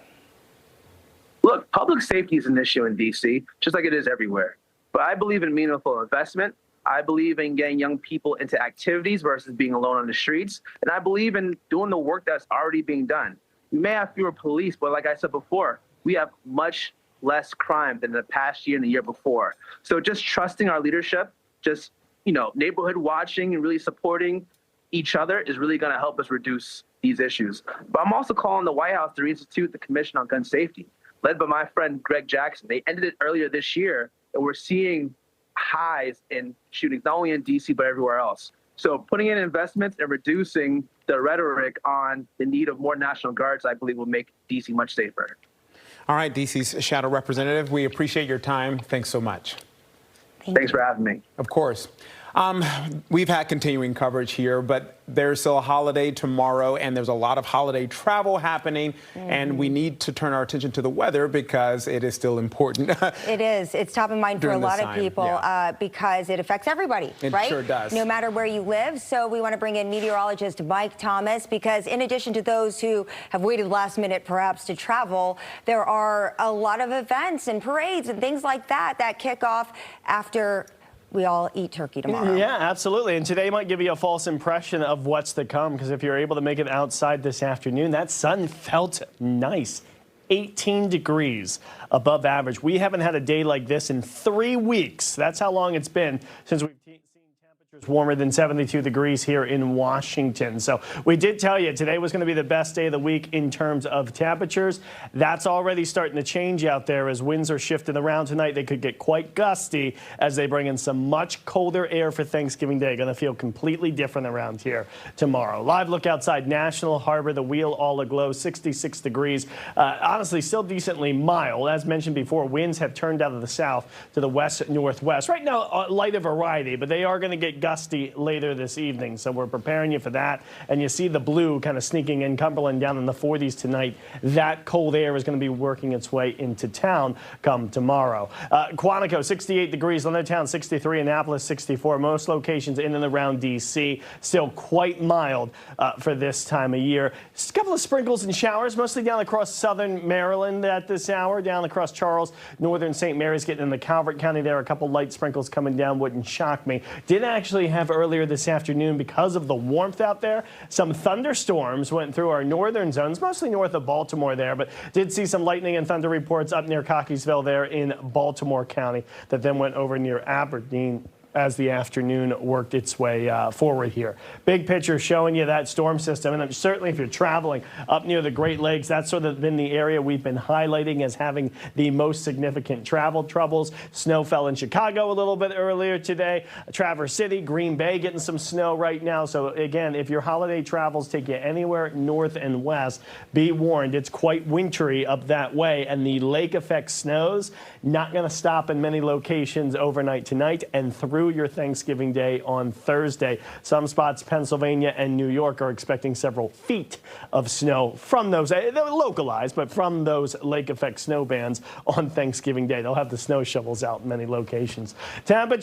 Look, public safety is an issue in D.C., just like it is everywhere. But I believe in meaningful investment. I believe in getting young people into activities versus being alone on the streets. And I believe in doing the work that's already being done. We may have fewer police, but like I said before, we have much less crime than the past year and the year before. So just trusting our leadership, just, you know, neighborhood watching and really supporting each other is really going to help us reduce these issues. But I'm also calling the White House to reinstitute the Commission on Gun Safety, led by my friend Greg Jackson. They ended it earlier this year, and we're seeing highs in shootings, not only in D.C., but everywhere else. So putting in investments and reducing the rhetoric on the need of more National Guards, I believe, will make D.C. much safer. All right, D.C.'s Shadow Representative, we appreciate your time. Thanks so much. Thanks for having me. Of course. We've had continuing coverage here, but there's still a holiday tomorrow, and there's a lot of holiday travel happening, and we need to turn our attention to the weather because it is still important. It is. It's top of mind for a lot of people because it affects everybody, right? It sure does. No matter where you live. So we want to bring in meteorologist Mike Thomas because in addition to those who have waited last minute perhaps to travel, there are a lot of events and parades and things like that that kick off after we all eat turkey tomorrow. Yeah, absolutely. And today might give you a false impression of what's to come because if you're able to make it outside this afternoon, that sun felt nice. 18 degrees above average. We haven't had a day like this in 3 weeks. That's how long it's been since we've seen temperatures warmer than 72 degrees here in Washington. So we did tell you today was going to be the best day of the week in terms of temperatures. That's already starting to change out there as winds are shifting around tonight. They could get quite gusty as they bring in some much colder air for Thanksgiving Day. Going to feel completely different around here tomorrow. Live look outside National Harbor, the wheel all aglow, 66 degrees. Honestly, still decently mild. As mentioned before, winds have turned out of the south to the west-northwest. Right now, light of variety, but they are going to get gusty later this evening. So we're preparing you for that. And you see the blue kind of sneaking in, Cumberland down in the 40s tonight. That cold air is going to be working its way into town come tomorrow. Quantico, 68 degrees. Leonardtown, 63. Annapolis, 64. Most locations in and around D.C. Still quite mild for this time of year. Just a couple of sprinkles and showers, mostly down across southern Maryland at this hour, down across Charles, northern St. Mary's, getting into Calvert County there. A couple light sprinkles coming down wouldn't shock me. Did actually have earlier this afternoon, because of the warmth out there, some thunderstorms went through our northern zones, mostly north of Baltimore there, but did see some lightning and thunder reports up near Cockeysville there in Baltimore County that then went over near Aberdeen as the afternoon worked its way forward here. Big picture showing you that storm system, and certainly if you're traveling up near the Great Lakes, that's sort of been the area we've been highlighting as having the most significant travel troubles. Snow fell in Chicago a little bit earlier today. Traverse City, Green Bay getting some snow right now. So again, if your holiday travels take you anywhere north and west, be warned, it's quite wintry up that way, and the lake effect snows not going to stop in many locations overnight tonight and through your Thanksgiving Day on Thursday. Some spots, Pennsylvania and New York, are expecting several feet of snow from those, they're localized, but from those lake effect snow bands on Thanksgiving Day. They'll have the snow shovels out in many locations. Temperature